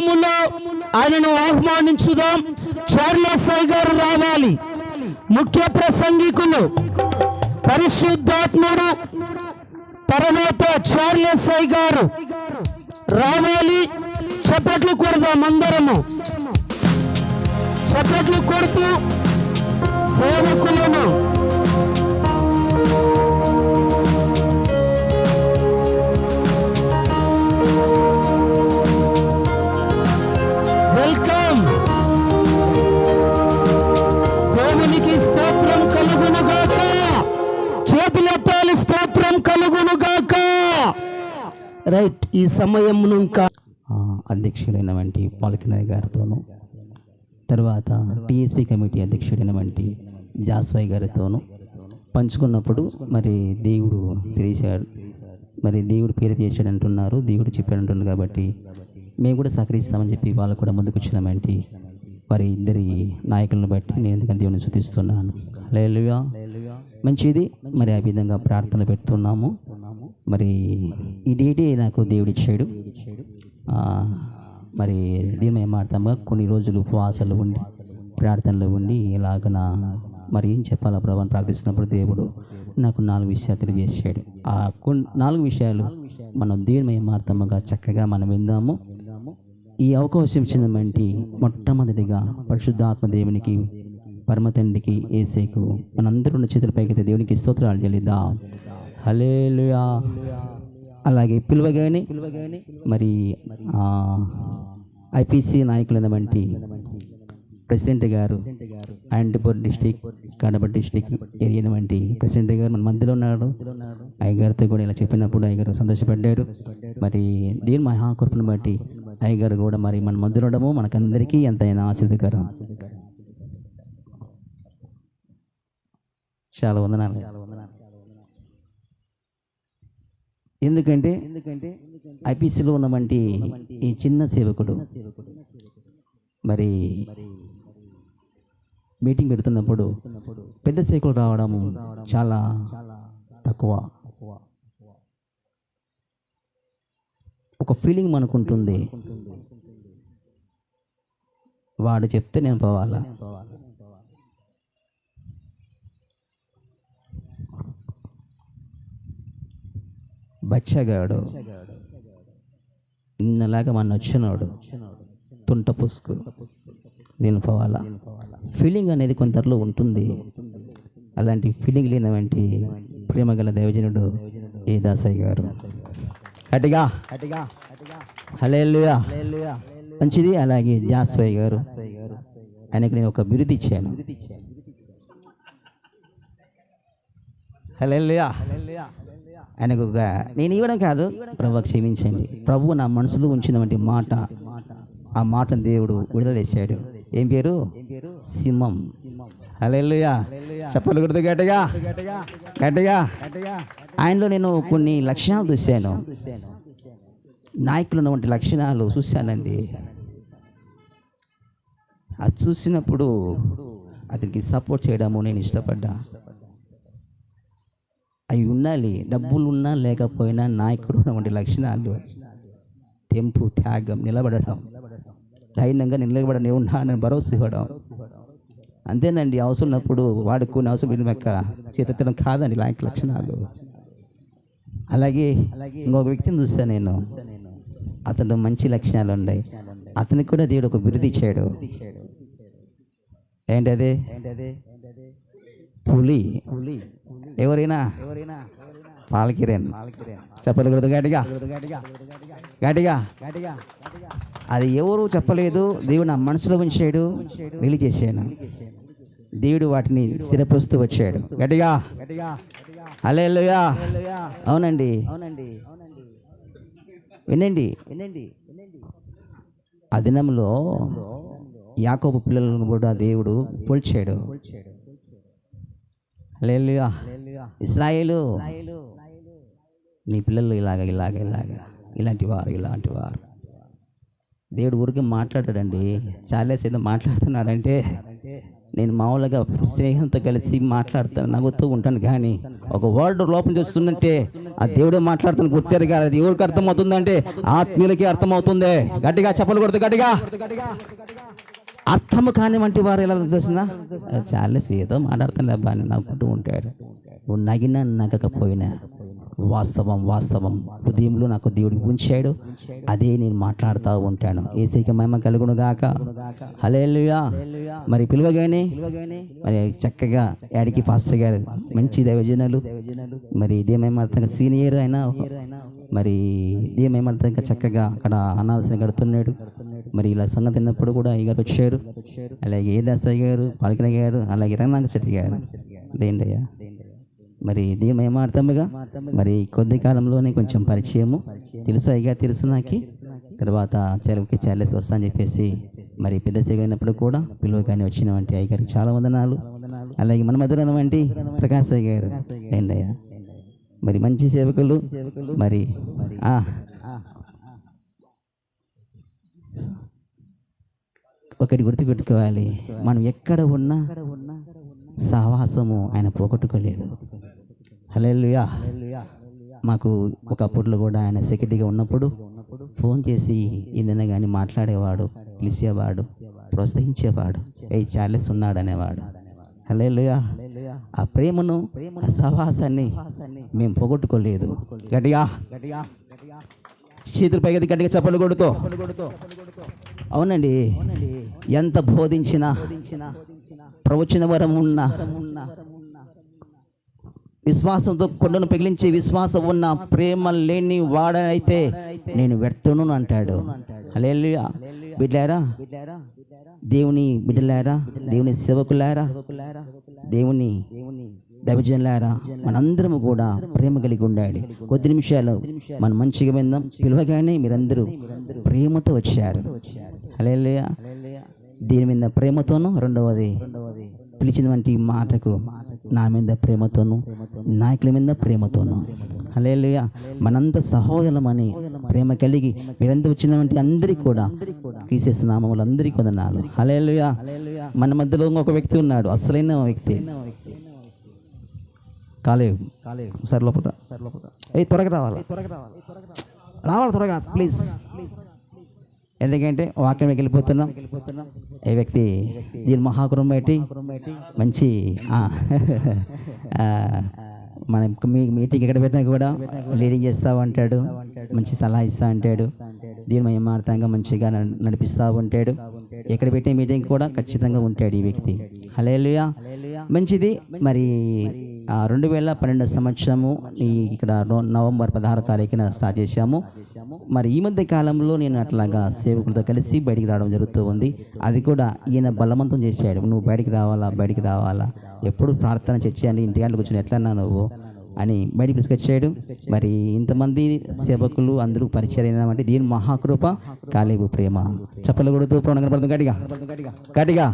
నామములో ఆయనను ఆహ్వానించుదాం. Charles I గారు రావాలి. ముఖ్య ప్రసంగికులు పరిశుద్ధాత్ముడు తర్వాత చార్లెస్ ఐ గారు రావాలి. చప్పట్లు కొడదాం, అందరము చప్పట్లు కొడుతూ సేవకులను వెల్కమ్. దేవునికి స్తోత్రం కలుగునుగాక. చేతులెత్తాలి, స్తోత్రం కలుగునుగాక. రైట్. ఈ సమయమును ఇంకా అధ్యక్షుడైనటువంటి పాలకినాయ్ గారితోనూ, తర్వాత టీఎస్పీ కమిటీ అధ్యక్షుడైనటువంటి జాస్వాయ్ గారితోనూ పంచుకున్నప్పుడు మరి దేవుడు తెలిసాడు, మరి దేవుడు పేరు చేశాడు అంటున్నారు, దేవుడు చెప్పాడు అంటున్నారు. కాబట్టి మేము కూడా సహకరిస్తామని చెప్పి వాళ్ళు కూడా ముందుకు వచ్చినామంటే వారి ఇద్దరి నాయకులను బట్టి నేను ఎందుకంటే దేవుని స్తుతిస్తున్నాను. హల్లెలూయా. మంచిది. మరి ఆ విధంగా ప్రార్థనలు పెడుతున్నాము. మరి ఈ డేటే నాకు దేవుడు ఇచ్చాడు. మరి దీని మేము మాట్లాడతాము. కొన్ని రోజులు ఉపవాసాలు ఉండి ప్రార్థనలు ఉండి ఇలాగన మరి ఏం చెప్పాలా ప్రభావం ప్రార్థిస్తున్నప్పుడు దేవుడు నాకు 4 విషయాలు తెలియజేశాడు. ఆ 4 విషయాలు మనం దేవుని మేము మాట్లాడతాముగా చక్కగా మనం విందాము. ఈ అవకాశం ఇచ్చినటువంటి మొట్టమొదటిగా పరిశుద్ధాత్మ దేవునికి, పరమ తండ్రికి, యేసేకు మనందరూ ఉన్న చేతుల పైకి దేవునికి స్తోత్రాలు చెల్లిద్దాం. హల్లెలూయా. అలాగే పిలువగానే మరి ఐపీసీ నాయకులైనటువంటి ప్రెసిడెంట్ గారు, Anantapuram district, Kadapa district area వంటి ప్రెసిడెంట్ గారు మన మధ్యలో ఉన్నాడు. అయ్యగారితో కూడా ఇలా చెప్పినప్పుడు అయ్యగారు సంతోషపడ్డారు. మరి దీని మహాకృపను బట్టి అయ్యగారు కూడా మరి మన మధ్యలో ఉండడము మనకందరికీ ఎంతైనా ఆశీర్వదకరం. చాలా వందనాలు. ఎందుకంటే ఐపీసీలో ఉన్నటువంటి ఈ చిన్న సేవకుడు మరి మీటింగ్ పెడుతున్నప్పుడు పెద్ద సేవకులు రావడం చాలా తక్కువ. ఒక ఫీలింగ్ మనకుంటుంది, వాడు చెప్తే నేను పోవాలా. బచ్చగాడు ఇన్నలాగా మన వచ్చినాడు తుంట పుసుకు నేను పోవాలా. ఫీలింగ్ అనేది కొందరిలో ఉంటుంది. అలాంటి ఫీలింగ్ లేనటువంటి ప్రేమ గల దైవజనుడు ఏ దాసయ్య గారు. గట్టిగా హల్లెలూయా. మంచిది. అలాగే జాస్వాయ్ గారు, ఆయనకు నేను ఒక బిరుదు ఇచ్చాను. హల్లెలూయా. ఆయనకు ఒక నేను ఇవ్వడం కాదు, ప్రభు క్షమించండి. ప్రభు నా మనసులో ఉంచినటువంటి మాట, ఆ మాటను దేవుడు విడుదల చేశాడు. ఏం పేరు? సింహం. హల్లెలూయా. చెప్పలు కొడుతూ గట్టిగా గట్టిగా. ఆయనలో నేను కొన్ని లక్షణాలు చూశాను, నాయకులు ఉన్నటువంటి లక్షణాలు చూశానండి. అది చూసినప్పుడు అతనికి సపోర్ట్ చేయడము నేను ఇష్టపడ్డా. అవి ఉండాలి, డబ్బులు ఉన్నా లేకపోయినా నాయకుడు ఉన్నటువంటి లక్షణాలు తెంపు, త్యాగం, నిలబడడం, ధైర్యంగా నిలబడని ఉన్నానని భరోసా ఇవ్వడం. అంతేనండి. అవసరం ఉన్నప్పుడు వాడుకుని అవసరం మెక్క చేతెత్తడం కాదండి నాయక లక్షణాలు. అలాగే ఇంకొక వ్యక్తిని చూస్తాను నేను, అతను మంచి లక్షణాలు ఉన్నాయి. అతనికి కూడా దేవుడు ఒక బిరుదు ఇచ్చాడు. ఏంటదే? పులి. ఎవరైనా పాలకిరేన్. చెప్పలు కొడుతూ గట్టిగా గట్టిగా. అది ఎవరు చెప్పలేదు, దేవుడు నా మనసులో ఉంచాడు, రిలీజ్ చేశాను. దేవుడు వాటిని స్థిరపరుస్తూ వచ్చాడు. గట్టిగా హల్లెలూయా. అవునండి, వినండి. ఆ దినంలో యాకోబు పిల్లలను కూడా దేవుడు పోల్చాడు. హల్లెలూయా. ఇశ్రాయేలు నీ పిల్లలు ఇలాగ ఇలాంటి వారు. దేవుడు ఊరికి మాట్లాడాడండి. చాలేసి ఏదో మాట్లాడుతున్నాడంటే నేను మామూలుగా స్నేహంతో కలిసి మాట్లాడతాను, నవ్వుతూ ఉంటాను. కానీ ఒక వర్డ్ లోపల వస్తుందంటే ఆ దేవుడే మాట్లాడుతాను గుర్తారు కాదు. అది ఎవరికి అర్థమవుతుందంటే ఆత్మీయులకి అర్థమవుతుంది. గట్టిగా చెప్పలు కొడుతూ గట్టిగా. అర్థము కాని వంటి వారు ఎలా తెలిసిందా, చాలా ఏదో మాట్లాడుతాను అబ్బా అని నవ్వుకుంటూ ఉంటాడు. నువ్వు నగినా నగకపోయినా వాస్తవం వాస్తవం హృదయంలో నాకు దేవుడికి ఉంచాడు, అదే నేను మాట్లాడుతూ ఉంటాను. ఏసీకి మహిమ కలుగును గాక. హల్లెలూయా. మరి పిలువగానే మరి చక్కగా యాడికి ఫాస్టర్ గారు మంచి దైవజనులు, మరి ఇదేమేమర్థంగా సీనియర్ అయినా మరి ఇదేమేమర్థంగా చక్కగా అక్కడ అనాల్సిన గడుతున్నాడు. మరి ఇలా సంగతి తిన్నప్పుడు కూడా అయ్యగారు వచ్చారు, అలాగే ఏ దాసయ్య గారు, పాలకిన గారు, అలాగే రంగనాథ శెట్టి గారు. ఏంటయ్యా మరి దీని ఏమార్థముగా మరి కొద్ది కాలంలోనే కొంచెం పరిచయము తెలుసు, అయ్యగా తెలుసు నాకు. తర్వాత చెలవుకి చాలేసి వస్తా అని చెప్పేసి మరి పెద్ద చేయగలిగినప్పుడు కూడా పిలువగానే వచ్చినవంటి అయ్యగారికి చాలా వందనాలు. అలాగే మన మధ్యలో ఉన్నవంటి ప్రకాశ్ అయ్య గారు ఏంటయ్యా మరి మంచి సేవకులు. మరి ఒకటి గుర్తుపెట్టుకోవాలి, మనం ఎక్కడ ఉన్నా సహవాసము ఆయన పోగొట్టుకోలేదు. హల్లెలూయా. మాకు ఒకప్పట్లో కూడా ఆయన సెక్రటరీగా ఉన్నప్పుడు ఫోన్ చేసి ఏదైనా కానీ మాట్లాడేవాడు, పిలిచేవాడు, ప్రోత్సహించేవాడు, ఏ చార్లెస్ ఉన్నాడు అనేవాడు. హల్లెలూయా. ఆ ప్రేమను, ఆ సహవాసాన్ని మేము పోగొట్టుకోలేదు. గట్టిగా చేతులు పైకి గట్టిగా చప్పలు కొడుతూ. అవునండి, ఎంత బోధించినా, ప్రవచన వరం ఉన్నా, విశ్వాసంతో కొండను పెగిలించి విశ్వాసం ఉన్న ప్రేమ లేని వాడనైతే నేను వ్యర్థును అంటాడు. హల్లెలూయా. బిడ్డలారా, దేవుని బిడ్డలారా, దేవుని సేవకులారా, దేవుని దైవజనులారా, మనందరము కూడా ప్రేమ కలిగి ఉండాలి. కొద్ది నిమిషాలు మనం మంచిగా విందాం. పిలవగానే మీరందరూ ప్రేమతో వచ్చారు. హల్లెలూయా. దీని మీద ప్రేమతోనూ, రెండవది పిలిచిన వంటి మాటకు నా మీద ప్రేమతోనూ, నాయకుల మీద ప్రేమతోనూ. హల్లెలూయా. మనంత సహోదరులమని ప్రేమ కలిగి మీరంతా వచ్చిన వంటి అందరికీ కూడా క్రీస్తు నామములో అందరికీ వందనాలు. హల్లెలూయా. మన మధ్యలో ఒక వ్యక్తి ఉన్నాడు, అసలైన వ్యక్తి. కాలేవ్ సార్ లోపల త్వరగా రావాలి త్వరగా ప్లీజ్. ఎందుకంటే వాక్యం వెళ్ళిపోతున్నాం. ఈ వ్యక్తి దీని మహాకురం పెట్టి మంచి మన మీటింగ్ ఎక్కడ పెట్టినా కూడా లీడింగ్ చేస్తూ ఉంటాడు, మంచి సలహా ఇస్తూ ఉంటాడు, దీని మహిమార్థంగా మంచిగా నడిపిస్తూ ఉంటాడు. ఎక్కడ పెట్టే మీటింగ్ కూడా ఖచ్చితంగా ఉంటాడు ఈ వ్యక్తి. హల్లెలూయా. మంచిది. మరి 2012 సంవత్సరము ఇక్కడ నవంబర్ 16వ తారీఖున స్టార్ట్ చేశాము. మరి ఈ మధ్య కాలంలో నేను అట్లాగా సేవకులతో కలిసి బయటికి రావడం జరుగుతూ ఉంది. అది కూడా ఈయన బలవంతం చేశాడు, నువ్వు బయటికి రావాలా, ఎప్పుడు ప్రార్థన చర్చ అని ఇంటికాంటి కూర్చొని ఎట్లన్నా నువ్వు అని బయటికి తీసుకొచ్చాడు. మరి ఇంతమంది సేవకులు అందరూ పరిచయం అయినామంటే దీని మహాకృప, కాలేబు ప్రేమ. చెప్పలు కొడుతూ ప్రణగనపడుతుంది గట్టిగా గట్టిగా.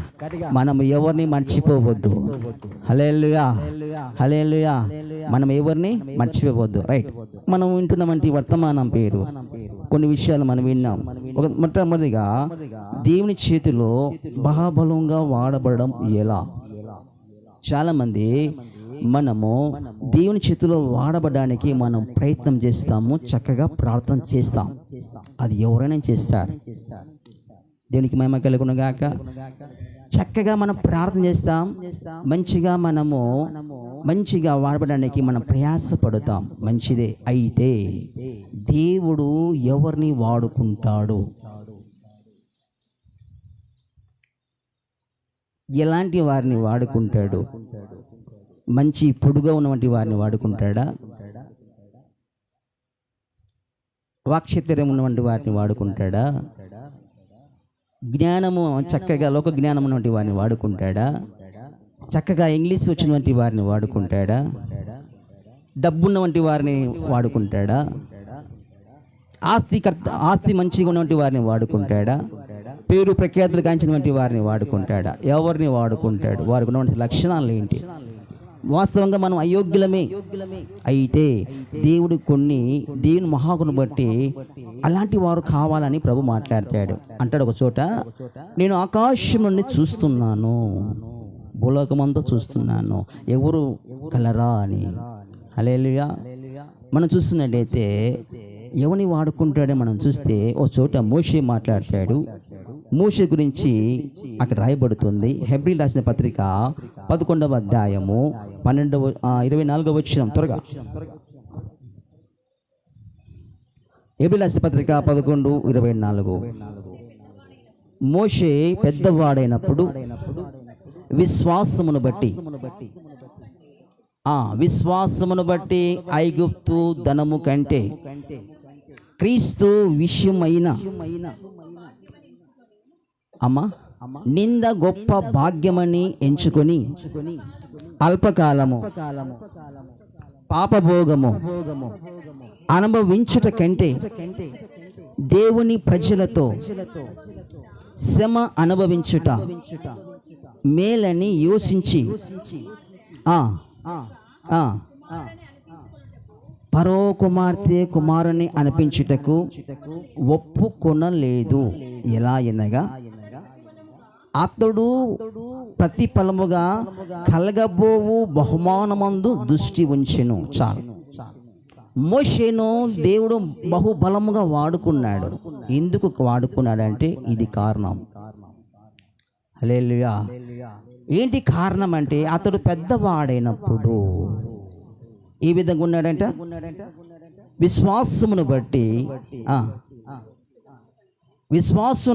మనం ఎవరిని మర్చిపోవద్దు. హల్లెలూయా. హల్లెలూయా. మనం ఎవరిని మర్చిపోవద్దు. రైట్. మనం వింటున్నామంటే వర్తమానం పేరు కొన్ని విషయాలు మనం విన్నాం. మొట్టమొదటిగా దేవుని చేతిలో బహుబలంగా వాడబడడం ఎలా. చాలామంది మనము దేవుని చేతిలో వాడబడడానికి మనం ప్రయత్నం చేస్తాము, చక్కగా ప్రార్థన చేస్తాం. అది ఎవరైనా చేస్తారు. దేవునికి మహిమ కలుగును గాక. చక్కగా మనం ప్రార్థన చేస్తాం, మంచిగా వాడబడడానికి మనం ప్రయాసపడతాం, మంచిదే. అయితే దేవుడు ఎవరిని వాడుకుంటాడు, ఎలాంటి వారిని వాడుకుంటాడు? మంచి పొడుగా ఉన్నటువంటి వారిని వాడుకుంటాడా, వాక్చాతుర్యం ఉన్నటువంటి వారిని వాడుకుంటాడా, జ్ఞానము చక్కగా లోక జ్ఞానం ఉన్నటువంటి వారిని వాడుకుంటాడా, చక్కగా ఇంగ్లీష్ వచ్చినటువంటి వారిని వాడుకుంటాడా, డబ్బున్నటువంటి వారిని వాడుకుంటాడా, ఆస్తి మంచిగా ఉన్నటువంటి వారిని వాడుకుంటాడా, పేరు ప్రఖ్యాతులు కాంచినటువంటి వారిని వాడుకుంటాడా? ఎవరిని వాడుకుంటాడు? వారికి ఉన్నటువంటి లక్షణాలు ఏంటి? వాస్తవంగా మనం అయోగ్యులమే. అయితే దేవుడు దేవుని మహాగును బట్టి అలాంటి వారు కావాలని ప్రభు మాట్లాడతాడు. అంటాడు ఒక చోట, నేను ఆకాశం నుండి చూస్తున్నాను, భూలోకమంతా చూస్తున్నాను, ఎవరు కలరా అని. హల్లెలూయా. మనం చూస్తున్నట్టయితే ఎవరిని వాడుకుంటాడో మనం చూస్తే ఒక చోట మోషే మాట్లాడతాడు. మోషే గురించి అక్కడ రాయబడుతుంది. హెబ్రీయులకు రాసిన పత్రిక 11వ అధ్యాయము 24వ వచనం. త్వరగా హెబ్రీయులకు రాసిన పత్రిక 11:24. మోషే పెద్దవాడైనప్పుడు విశ్వాసమును బట్టి ఐగుప్తు ధనము కంటే క్రీస్తు విషయమైన నింద గొప్ప భాగ్యమని ఎంచుకొని అల్పకాలము పాపభోగము అనుభవించుట కంటే దేవుని ప్రజలతో శ్రమ అనుభవించుట మేలని యోచించి పరో కుమారుని అనిపించుటకు ఒప్పుకొనలేదు. ఎలా అనగా అతడు ప్రతిఫలముగా కలగబోవు బహుమానమందు దృష్టి ఉంచెను. చాలు. మోషేను దేవుడు బహుబలముగా వాడుకున్నాడు. ఎందుకు వాడుకున్నాడంటే ఇది కారణం. హల్లెలూయా. ఏంటి కారణం అంటే అతడు పెద్దవాడైనప్పుడు ఈ విధంగా ఉన్నాడంట. విశ్వాసమును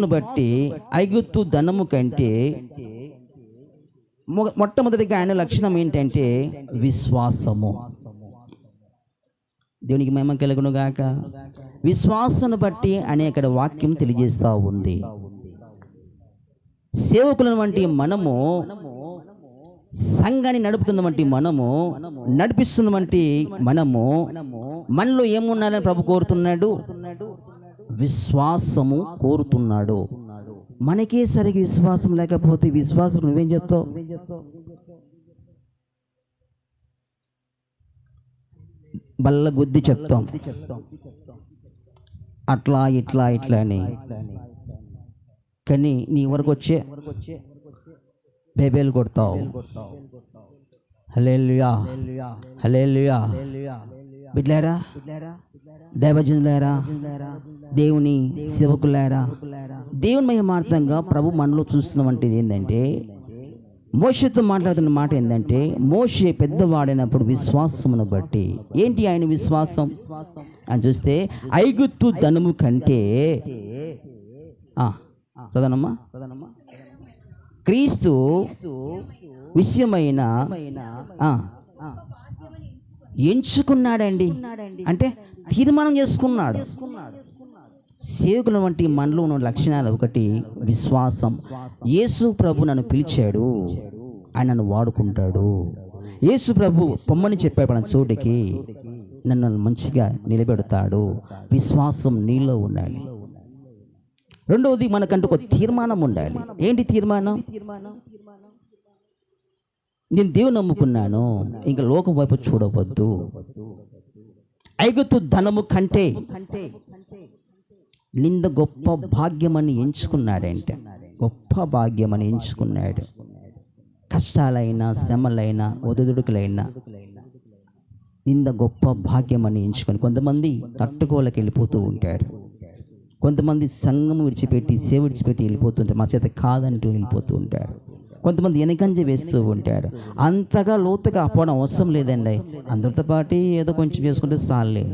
బట్టి ఐగుప్తు ధనము కంటే మొట్టమొదటిగా ఆయన లక్షణం ఏంటంటే విశ్వాసము. దేవునికి మహిమ కలుగును గాక. విశ్వాసమును బట్టి అనే అక్కడ వాక్యం తెలియజేస్తూ ఉంది. సేవకులను వంటి మనము, సంఘాన్ని నడుపుతున్నటువంటి మనము, నడిపిస్తున్నటువంటి మనలో ఏమున్నారని ప్రభు కోరుతున్నాడు? విశ్వాసము కోరుతున్నాడు. మనకే సరిగ్గా విశ్వాసం లేకపోతే విశ్వాసం నువ్వేం చెప్తావు? బల్ల గుద్ది చెప్తాం, అట్లా ఇట్లా అని. కానీ నీ వరకు వచ్చే బేబేలు కొడతావు. హల్లెలూయా, హల్లెలూయా. బిడ్డలారా, దైవజనులారా, దేవుని సేవకులారా, దేవుని మహిమార్థంగా ప్రభు మనలో చూస్తున్నటువంటిది ఏంటంటే, మోషేతో మాట్లాడుతున్న మాట ఏంటంటే, మోషే పెద్దవాడైనప్పుడు విశ్వాసమును బట్టి. ఏంటి ఆయన విశ్వాసం అని చూస్తే, ఐగుప్తు ధనము కంటే చదవనమ్మా, క్రీస్తు విషయమైన ఎంచుకున్నాడండి. అంటే తీర్మానం చేసుకున్నాడు. సేవకుల వంటి మనలో ఉన్న లక్షణాలు ఒకటి విశ్వాసం. యేసు ప్రభు నన్ను పిలిచాడు, ఆయన నన్ను వాడుకుంటాడు. యేసు ప్రభు పొమ్మని చెప్పాడు మన చోటికి, నన్ను మంచిగా నిలబెడతాడు. విశ్వాసం నీలో ఉండాలి. రెండవది, మనకంటూ ఒక తీర్మానం ఉండాలి. ఏంటి తీర్మానం? నేను దేవుని నమ్ముకున్నాను, ఇంకా లోకం వైపు చూడవద్దు. ఐగుప్తు ధనము కంటే నింద గొప్ప భాగ్యమని ఎంచుకున్నాడంటే, గొప్ప భాగ్యమని ఎంచుకున్నాడు. కష్టాలైనా, శ్రమలైనా, ఒదుదుడుకులైనా నింద గొప్ప భాగ్యమని ఎంచుకొని కొంతమంది తట్టుకోలేక వెళ్ళిపోతూ ఉంటారు. కొంతమంది సంఘం విడిచిపెట్టి, సేవ విడిచిపెట్టి వెళ్ళిపోతుంటారు. మా చేత కాదంటూ వెళ్ళిపోతూ ఉంటారు. కొంతమంది వెనకంజ వేస్తూ ఉంటారు. అంతగా లోతుగా అపోవడం అవసరం లేదండి, అందరితో పాటు ఏదో కొంచెం చేసుకుంటే చాలే.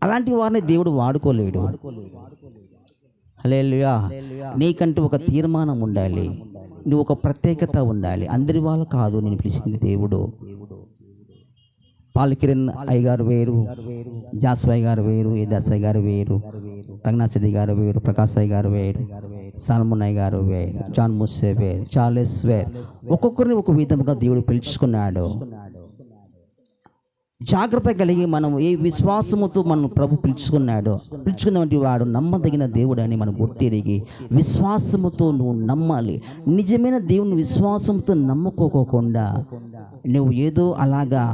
అలాంటి వారిని దేవుడు వాడుకోలేడు. హల్లెలూయా. నీకంటూ ఒక తీర్మానం ఉండాలి, నువ్వు ఒక ప్రత్యేకత ఉండాలి. అందరి వాళ్ళు కాదు నేను పిలిచింది దేవుడు. పాలకిరణ్ అయ్య గారు వేరు, జాస్వాయ్ గారు వేరు, ఏదాసయ్య గారు వేరు, రంగనాథ్ రెడ్డి గారు వేరు, ప్రకాశ్ అయ్య గారు వేరు, సాల్మున్నయ్య గారు వేరు, జాన్ ముస్సే వేరు, చార్లెస్ వేరు. ఒక్కొక్కరిని ఒక విధముగా దేవుడు పిలుచుకున్నాడు. జాగ్రత్త కలిగి మనం ఏ విశ్వాసముతో మనం ప్రభు పిలుచుకున్నటువంటి వాడు నమ్మదగిన దేవుడు అని మనం గుర్తిరిగి విశ్వాసముతో నువ్వు నమ్మాలి. నిజమైన దేవుని విశ్వాసంతో నమ్ముకోకుండా నువ్వు ఏదో అలాగా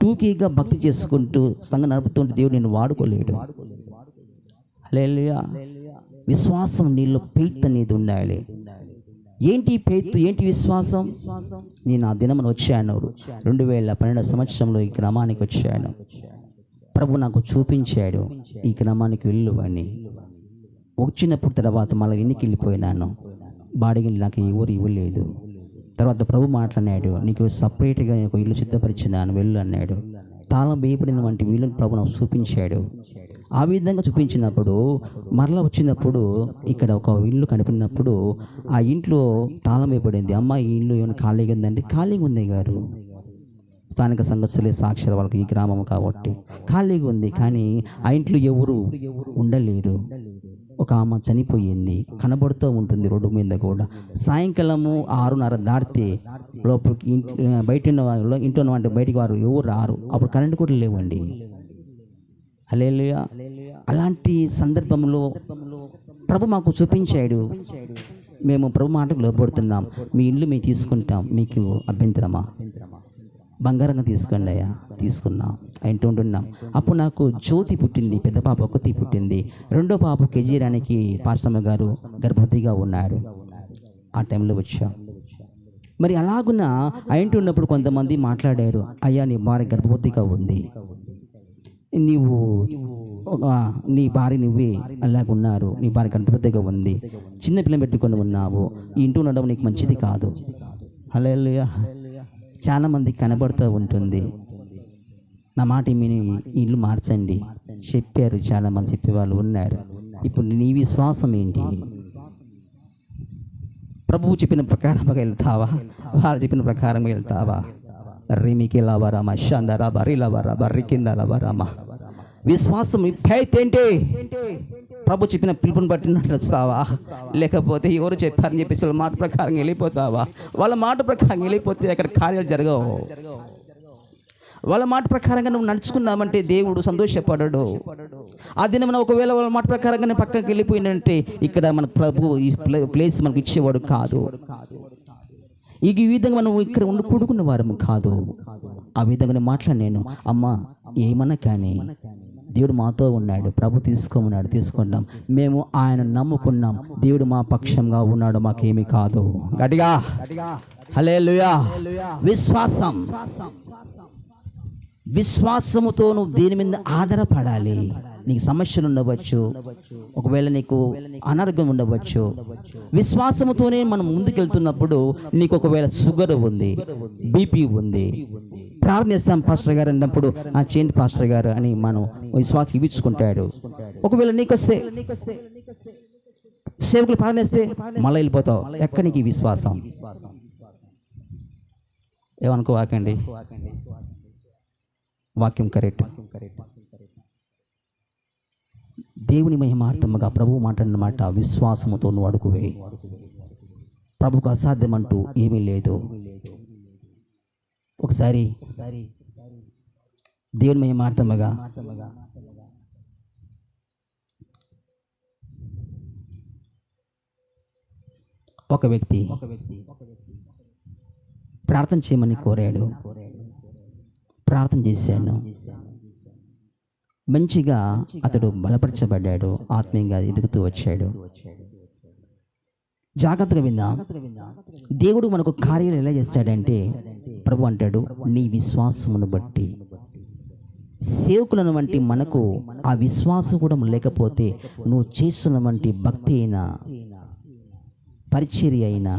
టూకీగా భక్తి చేసుకుంటూ సంఘం నడుపుతుంటే దేవుడు నేను వాడుకోలేడు. హల్లెలూయా. విశ్వాసం నీలో ఫెయిత్ అనేది ఉండాలి. ఏంటి ఫెయిత్, ఏంటి విశ్వాసం? నేను ఆ దినమున వచ్చాను, 2012 సంవత్సరంలో ఈ గ్రామానికి వచ్చాను. ప్రభు నాకు చూపించాడు, ఈ గ్రామానికి వెళ్ళు అని. వచ్చినప్పుడు తర్వాత మళ్ళీ ఇంటికి వెళ్ళిపోయినాను. బాడికి నాకు ఈ ఊరు ఇవ్వలేదు. తర్వాత ప్రభు మాట్లాడాడు, నీకు సపరేట్గా ఒక ఇల్లు సిద్ధపరిచినాను, వెళ్ళు అన్నాడు. తాళం వేయబడిన వంటి వీళ్ళని ప్రభు నాకు చూపించాడు. ఆ విధంగా చూపించినప్పుడు మరలా వచ్చినప్పుడు ఇక్కడ ఒక ఇల్లు కనిపినప్పుడు ఆ ఇంట్లో తాళం వేయబడింది. అమ్మ, ఈ ఇల్లు ఏమైనా ఖాళీగా ఉందంటే, ఖాళీగా ఉంది గారు. స్థానిక సంఘస్థులే సాక్షులు, వాళ్ళకి ఈ గ్రామం కాబట్టి ఖాళీగా ఉంది. కానీ ఆ ఇంట్లో ఎవరు ఉండలేరు. ఒక ఆమె చనిపోయింది, కనబడుతూ ఉంటుంది రోడ్డు మీద కూడా. సాయంకాలము 6:30 దాటితే లోపలికి బయట ఉన్న వాళ్ళు, ఇంట్లో అంటే బయటికి వారు ఎవరు రారు. అప్పుడు కరెంటు కూడా లేవండి. హల్లెలూయా. అలాంటి సందర్భంలో ప్రభు మాకు చూపించాడు. మేము ప్రభు మాటకు లోబడుతున్నాం. మీ ఇల్లు మేము తీసుకుంటాం, మీకు అభ్యంతరమా? బంగారంగా తీసుకోండి అయ్యా. తీసుకున్నాం, ఇంటూ ఉంటున్నాం. అప్పుడు నాకు జ్యోతి పుట్టింది, పెద్ద పాప ఒకటి పుట్టింది. రెండో పాప కేజీరానికి పాస్టమ్మ గారు గర్భవతిగా ఉన్నారు. ఆ టైంలో వచ్చాం. మరి అలాగున ఇంటూ ఉన్నప్పుడు కొంతమంది మాట్లాడారు, అయ్యా నీ భార్య గర్భవతిగా ఉంది, నీవు నీ భార్య నువ్వే అలాగున్నారు, నీ భార్య గర్భవతిగా ఉంది, చిన్న పిల్లని పెట్టుకొని ఉన్నావు, ఈ ఇంటూ ఉండడం నీకు మంచిది కాదు. హల్లెలూయా. చాలా మందికి కనబడుతూ ఉంటుంది. నా మాట మీరు ఇల్లు మార్చండి చెప్పారు, చాలామంది చెప్పేవాళ్ళు ఉన్నారు. ఇప్పుడు నీ విశ్వాసం ఏంటి? ప్రభువు చెప్పిన ప్రకారంగా వెళ్తావా? వాళ్ళు చెప్పిన ప్రకారంగా వెళ్తావా? రిమికి లవరామ షందరా బరి లవరా బర్రి కింద లవరామ. విశ్వాసం ఫెయిత్ ఏంటి? ప్రభు చెప్పిన పిలుపుని బట్టి నడుస్తావా? లేకపోతే ఎవరు చెప్పారని చెప్పేసి వాళ్ళ మాట ప్రకారం వెళ్ళిపోతావా? వాళ్ళ మాట ప్రకారం వెళ్ళిపోతే అక్కడ కార్యాలు జరగవు. వాళ్ళ మాట ప్రకారంగా నువ్వు నడుచుకున్నామంటే దేవుడు సంతోషపడడు. ఆ దినం ఒకవేళ వాళ్ళ మాట ప్రకారంగా పక్కకి వెళ్ళిపోయినంటే ఇక్కడ మన ప్రభు ఈ ప్లేస్ మనకు ఇచ్చేవాడు కాదు. ఈ విధంగా మనం ఇక్కడ కూడుకున్న వారము కాదు. ఆ విధంగా మాట్లాడినాను. అమ్మ, ఏమన్నా కానీ దేవుడు మాతో ఉన్నాడు, ప్రభు తీసుకోమన్నాడు, తీసుకున్నాం. మేము ఆయన నమ్ముకున్నాం, దేవుడు మా పక్షంగా ఉన్నాడు, మాకేమీ కాదు. గట్టిగా హల్లెలూయా. విశ్వాసం, విశ్వాసముతో నువ్వు దేని మీద ఆధారపడాలి. నీకు సమస్యలు ఉండవచ్చు, ఒకవేళ నీకు అనారోగ్యం ఉండవచ్చు. విశ్వాసముతోనే మనం ముందుకెళ్తున్నప్పుడు నీకు ఒకవేళ షుగర్ ఉంది, బీపీ ఉంది, ప్రార్థన చేస్తాం పాస్టర్ గారు అన్నప్పుడు ఆ చేయండి పాస్టర్ గారు అని మనం విశ్వాసం ఇవ్వించుకుంటాడు. ఒకవేళ నీకు వస్తే సేవకులు ప్రార్థన చేస్తే మళ్ళీ వెళ్ళిపోతావు. ఎక్కడ నీకు ఈ విశ్వాసం? ఏమనుకోవాకండి, వాక్యం కరెక్ట్. దేవుని మహిమార్థముగా ప్రభువు మాట్లాడిన మాట, విశ్వాసముతో నువ్వు అడుగువే. ప్రభుకు అసాధ్యం అంటూ ఏమీ లేదు. ఒకసారి దేవుని మహిమార్థముగా ఒక వ్యక్తి ప్రార్థన చేయమని కోరాడు. ప్రార్థన చేశాను. మంచిగా అతడు బలపరచబడ్డాడు, ఆత్మీయంగా ఎదుగుతూ వచ్చాడు. జాగ్రత్తగా విందాం. దేవుడు మనకు కార్యాలు ఎలా చేస్తాడంటే, ప్రభు అంటాడు, నీ విశ్వాసమును బట్టి. సేవకులను వంటి మనకు ఆ విశ్వాసం కూడా లేకపోతే నువ్వు చేస్తున్న వంటి భక్తి అయినా పరిచర్య అయినా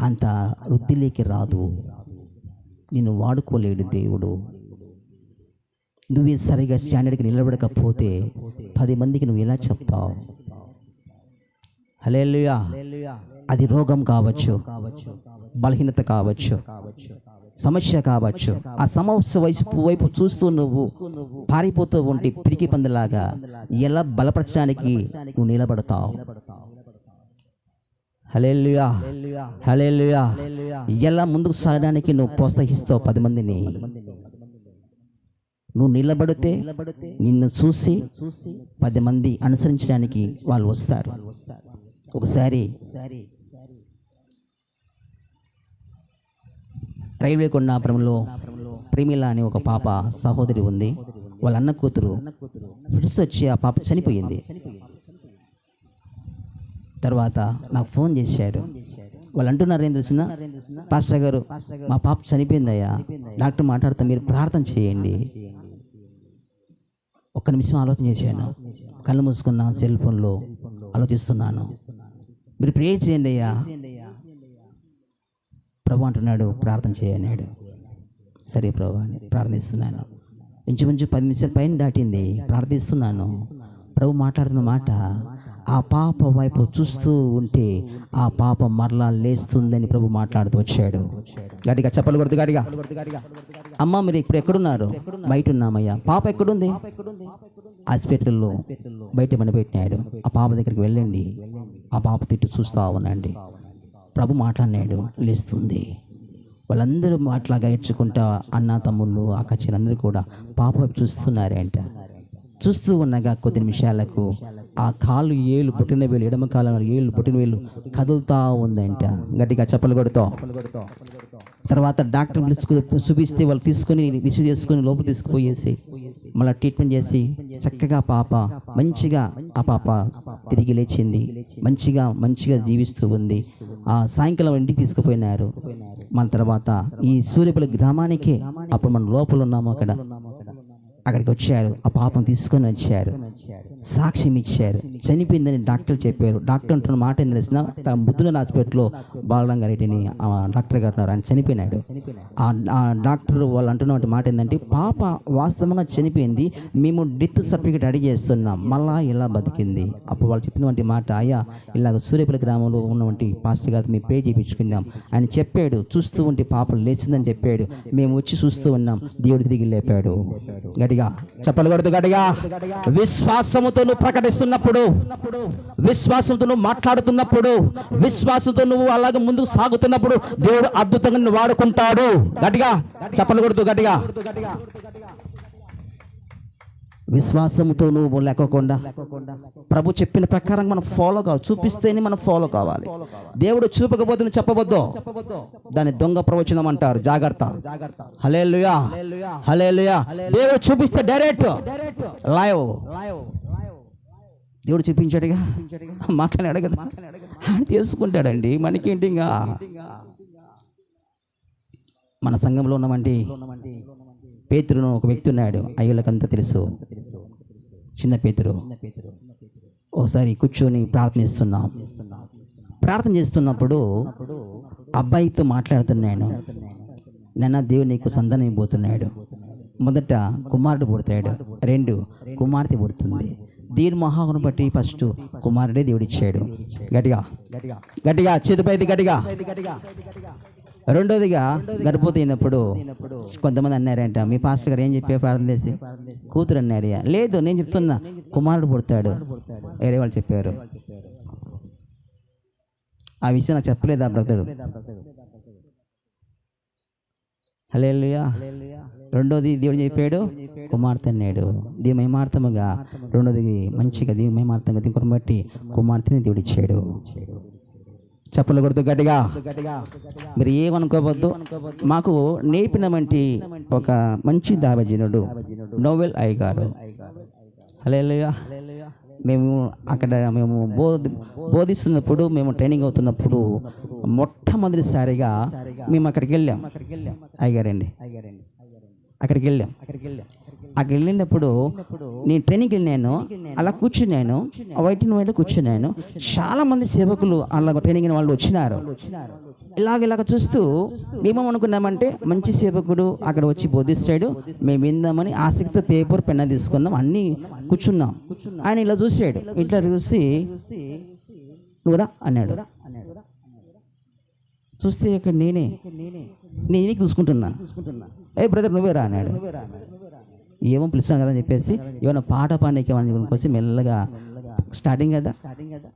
అంత వృద్ధిలోకి రాదు. నిన్ను వాడుకోలేడు దేవుడు. నువ్వే సరిగా స్టాండర్డ్కి నిలబడకపోతే 10 మందికి నువ్వు ఎలా చెప్తావు? హల్లెలూయా. అది రోగం కావచ్చు, బలహీనత కావచ్చు, సమస్య కావచ్చు. ఆ సమస్య వైపు చూస్తూ నువ్వు పారిపోతూ ఉంటే పిరికి పందిలాగా ఎలా బలపరచడానికి నువ్వు నిలబడతావు? హల్లెలూయా, హల్లెలూయా. ఎలా ముందుకు సాగడానికి నువ్వు ప్రోత్సహిస్తావు 10 మందిని? నువ్వు నిలబడితే నిన్ను చూసి 10 మంది అనుసరించడానికి వాళ్ళు వస్తారు. ఒకసారి రైల్వే కొండాపురంలో ప్రేమిల అని ఒక పాప సహోదరి ఉంది. వాళ్ళ అన్న కూతురు ఫిట్స్ వచ్చి ఆ పాప చనిపోయింది. తర్వాత నాకు ఫోన్ చేశారు. వాళ్ళు అంటున్నారు ఏం తెలిసిన, పాస్టర్ గారు మా పాప చనిపోయిందయ్యా, డాక్టర్ మాట్లాడుతా మీరు ప్రార్థన చేయండి. ఒక్క నిమిషం ఆలోచన చేశాను, కళ్ళు మూసుకున్న సెల్ ఫోన్లో ఆలోచిస్తున్నాను. మీరు ప్రేయర్ చేయండి అయ్యా. ప్రభు అంటున్నాడు ప్రార్థన చేయన్నాడు. సరే ప్రభు అని ప్రార్థిస్తున్నాను. ఇంచుమించు 10 నిమిషాల పైన దాటింది, ప్రార్థిస్తున్నాను. ప్రభు మాట్లాడుతున్న మాట, ఆ పాప వైపు చూస్తూ ఉంటే ఆ పాప మరలా లేస్తుందని ప్రభు మాట్లాడుతూ వచ్చాడు. గట్టిగా చెప్పలు కొడుతు గట్టిగా. అమ్మ మీరు ఇప్పుడు ఎక్కడున్నారు? బయట ఉన్నామయ్యా. పాప ఎక్కడుంది? హాస్పిటల్లో బయట పెట్టినాడు. ఆ పాప దగ్గరికి వెళ్ళండి, ఆ పాప తిట్టు చూస్తూ ఉండండి. ప్రభు మాట్లాడినాడు, లేస్తుంది. వాళ్ళందరూ అట్లాగా ఏడ్చుకుంటా అన్న తమ్ముళ్ళు అక్క చెల్లెలందరూ కూడా పాప వైపు చూస్తున్నారంట. చూస్తూ ఉండగా కొద్ది నిమిషాలకు ఆ కాలు ఏళ్ళు పుట్టిన వేలు, ఎడమ కాలం ఏళ్ళు పుట్టిన వేలు కదులుతూ ఉందంట. గట్టిగా చెప్పలు కొడుతాం. తర్వాత డాక్టర్ చూపిస్తే వాళ్ళు తీసుకొని రిసీవ్ చేసుకొని లోపల తీసుకుపోయేసి మళ్ళీ ట్రీట్మెంట్ చేసి చక్కగా పాప మంచిగా ఆ పాప తిరిగి లేచింది, మంచిగా జీవిస్తూ ఉంది. ఆ సాయంకాలం ఇంటికి తీసుకుపోయినారు. మన తర్వాత ఈ సూర్యపల్లి గ్రామానికే అప్పుడు మనం లోపల ఉన్నాము, అక్కడికి వచ్చారు. ఆ పాపను తీసుకొని వచ్చారు, సాక్ష్యం ఇచ్చారు. చనిపోయిందని డాక్టర్ చెప్పారు. డాక్టర్ అంటున్న మాట ఏం తెలిసిన, తన బుద్ధుల హాస్పిటల్లో బాలరంగారెడ్డిని డాక్టర్ గారు ఉన్నారు, ఆయన చనిపోయినాడు. ఆ డాక్టర్ వాళ్ళు అంటున్న మాట ఏంటంటే, పాప వాస్తవంగా చనిపోయింది, మేము డెత్ సర్టిఫికేట్ రెడీ చేస్తున్నాం, మళ్ళా ఇలా బతికింది. అప్పుడు వాళ్ళు చెప్పినటువంటి మాట, అయ్యా ఇలాగ సూర్యపల్లి గ్రామంలో ఉన్నటువంటి పాస్టర్ గారు మేము పే చేయించుకున్నాం. ఆయన చెప్పాడు, చూస్తూ ఉంటే పాప లేచిందని చెప్పాడు. మేము వచ్చి చూస్తూ ఉన్నాం, దేవుడు తిరిగి లేపాడు. గట్టిగా చెప్పలు కొడుతూ గట్టిగా. విశ్వాసముతో నువ్వు ప్రకటిస్తున్నప్పుడు, విశ్వాసంతో నువ్వు మాట్లాడుతున్నప్పుడు, విశ్వాసంతో నువ్వు అలాగే ముందుకు సాగుతున్నప్పుడు దేవుడు అద్భుతంగా నువ్వు వాడుకుంటాడు. గట్టిగా చెప్పలు కొడుతూ గట్టిగా. విశ్వాసంతో నువ్వు లేకోకుండా ప్రభు చెప్పిన ప్రకారం మనం ఫాలో కావాలి. చూపిస్తేనే మనం ఫాలో కావాలి. దేవుడు చూపకపోతే నువ్వు చెప్పవద్దు, దాన్ని దొంగ ప్రవచనం అంటారు. జాగ్రత్త. హల్లెలూయా, హల్లెలూయా. దేవుడు చూపిస్తే డైరెక్ట్ లైవ్. దేవుడు చూపించాడుగా, మాట్లాడాడు కదా, ఆయన తీసుకుంటాడండి. మనకేంటి ఇంకా. మన సంఘంలో ఉన్నామంటే పేతురును ఒక వ్యక్తి ఉన్నాడు, అయ్యోళ్ళకంతా తెలుసు. చిన్న పేతురు. ఒకసారి కూర్చొని ప్రార్థన చేస్తున్నప్పుడు అబ్బాయితో మాట్లాడుతున్నాను. నాన్న దేవుడు నీకు సంతానం ఇవ్వబోతున్నాడు. మొదట కుమారుడు పుడతాడు, 2 కుమార్తె పుడుతుంది. దీని మహాగును బట్టి ఫస్ట్ కుమారుడే దేవుడిచ్చాడు. గట్టిగా చేతిపైది గట్టిగా. రెండోదిగా గర్భవతి అయినప్పుడు కొంతమంది అన్నారంట, మీ పాస్టర్ గారు ఏం చెప్పారు ప్రార్థన చేసి? కూతురు అన్నారు. లేదు, నేను చెప్తున్నా కుమారుడు పుడతాడు, వేరే వాళ్ళు చెప్పారు. ఆ విషయం నాకు చెప్పలేదు ఆ బ్రదరు. హల్లెలూయా. రెండోది దేవుడు చెప్పాడు కుమార్తె అన్నాడు. దీని మహిమార్థముగా రెండోది మంచిగా దీని మహిమార్థంగా దీని బట్టి కుమార్తెని దేవుడు ఇచ్చాడు. చెప్పలు కొడుతూ గట్టిగా. మీరు ఏమనుకోవద్దు. మాకు నేర్పినటువంటి ఒక మంచి దావజనుడు నోవెల్ అయ్య గారు. హల్లెలూయా. మేము అక్కడ బోధిస్తున్నప్పుడు, మేము ట్రైనింగ్ అవుతున్నప్పుడు మొట్టమొదటిసారిగా మేము అక్కడికి వెళ్ళాం. అయ్యగారండి అక్కడికి వెళ్ళినప్పుడు నేను ట్రైనింగ్కి వెళ్ళినాను. అలా కూర్చున్నాను, వైటిన వైపు కూర్చున్నాను. చాలా మంది సేవకులు అలా ట్రైనింగ్ అయిన వాళ్ళు వచ్చినారు. ఇలాగ చూస్తూ మేము అనుకున్నామంటే మంచి సేవకుడు అక్కడ వచ్చి బోధిస్తాడు, మేము విందామని ఆసక్తితో పేపర్ పెన్న తీసుకున్నాం, అన్నీ కూర్చున్నాం. ఆయన ఇలా చూసాడు, ఇట్లా చూసి నువ్వురా అన్నాడు. చూస్తే ఇక్కడ నేనే చూసుకుంటున్నా. ఏ బ్రదర్ నువ్వేరా అన్నాడు. ఏమో పిలుస్తాను కదా అని చెప్పేసి ఏమైనా పాట పాడేకేమని వచ్చి మెల్లగా స్టార్టింగ్ కదా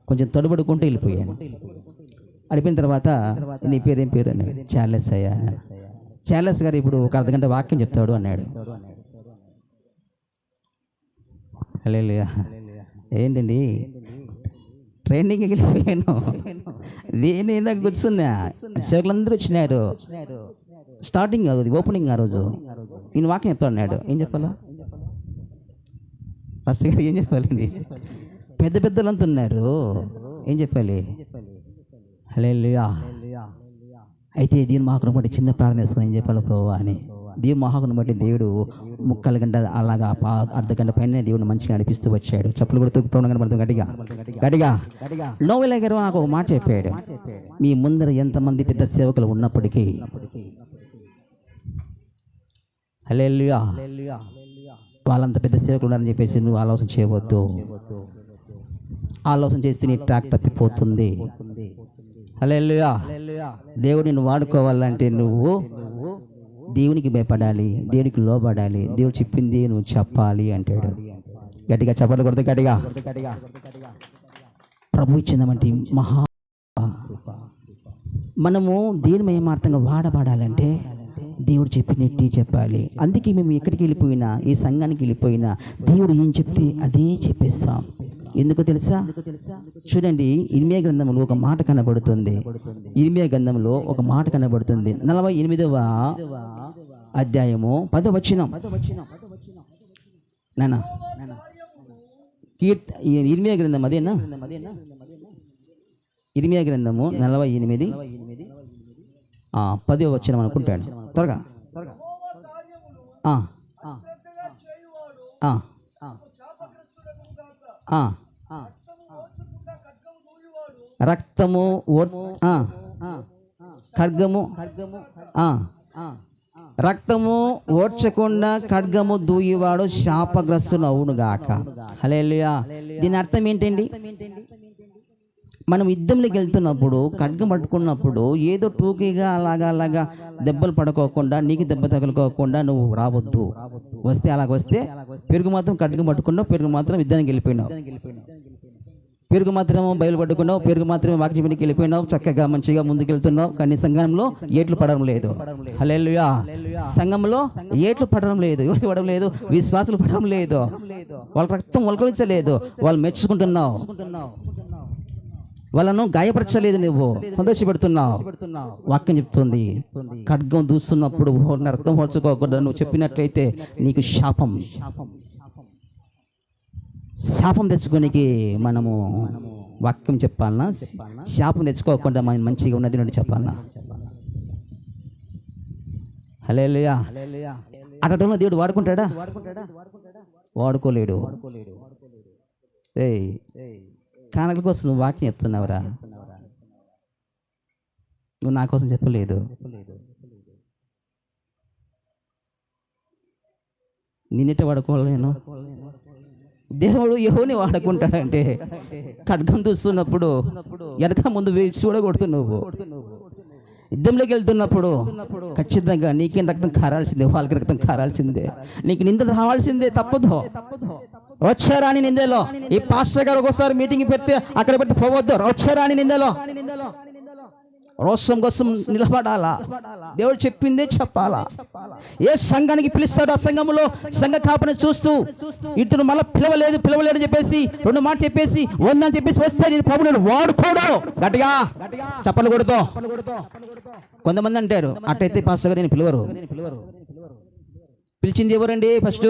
కొంచెం తొడబడుకుంటూ వెళ్ళిపోయాను. అయిపోయిన తర్వాత నీ పేరు ఏం పేరు అన్నాడు. చార్లెస్ అయ్యా. చార్లెస్ గారు ఇప్పుడు ఒక అర్ధగంట వాక్యం చెప్తాడు అన్నాడు. హల్లెలూయా. ఏంటండి ట్రైనింగ్కి వెళ్ళిపోయాను, నేను ఇందాక కూర్చున్నా, సేవకులందరూ వచ్చినారు. స్టార్టింగ్ అది ఓపెనింగ్. ఆ రోజు నేను వాక్యం చెప్తాను అన్నాడు. ఏం చెప్పాలా ఫస్ట్ గారు? ఏం చెప్పాలండి? పెద్దలంతా ఉన్నారు, ఏం చెప్పాలి? హల్లెలూయా. అయితే దేవుని మహాకును బట్టి చిన్న ప్రార్థన చేసుకుని ఏం చెప్పాలి ప్రభు అని దేవుని మహాకును బట్టి దేవుడు 3 గంట అలాగా అర్ధ గంట పైన దేవుడు మంచిగా నడిపిస్తూ వచ్చాడు. చెప్పులు కూడా తొక్కుతాం కనబడుతుంది గట్టిగా గట్టిగా. నోవెల్ గారు నాకు ఒక మాట చెప్పాడు, మీ ముందర ఎంతమంది పెద్ద సేవకులు ఉన్నప్పటికీ హల్లెలూయా వాళ్ళంత పెద్ద సేవకులు ఉన్నారని చెప్పేసి నువ్వు ఆలోచన చేయవద్దు. ఆలోచన చేస్తే నీ ట్రాక్ తప్పిపోతుంది. హల్లెలూయా. దేవుడు నిన్ను వాడుకోవాలంటే నువ్వు దేవునికి భయపడాలి, దేవునికి లోబడాలి, దేవుడు చెప్పింది నువ్వు చెప్పాలి అంటాడు. గట్టిగా చెప్పలు కొడితే గట్టిగా. ప్రభు ఇచ్చిందమంటే మహా మనము దేవుని మహిమార్థంగా వాడబడాలంటే దేవుడు చెప్పినట్టు చెప్పాలి. అందుకే మేము ఎక్కడికి వెళ్ళిపోయినా, ఈ సంఘానికి వెళ్ళిపోయినా దేవుడు ఏం చెప్తే అదే చెప్పేస్తాం. ఎందుకో తెలుసా? చూడండి, ఇర్మియా గ్రంథంలో ఒక మాట కనబడుతుంది. ఇర్మియా గ్రంథంలో ఒక మాట కనబడుతుంది. 48వ అధ్యాయము 10వ వచనం. నాన్న ఇర్మియా గ్రంథం అదేనా? ఇర్మియా గ్రంథము 48 10వ వచనం అనుకుంటాడు. త్వరగా రక్తము ఖడ్గము రక్తము ఓడ్చకుండా ఖడ్గము దూయివాడు శాపగ్రస్తుడు అవునుగాక. హల్లెలూయా. దీని అర్థం ఏంటండి? మనం యుద్ధంలోకి వెళ్తున్నప్పుడు ఖడ్గం పట్టుకున్నప్పుడు ఏదో టూకీగా అలాగా దెబ్బలు పడుకోకుండా, నీకు దెబ్బ తగులుకోకుండా నువ్వు రావద్దు. వస్తే అలాగొస్తే పెరుగు మాత్రం ఖడ్గం పట్టుకున్నావు, పెరుగు మాత్రం యుద్ధానికి వెళ్ళిపోయినావు, పెరుగు మాత్రం బయలు పట్టుకున్నావు, పెరుగు మాత్రమే వాక్యనికి వెళ్ళిపోయినావు, చక్కగా మంచిగా ముందుకెళ్తున్నావు. కానీ సంఘంలో ఏట్లు పడడం లేదు. హల్లెలూయా. సంఘంలో ఏట్లు పడడం లేదు. ఎవరు పడడం లేదు? విశ్వాసులు పడడం లేదు. వాళ్ళ రక్తం ఒలకలించలేదు. వాళ్ళు మెచ్చుకుంటున్నావు, వాళ్ళను గాయపరచలేదు, నువ్వు సంతోషపెడుతున్నావు. వాక్యం చెప్తుంది, ఖడ్గం దూస్తున్నప్పుడు అర్థం పోల్చుకోకుండా నువ్వు చెప్పినట్లయితే నీకు శాపం తెచ్చుకోనికి మనము వాక్యం చెప్పాలన్నా, శాపం తెచ్చుకోకుండా మనం మంచిగా ఉన్నది నుండి చెప్పాలన్నా. హల్లెలూయా. అటంలో దేవుడు వాడుకుంటాడా? వాడుకోలేడు. కానల కోసం నువ్వు వాక్యం చెప్తున్నావురా, నువ్వు నా కోసం చెప్పలేదు. నిన్నట వాడుకోవాలి. నేను దేవుడు యెహోవాని వాడుకుంటాడంటే ఖడ్గం దూస్తున్నప్పుడు వెనక ముందు చూడకూడదు. నువ్వు యుద్ధంలోకి వెళ్తున్నప్పుడు ఖచ్చితంగా నీకేం రక్తం కారాల్సిందే, వాళ్ళకి రక్తం కారాల్సిందే, నీకు నింద రావాల్సిందే, తప్పదు. వచ్చారాని నిందలో ఈ పాస్టర్ గారు ఒకసారి మీటింగ్ పెడితే అక్కడ పెడితే పోవద్దు. వచ్చారాని నిందలో రోషం కోసం నిలబడాలా, దేవుడు చెప్పిందే చెప్పాలా. ఏ సంఘానికి పిలుస్తాడు ఆ సంఘంలో సంఘ కాపని చూస్తూ ఇతను మళ్ళీ పిలవలేడు చెప్పేసి 2 మాటలు చెప్పేసి 100 అని చెప్పేసి వస్తే నేను ప్రభు నేను వాడుకోడు. గట్టిగా చెప్పలు కొడుతూ కొంతమంది అంటారు, అట్టయితే పాస్టర్ గారు నేను పిలవరు. పిలిచింది ఎవరండి? ఫస్ట్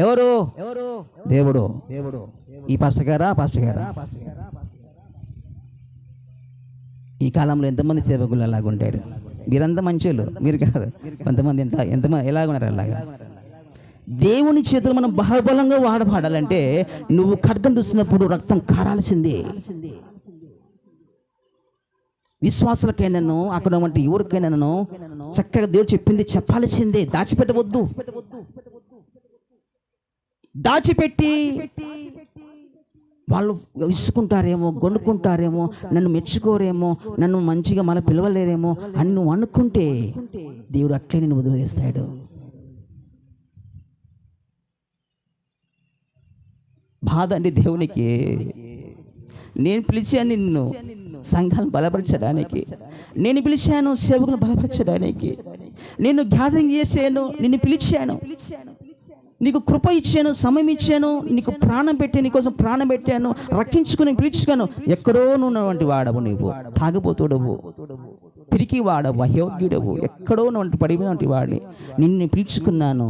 ఎవరు? దేవుడు. ఈ పాస్టర్ గారా? ఈ కాలంలో ఎంతమంది సేవకులు అలాగుంటారు? మీరంతా మంచోళ్ళు, మీరు కాదు. కొంతమంది ఎంతమంది ఎలాగున్నారు అలాగా. దేవుని చేతులు మనం బహుబలంగా వాడబడాలంటే నువ్వు ఖడ్గం చూసినప్పుడు రక్తం కారాల్సిందే. విశ్వాసులకైనాను అక్కడ వంటి ఎవరికైనాను చక్కగా దేవుడు చెప్పింది చెప్పాల్సిందే. దాచిపెట్టవద్దు. దాచిపెట్టి వాళ్ళు విసుకుంటారేమో, గొనుక్కుంటారేమో, నన్ను మెచ్చుకోరేమో, నన్ను మంచిగా మళ్ళీ పిలవలేరేమో అని నువ్వు అనుకుంటే దేవుడు అట్లే నేను వదిలేస్తాడు. బాధ అండి దేవునికి. నేను పిలిచాను నిన్ను సంఘాలను బలపరచడానికి, నేను పిలిచాను సేవకులను బలపరచడానికి, నేను గ్యాదరింగ్ చేశాను, నిన్ను పిలిచాను, నీకు కృప ఇచ్చాను, సమయం ఇచ్చాను, నీకు ప్రాణం పెట్టి నీకోసం ప్రాణం పెట్టాను, రక్షించుకుని పిలుచుకాను. ఎక్కడో నున్నటువంటి వాడవు, నీవు తాగబోతుడవు, తిరిగి వాడవు, అయోగ్యుడవు, ఎక్కడో నువ్వు పడిపోయినటువంటి వాడిని నిన్ను పిలుచుకున్నాను,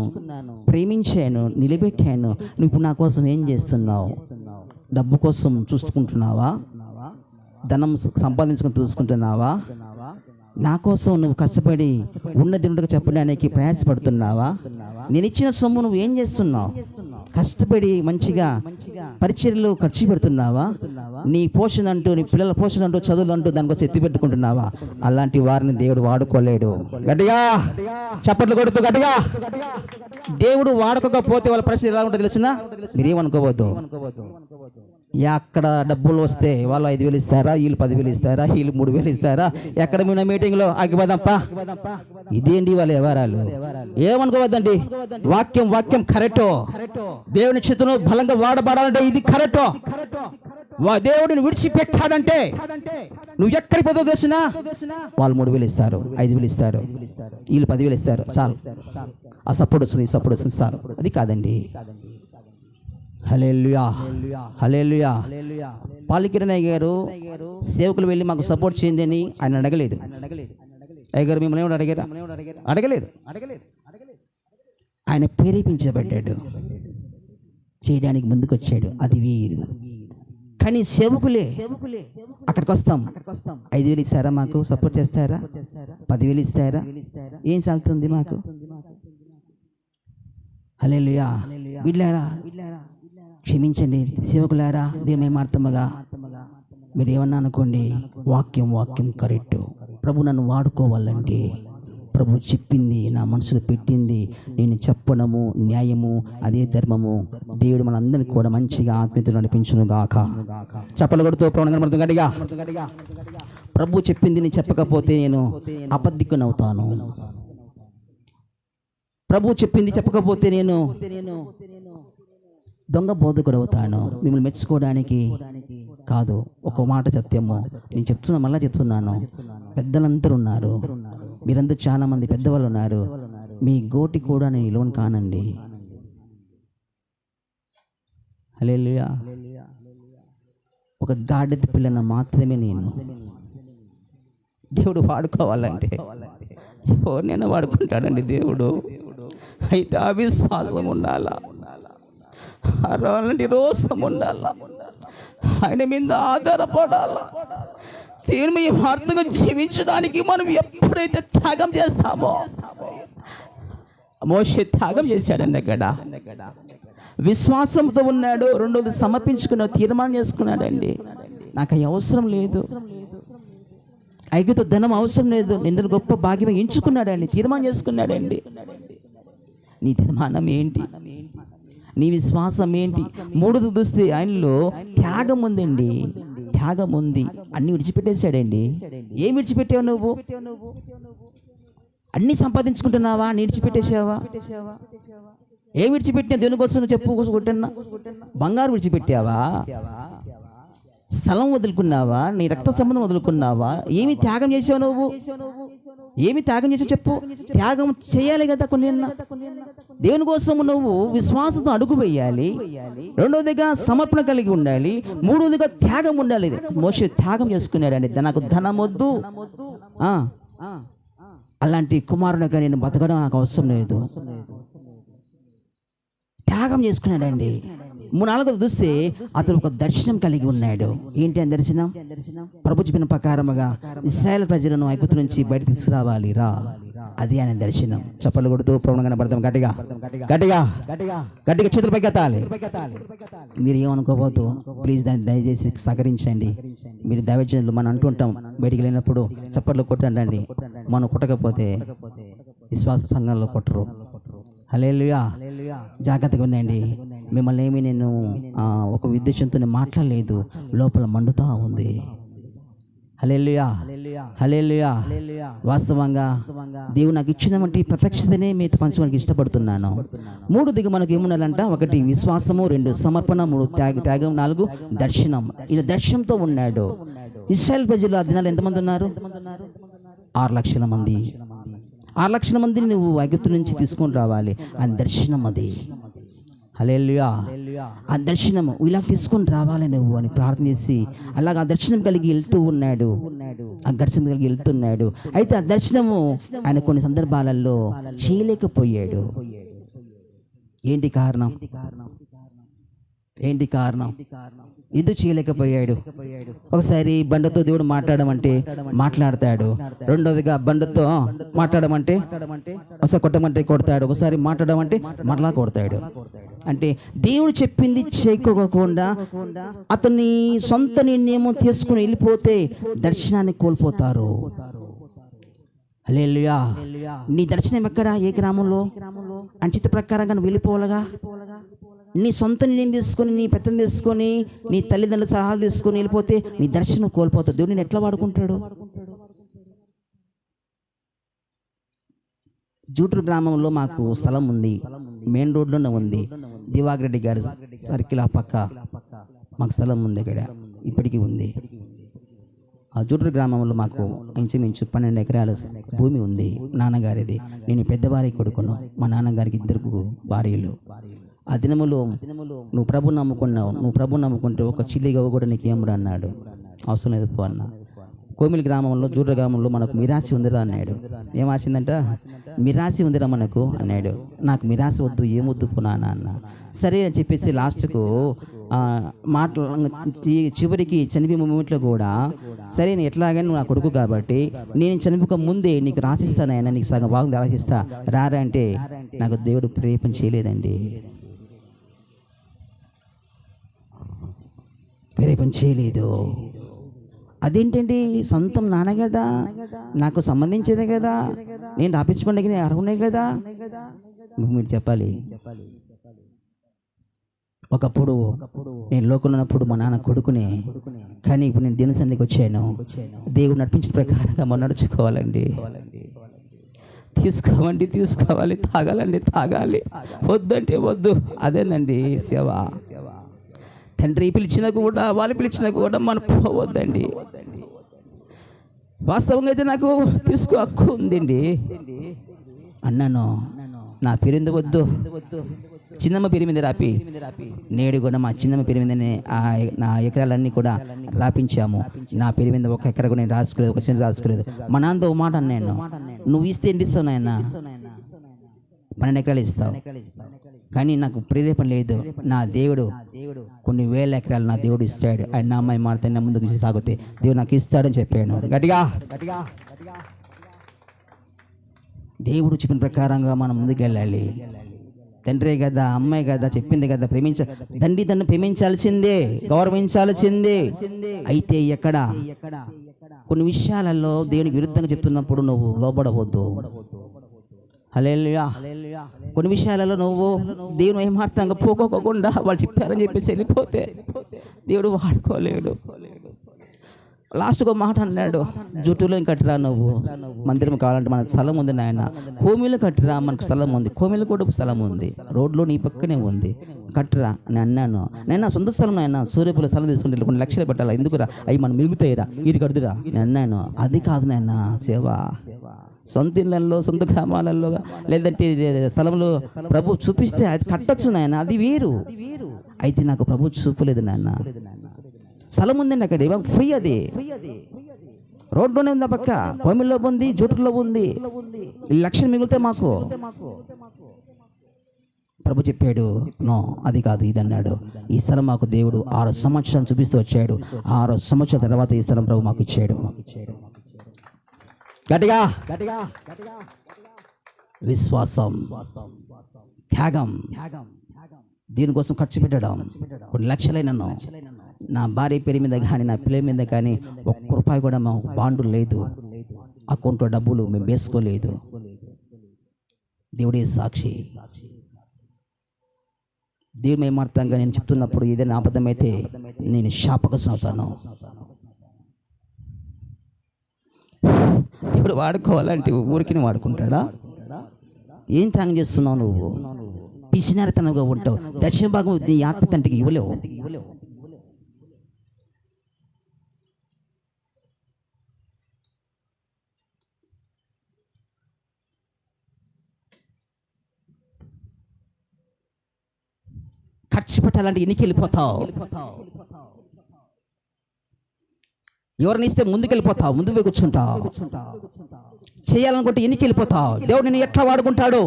ప్రేమించాను, నిలబెట్టాను. నువ్వు నా కోసం ఏం చేస్తున్నావు? డబ్బు కోసం చూసుకుంటున్నావా? ధనం సంపాదించుకొని చూసుకుంటున్నావా? నా కోసం నువ్వు కష్టపడి ఉన్నది ఉండగా చెప్పడానికి ప్రయాసపడుతున్నావా? నేను ఇచ్చిన సొమ్ము నువ్వు ఏం చేస్తున్నావు? కష్టపడి మంచిగా పరిచర్యలు ఖర్చు పెడుతున్నావా? నీ పోషణ అంటూ, నీ పిల్లల పోషణ అంటూ, చదువులు అంటూ దానికోసం ఎత్తి పెట్టుకుంటున్నావా? అలాంటి వారిని దేవుడు వాడుకోలేడు. గట్టిగా చప్పట్లు కొడుతూ గట్టిగా. దేవుడు వాడుకోకపోతే వాళ్ళ పరిస్థితి ఎలా ఉంటుందో తెలిసినా? మీరేమనుకోవద్దు. అక్కడ డబ్బులు వస్తే వాళ్ళు 5,000 ఇస్తారా, వీళ్ళు 10,000 ఇస్తారా, వీళ్ళు 3,000 ఇస్తారా, ఎక్కడ మీ మీటింగ్లో ఆగిపోదాంపా. ఇదేంటి వాళ్ళ వ్యవహారాలు? ఏమనుకోవద్దండి. వాక్యం కరెక్టో. దేవుని చేతులు బలంగా వాడబడాలంటే ఇది కరెక్టో. దేవుడిని విడిచిపెట్టాడంటే నువ్వు ఎక్కడికి పోతావు తెలిసినా? వాళ్ళు 3,000 ఇస్తారు, 5,000 ఇస్తారు, వీళ్ళు 10,000 ఇస్తారు, చాలు. ఆ సపోర్ట్ వస్తుంది చాలు. అది కాదండి. హల్లెలూయా, హల్లెలూయా. పాలికిరణయ్య గారు సేవకులు వెళ్ళి మాకు సపోర్ట్ చేయండి అని ఆయన అడగలేదు. అయ్యగారు మిమ్మల్ని ఏమో అడిగారా? అడగలేదు. ఆయన ప్రేరేపించబడ్డాడు, చేయడానికి ముందుకు వచ్చాడు. అది వీరు. కానీ సేవకులే అక్కడికి వస్తాం, 5,000 ఇస్తారా, మాకు సపోర్ట్ చేస్తారా, 10,000 ఇస్తారా, ఏం సాగుతుంది మాకు? హల్లెలూయా. వీళ్ళారా క్షమించండి సేవకులారా, దీని మార్తమ్మగా మీరు ఏమన్నా అనుకోండి. వాక్యం కరెక్ట్. ప్రభు నన్ను వాడుకోవాలంటే ప్రభు చెప్పింది నా మనసులో పెట్టింది నేను చెప్పడము న్యాయము, అదే ధర్మము. దేవుడు మనందరినీ కూడా మంచిగా ఆత్మీయతలో నడిపించును గాక. చప్పలు కొడుతూ ప్రవణంగా గట్టిగా. ప్రభు చెప్పింది నేను చెప్పకపోతే నేను అబద్ధికునవుతాను. ప్రభు చెప్పింది చెప్పకపోతే నేను దొంగ బోధకుడు అవుతాను. మిమ్మల్ని మెచ్చుకోవడానికి కాదు, ఒక మాట సత్యము నేను చెప్తున్నా, మళ్ళీ చెప్తున్నాను. పెద్దలందరూ ఉన్నారు, మీరందరూ చాలా మంది పెద్దవాళ్ళు ఉన్నారు. మీ గోటి కూడా నేను లోన్ కానండి. హల్లెలూయా. ఒక గాడిద పిల్లన మాత్రమే నేను. దేవుడు వాడుకోవాలంటే నేను వాడుకుంటాడండి దేవుడు. అయితే అవిశ్వాసం ఉండాలా, అలాంటి రోషం ఉండాలా, ఆయన మీద ఆధారపడాలా. దేవుని మీ వార్తగా జీవించడానికి మనం ఎప్పుడైతే త్యాగం చేస్తామో, మోషే త్యాగం చేశాడండి. అక్కడ విశ్వాసంతో ఉన్నాడు. రెండోది సమర్పించుకున్నాడు, తీర్మానం చేసుకున్నాడండి. నాకు అవి అవసరం లేదు, ఐగుప్తు ధనం అవసరం లేదు, నిందరు గొప్ప భాగ్యం ఎంచుకున్నాడండి, తీర్మానం చేసుకున్నాడండి. నీ తీర్మానం ఏంటి? నీ విశ్వాసం ఏంటి? మూడోది చూస్తే ఆయనలో త్యాగం ఉందండి, త్యాగం ఉంది. అన్ని విడిచిపెట్టేశాడండి. ఏం విడిచిపెట్టావు నువ్వు? అన్ని సంపాదించుకుంటున్నావా? విడిచిపెట్టేసావా? ఏం విడిచిపెట్టినా దేవుని కోసం నువ్వు చెప్పుకుంటున్నా? బంగారు విడిచిపెట్టావా? స్థలం వదులుకున్నావా? నీ రక్త సంబంధం వదులుకున్నావా? ఏమి త్యాగం చేసావు నువ్వు? ఏమి త్యాగం చేసావు చెప్పు? త్యాగం చేయాలి కదా కొన్ని. దేవుని కోసం నువ్వు విశ్వాసంతో అడుగు వేయాలి. రెండవదిగా సమర్పణ కలిగి ఉండాలి. మూడవదిగా త్యాగం ఉండాలి. మోషే త్యాగం చేసుకున్నాడండి. నాకు ధనం వద్దు, అలాంటి కుమారునిగా నేను బతకడం నాకు అవసరం లేదు, త్యాగం చేసుకున్నాడండి. 4 చూస్తే అతడు ఒక దర్శనం కలిగి ఉన్నాడు. ఏంటి అని దర్శనం? ప్రభు చెప్పిన ప్రకారముగా ఇశ్రాయేలు ప్రజలను ఐగుప్తు నుంచి బయట తీసుకురావాలి రా, అది ఆయన దర్శనం. చప్పలు కొడుతూ ప్రవణంగా పడతాం. గట్టిగా గట్టిగా గట్టిగా చేతులు పైకెత్తాలి. మీరు ఏమనుకోవద్దు ప్లీజ్, దాన్ని దయచేసి సహకరించండి. మీరు దైవజనులు మనం అంటుంటాం, బయటికి వెళ్ళినప్పుడు చప్పట్లు కొట్టండి. మనం కొట్టకపోతే విశ్వాస సంఘంలో కొట్టరు. హల్లెలూయా. జాగ్రత్తగా ఉందండి. మిమ్మల్ని ఏమి నేను ఒక ఉద్దేశంతో మాట్లాడలేదు, లోపల మండుతా ఉంది. హల్లెలూయా, హల్లెలూయా. వాస్తవంగా దేవుడు నాకు ఇచ్చినటువంటి ప్రత్యక్షతనే మీతో పంచుకోవడానికి ఇష్టపడుతున్నాను. 3 మనకు ఏముండాలంట? 1 విశ్వాసము, 2 సమర్పణ, 3 త్యాగం, 4 దర్శనం. ఇలా దర్శనంతో ఉన్నాడు. ఇశ్రాయేలు ప్రజలు ఆ దినాలు ఎంతమంది ఉన్నారు? 6 లక్షల మంది. 6 లక్షల మందిని నువ్వు ఐగుప్తు నుంచి తీసుకొని రావాలి. ఆ దర్శనం అది. హల్లెలూయా. ఆ దర్శనము ఇలా తీసుకొని రావాలి నువ్వు అని ప్రార్థన చేసి అలాగ ఆ దర్శనం కలిగి వెళ్తూ ఉన్నాడు. ఆ దర్శనం కలిగి వెళ్తున్నాడు. అయితే ఆ దర్శనము ఆయన కొన్ని సందర్భాలలో చేయలేకపోయాడు. ఏంటి కారణం? ఏంటి కారణం? ఎందుకు చేయలేకపోయాడు? ఒకసారి బండతో దేవుడు మాట్లాడమంటే మాట్లాడతాడు, రెండోదిగా బండతో మాట్లాడమంటే ఒకసారి కొట్టమంటే కొడతాడు, ఒకసారి మాట్లాడమంటే మరలా కొడతాడు. అంటే దేవుడు చెప్పింది చేయకోకుండా అతని సొంత నిర్ణయం తీసుకుని వెళ్ళిపోతే దర్శనాన్ని కోల్పోతారు. హల్లెలూయా. నీ దర్శనం ఎక్కడ? ఏ గ్రామంలో? అంచిత ప్రకారంగా నువ్వు వెళ్ళిపోవాలగా. నీ సొంత నిర్ణయం తీసుకొని, నీ పెత్తనం తీసుకొని, నీ తల్లిదండ్రుల సలహాలు తీసుకొని వెళ్ళిపోతే నీ దర్శనం కోల్పోతావు. దేవుడు నేను ఎట్లా వాడుకుంటాడు? జూటూరు గ్రామంలో మాకు స్థలం ఉంది, మెయిన్ రోడ్లోనే ఉంది. దివాకరెడ్డి గారి సర్కిల్ ఆ పక్క మాకు స్థలం ఉంది, అక్కడ ఇప్పటికీ ఉంది. ఆ జూటూరు గ్రామంలో మాకు ఇంచుమించు 12 ఎకరాల భూమి ఉంది, నాన్నగారిది. నేను పెద్దవారి కొడుకును, మా నాన్నగారికి 2 భార్యలు. ఆ దినములో నువ్వు ప్రభు నమ్ముకున్నావు, నువ్వు ప్రభు నమ్ముకుంటే ఒక చిల్లిగా కూడా నీకు ఏమరా అన్నాడు. అవసరం లేదు పో అన్న. కోమిలి గ్రామంలో, జూటూరు గ్రామంలో మనకు మిరాసి ఉందిరా అన్నాడు. ఏం ఆసిందంట? మిరాసి ఉందిరా మనకు అన్నాడు. నాకు మిరాసి వద్దు, ఏమొద్దు పోనానా అన్న. సరే అని చెప్పేసి లాస్ట్కు చివరికి చనిపోయే మూమెంట్లో కూడా సరే నేను ఎట్లాగని నువ్వు నా కొడుకు కాబట్టి నేను చనిపోక ముందే నీకు రాసిస్తానైనా, నీకు సగం బాగుంది రాసిస్తా రారా అంటే నాకు దేవుడు ప్రేరేపణ చేయలేదండి, ప్రేరేపణ చేయలేదు. అదేంటండి? సొంతం నాన్న కదా, నాకు సంబంధించేదే కదా, నేను రాపించుకోవడానికి నేను అర్హునే కదా. మీరు చెప్పాలి. ఒకప్పుడు నేను లోకంలో ఉన్నప్పుడు మా నాన్న కొడుకునే, కానీ ఇప్పుడు నేను దేవుని సన్నిధికి వచ్చాను. దేవుడు నడిపించిన ప్రకారంగా మనం నడుచుకోవాలండి. తీసుకోవాలి, తాగాలండి, తాగాలి, వద్దంటే వద్దు. అదేనండి సేవ. తండ్రి పిలిచినా కూడా, వాళ్ళు పిలిచినా కూడా మనం పోవద్దండి. వాస్తవంగా అయితే నాకు తీసుకో హక్కు ఉందండి అన్నాను. నా పేరు ఎందుకు వద్దు, చిన్నమ్మ పేరు మీద రాపి, నేడు కూడా మా చిన్నమ్మ పేరు మీదనే నా ఎకరాలన్నీ కూడా రాపించాము. నా పేరు మీద 1 ఎకరా కూడా నేను రాసుకోలేదు, 1 సెంట్ రాసుకోలేదు. మా నాన్నతో మాట అన్నాను, నువ్వు ఇస్తే ఎంత ఇస్తావు నాయన? 12 ఎకరాలు ఇస్తావు. కానీ నాకు ప్రేరేపణ లేదు. నా దేవుడు కొన్ని వేల ఎకరాలు నా దేవుడు ఇస్తాడు. ఆయన నా అమ్మాయి మాట నా ముందుకు సాగితే దేవుడు నాకు ఇస్తాడని చెప్పాను గట్టిగా. దేవుడు చెప్పిన ప్రకారంగా మనం ముందుకు వెళ్ళాలి. తండ్రే కదా, అమ్మాయి కదా, చెప్పింది కదా, తండ్రి తను ప్రేమించాల్సిందే, గౌరవించాల్సిందే. అయితే ఎక్కడ కొన్ని విషయాలలో దేవునికి విరుద్ధంగా చెప్తున్నప్పుడు నువ్వు లోబడవద్దు. హల్లెలూయా. కొన్ని విషయాలలో నువ్వు దేవుని ఏమార్తంగా పోకోకుండా వాళ్ళు చెప్పారని చెప్పేసి వెళ్ళిపోతే దేవుడు వాడుకోలేడు. లాస్ట్గా మాట అన్నాడు, జుట్టులో కట్టరా, నువ్వు మందిరం కావాలంటే మనకు స్థలం ఉంది నాయన, కోమిలు కట్టరా, మనకు స్థలం ఉంది, కోమిలు కూడా స్థలం ఉంది, రోడ్లో నీ పక్కనే ఉంది, కట్టరా అని అన్నాను. నేను సొంత స్థలం నాయన, సూర్యపూల స్థలం తీసుకుంటే కొన్ని లక్షలు పెట్టాలా, ఎందుకురా, అవి మనం మిగుతాయిరా, వీటి కడుతురా నేను అన్నాను. అది కాదు నాయన సేవ. సొంత ఇళ్ళల్లో, సొంత గ్రామాలలో, లేదంటే స్థలంలో ప్రభు చూపిస్తే అది కట్టచ్చు నాయన, అది వేరు. అయితే నాకు ప్రభు చూపలేదు నాన్న. స్థలం ఉందండి అక్కడ, ఫ్రీ, అది రోడ్లోనే ఉంది, ఆ పక్క కోమిల్లో ఉంది, జూటూరులో ఉంది, లక్షలు మిగిలితే మాకు. ప్రభు చెప్పాడు, నో అది కాదు, ఇది అన్నాడు. ఈ స్థలం మాకు దేవుడు 6 సంవత్సరాలు చూపిస్తూ వచ్చాడు. 6 సంవత్సరాల తర్వాత ఈ స్థలం ప్రభు మాకు ఇచ్చాడు. గట్టిగా విశ్వాసం, త్యాగం, దీనికోసం ఖర్చు పెట్టడం. కొన్ని లక్షలైనను నా భార్య పేరు మీద కానీ, నా పిల్లల మీద కానీ 1 రూపాయి కూడా మా బాండు లేదు, అకౌంట్లో డబ్బులు మేము వేసుకోలేదు. దేవుడే సాక్షి. దేవుడు ఏమార్థంగా నేను చెప్తున్నప్పుడు ఏదైనా అబద్ధమైతే నేను శాపగ్రస్తుని అవుతాను. ఇప్పుడు వాడుకోవాలంటే ఊరికి వాడుకుంటాడా? ఏం త్యాగం చేస్తున్నావు నువ్వు? పిసినారితనంగా ఉంటావు. దక్షిణ భాగం నీ ఆత్మ తండ్రికి ఇవ్వలేవు. ఖర్చు పెట్టాలంటే ఎన్నికి వెళ్ళిపోతావు. ఎవరిని ఇస్తే ముందుకెళ్ళిపోతావు, ముందుకు పోయి కూర్చుంటావు. చేయాలనుకుంటే ఎన్నికి వెళ్ళిపోతావు. దేవుడు నిన్ను ఎట్లా వాడుకుంటాడు?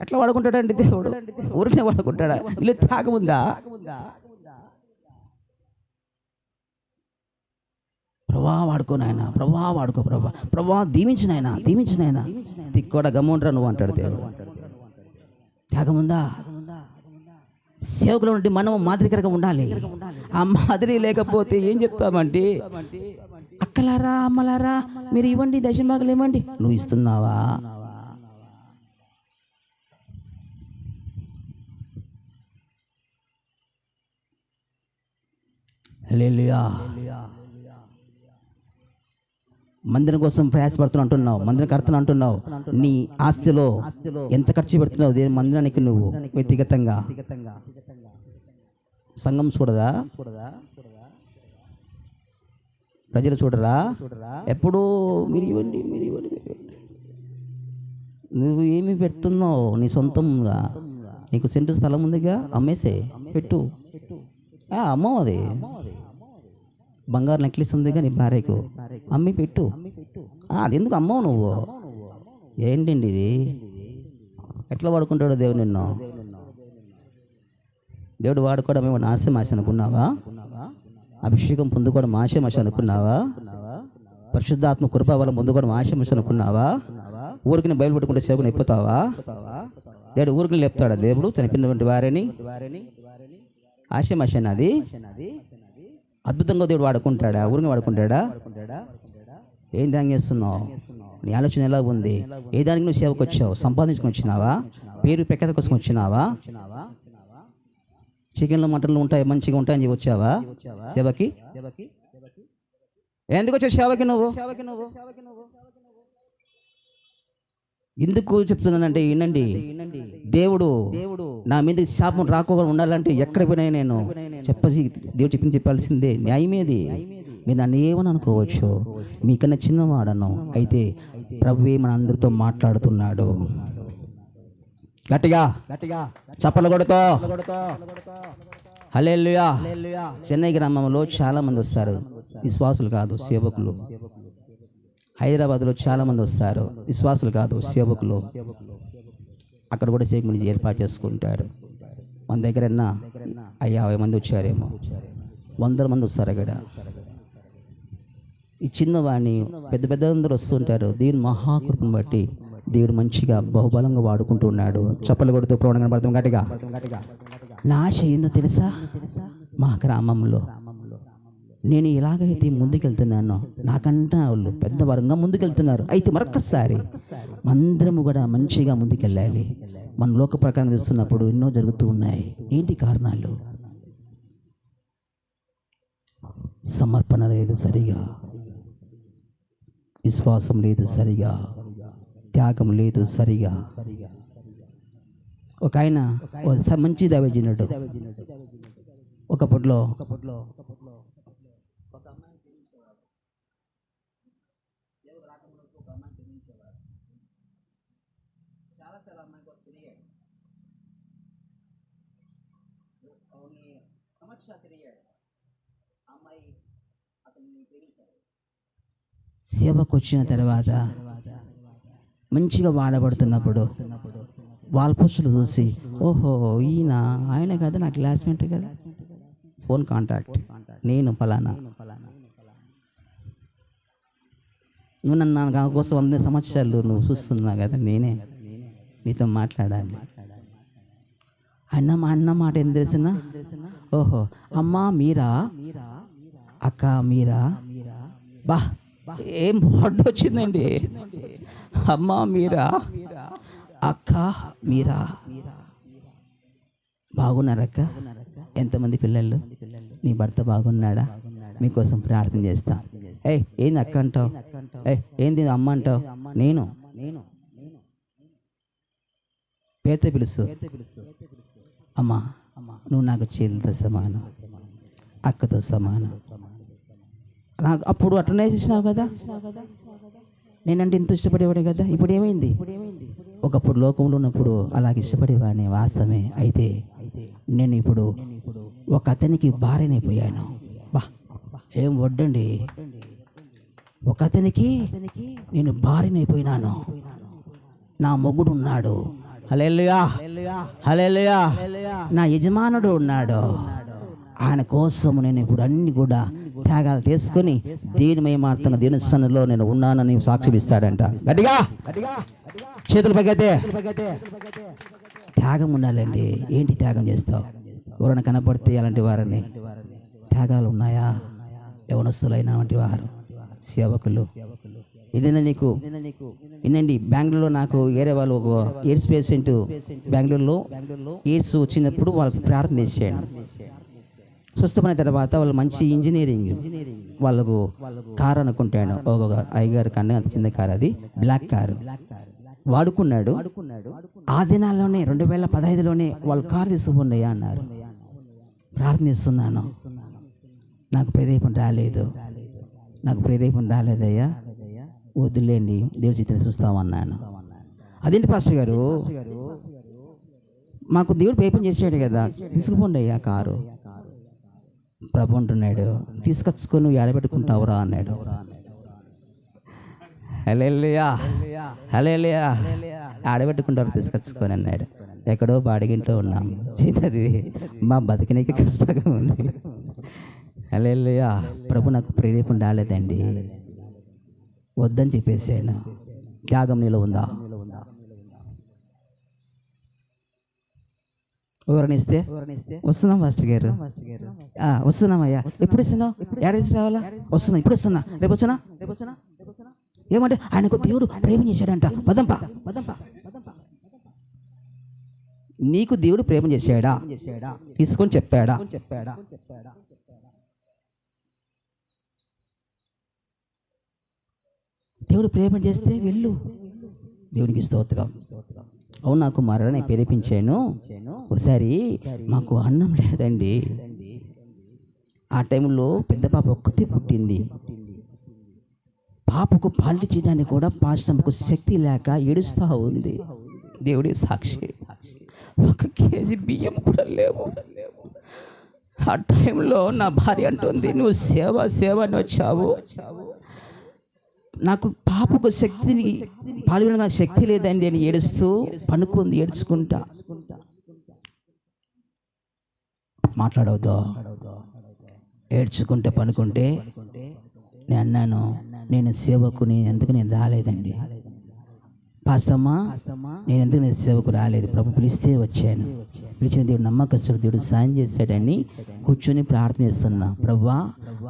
ఎట్లా వాడుకుంటాడండి దేవుడు? ఊరికే వాడుకుంటాడా? వీళ్ళు త్యాగముందా? ప్రభా వాడుకో నాయన, ప్రభా వాడుకో, ప్రభా దీవించిన ఆయన, దీవించిన ఆయన. తిక్కోడ గమ్ముంటరా నువ్వు అంటాడు దేవుడు. త్యాగముందా? సేవకులు నుండి మనం మాదిరికరంగా ఉండాలి. ఆ మాదిరి లేకపోతే ఏం చెప్తామంటే, అక్కలారా అమ్మలారా మీరు ఇవ్వండి, దశంభాగాలు ఇవ్వండి. నువ్వు ఇస్తున్నావా? హల్లెలూయా. మందిరం కోసం ప్రయాసపడుతున్నా అంటున్నావు, మందిరం కడుతున్నా అంటున్నావు. నీ ఆస్తిలో ఎంత ఖర్చు పెడుతున్నావు దేని మందిరానికి? నువ్వు వ్యక్తిగతంగా సంఘం చూడదా? ప్రజలు చూడరా? ఎప్పుడూ మీరు ఇవ్వండి, మీరు ఇవ్వండి, మీరు ఇవ్వండి. నువ్వు ఏమి పెడుతున్నావు? నీ సొంతంగా నీకు సెంటు స్థలం ఉందిగా, అమ్మేసే పెట్టు. అమ్మవు అది. బంగారు నెక్లెస్ ఉందిగా నీ భార్యకు, అమ్మి పెట్టు. అది ఎందుకు అమ్మవు నువ్వు? ఏంటండి ఇది? ఎట్లా వాడుకుంటాడు దేవుడు నిన్ను? దేవుడు వాడుకోవడం ఏమన్నా ఆశమాశ అనుకున్నావా? అభిషేకం పొందుకోవడం ఆశమాశ అనుకున్నావా? పరిశుద్ధాత్మ కృపావలం పొందుకోవడం ఆశమాశ అనుకున్నావా? ఊరికి బయలు పట్టుకుంటే సేవకుని అయిపోతావా? దేవుడు ఊరికి లేపుతాడా దేవుడు చనిపోయినటువంటి వారిని? ఆశమాశ అది. అద్భుతంగా దేవుడు వాడుకుంటాడా? ఊరిని వాడుకుంటాడా? ఏం ధ్యానం చేస్తున్నావు? నీ ఆలోచన ఎలా ఉంది? ఏ దానికి నువ్వు సేవకు వచ్చావు? సంపాదించుకొని వచ్చినావా? పేరు ప్రఖ్యాత కోసం వచ్చినావా? చికెన్లు మటన్లు ఉంటాయి, మంచిగా ఉంటాయని చెప్పి వచ్చావా సేవకి? ఎందుకు వచ్చావు సేవకి నువ్వు? ఎందుకు చెప్తున్నానంటే వినండి, దేవుడు నా మీద శాపం రాకుండా ఉండాలంటే ఎక్కడ పోయినా నేను దేవుడు చెప్పింది చెప్పాల్సిందే. న్యాయమేది. మీరు నన్ను ఏమని అనుకోవచ్చు, మీకన్నా చిన్నవాడను, అయితే ప్రభువే మన అందరితో మాట్లాడుతున్నాడు. గట్టిగా చప్పలు కొడుతో హల్లెలూయా. చెన్నై గ్రామంలో చాలా మంది వస్తారు, విశ్వాసులు కాదు సేవకులు. హైదరాబాద్లో చాలా మంది వస్తారు, విశ్వాసులు కాదు సేవకులు. అక్కడ కూడా సేవకులు ఏర్పాటు చేసుకుంటారు. మన దగ్గర 50 మంది వచ్చారేమో, 100 మంది వస్తారు అక్కడ. ఈ చిన్నవాడిని పెద్ద పెద్ద అందరూ వస్తుంటారు. దేవుని మహాకృపను బట్టి దేవుడు మంచిగా బహుబలంగా వాడుకుంటూ ఉన్నాడు. చప్పలు కొడుతూ ప్రోణం కనబడతాం గట్టిగా. నా ఆశ ఏందో తెలుసా? మా గ్రామంలో నేను ఎలాగైతే ముందుకెళ్తున్నానో నాకంటే వాళ్ళు పెద్ద వరంగా ముందుకెళ్తున్నారు. అయితే మరొక్కసారి మందరము కూడా మంచిగా ముందుకెళ్ళాలి. మన లోక ప్రకారం చూస్తున్నప్పుడు ఎన్నో జరుగుతూ ఉన్నాయి. ఏంటి కారణాలు? సమర్పణ లేదు సరిగా, విశ్వాసం లేదు సరిగా, త్యాగం లేదు సరిగా. ఒక ఆయన మంచి దైవజనుడు ఒకప్పట్లో సేవకు వచ్చిన తర్వాత మంచిగా వాడబడుతున్నప్పుడు వాల్పోస్టులు చూసి, ఓహో ఆయన కదా నా క్లాస్మేట్ కదా, ఫోన్ కాంటాక్ట్, నేను ఫలానా, నువ్వు నన్ను నా కోసం 100 సంవత్సరాలు నువ్వు చూస్తున్నా కదా, నేనే నీతో మాట్లాడాలి. అన్న మాట ఏం తెలిసిన? ఓహో అమ్మా మీరా, అక్క మీరా, బా ఏం వర్డ్ వచ్చిందండి. అమ్మా మీరా, అక్క మీరా, బాగున్నారక్క? ఎంతమంది పిల్లలు? నీ భర్త బాగున్నాడా? మీకోసం ప్రార్థన చేస్తా. ఏంది అక్క అంటావు? ఏంది అమ్మ అంటావు? నేను పేరుతో పిలుస్తూ, అమ్మా నువ్వు నాకు చెల్లితో సమానం, అక్కతో సమానం. నాకు అప్పుడు అట్లనే చేసినావు కదా, నేనంటే ఇంత ఇష్టపడేవాడే కదా. ఇప్పుడు ఏమైంది? ఒకప్పుడు లోకంలో ఉన్నప్పుడు అలాగే ఇష్టపడేవాడిని, వాస్తవమే. అయితే నేను ఇప్పుడు ఒక అతనికి భార్యనైపోయాను. బా ఏం వడ్డండి, ఒక అతనికి నేను భార్యనైపోయినాను. నా మొగుడు ఉన్నాడు, హల్లెలూయా, హల్లెలూయా. నా యజమానుడు ఉన్నాడు, ఆయన కోసం నేను ఇప్పుడు అన్ని కూడా త్యాగాలు తీసుకొని దేవుని మహిమార్థంగా దేవుని సన్నిధిలో నేను ఉన్నానని సాక్ష్యం ఇస్తాడంట. గట్టిగా చేతులు పైకైతే. త్యాగం ఉండాలండి. ఏంటి త్యాగం చేస్తావు? ఎవరైనా కనపడితే అలాంటి వారిని త్యాగాలు ఉన్నాయా? యవనస్తులైన వంటి వారు, సేవకులు. ఏదైనా నీకు వినండి, బెంగళూరులో నాకు వేరే వాళ్ళు ఒక ఎయిడ్స్ పేషెంట్ బెంగళూరులో ఎయిడ్స్ వచ్చినప్పుడు వాళ్ళకి ప్రార్థన చేసేయండి. స్వస్థమైన తర్వాత వాళ్ళు మంచి ఇంజనీరింగ్, వాళ్ళకు కారు అనుకుంటాను, ఒక అయ్యగారు కన్నా అంత చిన్న కారు, అది బ్లాక్ కారు వాడుకున్నాడు. ఆ దినాల్లోనే 2015లోనే వాళ్ళు కారు తీసుకుపోండియా అన్నారు. ప్రార్థనిస్తున్నాను, నాకు ప్రేరేపణ రాలేదయ్యా, వదిలేండి, దేవుడి చిత్రం చూస్తామన్నాను. అదేంటి పాస్టర్ గారు, మాకు దేవుడు ప్రేరేపణ చేసాడు కదా, తీసుకుపోండి అయ్యా కారు. ప్రభు అంటున్నాడు, తీసుకొచ్చుకొని నువ్వు ఏడబెట్టుకుంటావురా అన్నాడు. హల్లెలూయా, హల్లెలూయా. ఆడబెట్టుకుంటారు తీసుకొచ్చుకొని అన్నాడు. ఎక్కడో బాడిగింట్లో ఉన్నాము, చిన్నది, మా బతికినకి కష్టంగా ఉంది. హల్లెలూయా. ప్రభు నాకు ప్రేరేపణ రాలేదండి, వద్దని చెప్పేసాను. త్యాగం నీలో ఉందా? వివరణిస్తే వస్తున్నాం మాస్టర్ గారు, వస్తున్నామయ్యా. ఎప్పుడు వస్తున్నావు? ఏడాది రావాలా? వస్తున్నా, ఇప్పుడు వస్తున్నా, రేపు వస్తున్నా. ఏమంటే ఆయనకు దేవుడు ప్రేమ చేశాడంట. పదంపా. నీకు దేవుడు ప్రేమ చేశాడా? తీసుకొని చెప్పాడా? దేవుడు ప్రేమ చేస్తే వెళ్ళు. దేవునికి స్తోత్రం. అవును, నాకు మరణ ప్రేరేపించాను. ఒకసారి మాకు అన్నం లేదండి. ఆ టైంలో పెద్ద పాప ఒక్కతే పుట్టింది. పాపకు పాలు చేయడానికి కూడా పాస్టర్కు శక్తి లేక ఏడుస్తూ ఉంది. దేవుడి సాక్షి, 1 కేజీ బియ్యం కూడా లేవు. ఆ టైంలో నా భార్య అంటుంది, నువ్వు సేవ అని వచ్చావు, నాకు పాపకు శక్తిని పాల్గొన నాకు శక్తి లేదండి అని ఏడుస్తూ పనుకుంది. ఏడ్చుకుంటా. మాట్లాడవద్దు. ఏడ్చుకుంటే పనుకుంటే నేను అన్నాను, నేను సేవకుని ఎందుకు నేను రాలేదండి పాస్తమ్మా, నేను ఎందుకు నేను సేవకు రాలేదు, ప్రభు పిలిస్తే వచ్చాను. పిలిచిన దేవుడు నమ్మకస్తుడు, దేవుడు సాయం చేశాడని కూర్చొని ప్రార్థనిస్తున్నా. ప్రభువా,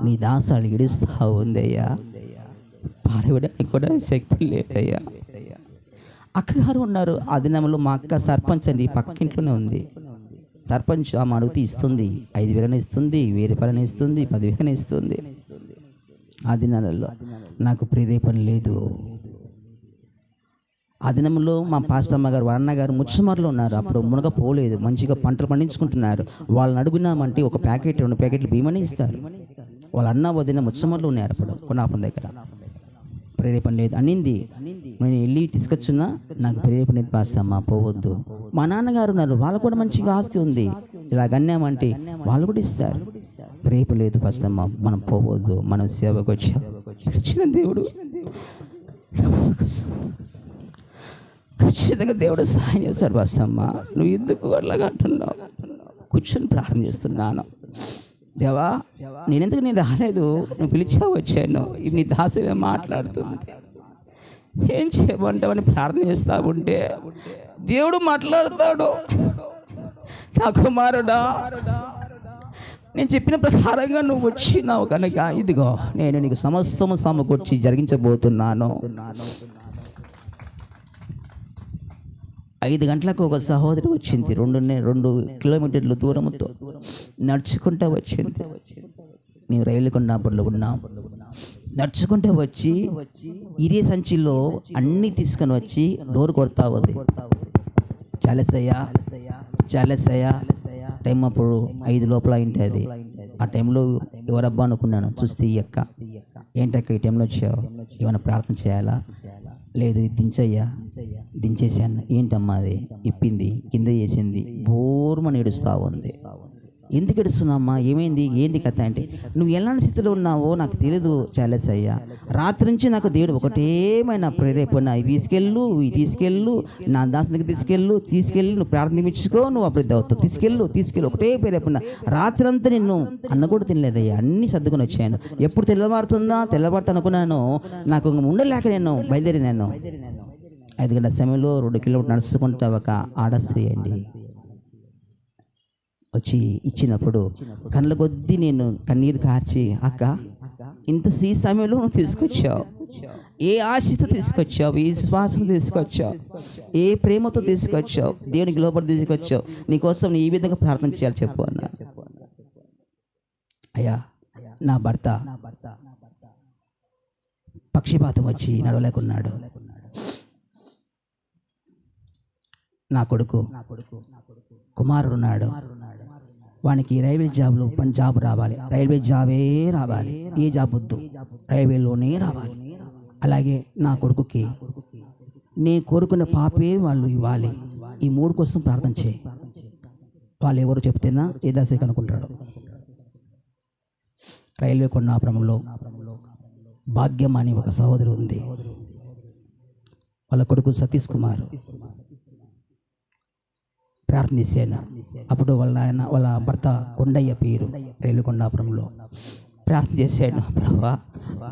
నీ దాసాలు ఏడుస్తూ ఉందయ్యా, పాడవడానికి కూడా శక్తి లేదయ్యా. అక్కగారు ఉన్నారు. ఆ దినంలో మా అక్క సర్పంచ్ అండి, పక్కింట్లోనే ఉంది. సర్పంచ్ ఆమె అడిగితే ఇస్తుంది, 5,000 ఇస్తుంది, 1,000 రూపాయలని ఇస్తుంది, 10,000 ఇస్తుంది. ఆ దినాలలో నాకు ప్రేరేపణ లేదు. ఆ దినంలో మా పాస్టమ్మ గారు, వాళ్ళ అన్నగారు ముచ్చమర్లో ఉన్నారు. అప్పుడు మునగపోలేదు, మంచిగా పంటలు పండించుకుంటున్నారు. వాళ్ళని అడుగున్నామంటే 1 ప్యాకెట్ 2 ప్యాకెట్లు బియ్యమని ఇస్తారు. వాళ్ళ అన్న వదిన ముచ్చమర్లో ఉన్నారు. అప్పుడు కొనాపం దగ్గర. ప్రేరేపణ లేదు అనింది. నేను వెళ్ళి తీసుకొచ్చున్నా, నాకు ప్రేరేపణ లేదు పాస్తమ్మ, పోవద్దు. మా నాన్నగారు ఉన్నారు, వాళ్ళు కూడా మంచిగా ఆస్తి ఉంది, ఇలాగ అన్నామంటే వాళ్ళు కూడా ఇస్తారు. ప్రేరేపణ లేదు పాస్తమ్మ, మనం పోవద్దు, మనం సేవకు వచ్చాం. వచ్చిన దేవుడు ఖచ్చితంగా దేవుడు సహాయం చేస్తాడు. పాస్తమ్మ, నువ్వు ఎందుకు అట్లాగా అంటున్నావు? కూర్చొని ప్రార్థన చేస్తున్నాను. దేవా, నేనెందుకు నేను రాలేదు, నువ్వు పిలిచావు వచ్చాను. నీ దాసుగా మాట్లాడుతుంది, ఏం చేయమంటావని ప్రార్థన చేస్తా ఉంటే దేవుడు మాట్లాడతాడు. నా కుమారుడా, నేను చెప్పిన ప్రకారంగా నువ్వు వచ్చినావు కనుక ఇదిగో నేను నీకు సమస్తము సమకూర్చి జరిగించబోతున్నాను. 5 గంటలకు ఒక సహోదరి వచ్చింది, 2 కిలోమీటర్ల దూరంతో నడుచుకుంటూ వచ్చింది. మేము రైలు కొండాపురంలో ఉన్నాం. నడుచుకుంటూ వచ్చి ఇదే సంచిలో అన్నీ తీసుకొని వచ్చి డోర్ కొడతా ఉంది. చాలసయ్యా టైం అప్పుడు 5 లోపల ఉంటుంది. ఆ టైంలో ఎవరబ్బా అనుకున్నాను. చూస్తే ఈ అక్క, ఏంటక్క ఈ టైంలో వచ్చావు, ఏమైనా ప్రార్థన చేయాలా? లేదు, దించేసాను. ఏంటమ్మా అది? ఇప్పింది, కింద చేసింది, బోర్మని ఏడుస్తూ ఉంది. ఎందుకు ఏడుస్తున్నామ్మా, ఏమైంది, ఏంటి కథ అంటే, నువ్వు ఎలాంటి స్థితిలో ఉన్నావో నాకు తెలియదు చాలెస్ అయ్యా. రాత్రి నుంచి నాకు దేవుడు ఒకటేమైనా ప్రేరేపణ, ఇది తీసుకెళ్ళు, నా దాని దగ్గర తీసుకెళ్ళి నువ్వు ప్రార్థించుకో, నువ్వు అభివృద్ధి అవుతావు, తీసుకెళ్ళు ఒకటే ప్రేరేపణ. రాత్రి అంతా నిన్ను అన్న కూడా తినలేదయ్యా, అన్నీ సర్దుకొని వచ్చాను. ఎప్పుడు తెల్లవారుతా అనుకున్నాను, నాకు ఉండలేక నేను బయలుదేరినాను. 5 గంటల సమయంలో 2 కిలోమీటర్లు నడుచుకుంటా ఒక ఆడ స్త్రీ అండి వచ్చి ఇచ్చినప్పుడు కళ్ళ కొద్దీ నేను కన్నీరు కార్చి, అక్క ఇంత ఈ సమయంలో నువ్వు తీసుకొచ్చావు, ఏ ఆశతో తీసుకొచ్చావు, ఏ విశ్వాసం తీసుకొచ్చావు, ఏ ప్రేమతో తీసుకొచ్చావు, దేవునికి లోపల తీసుకొచ్చావు, నీకోసం నీ ఈ విధంగా ప్రార్థన చేయాలి చెప్పు అన్నా. అయ్యా, నా భర్త పక్షిపాతం వచ్చి నడవలేకున్నాడు. నా కొడుకు కుమారుడున్నాడు, వానికి రైల్వే జాబ్ రావాలి, రైల్వే జాబే రావాలి, ఏ జాబ్ వద్దు, రైల్వేలోనే రావాలి. అలాగే నా కొడుకుకి నేను కోరుకున్న పాపే వాళ్ళు ఇవ్వాలి. ఈ 3 కోసం ప్రార్థన చేయి. వాళ్ళు ఎవరు చెప్తేనా ఏదాసే కనుక్కుంటాడు. రైల్వే కొన్నాపురంలో భాగ్యం అని ఒక సహోదరు ఉంది. వాళ్ళ కొడుకు సతీష్ కుమార్ ప్రార్థన చేశాను. అప్పుడు వాళ్ళ భర్త కొండయ్య పేరు రైలు కొండాపురంలో ప్రార్థన చేశాను. ప్రభా,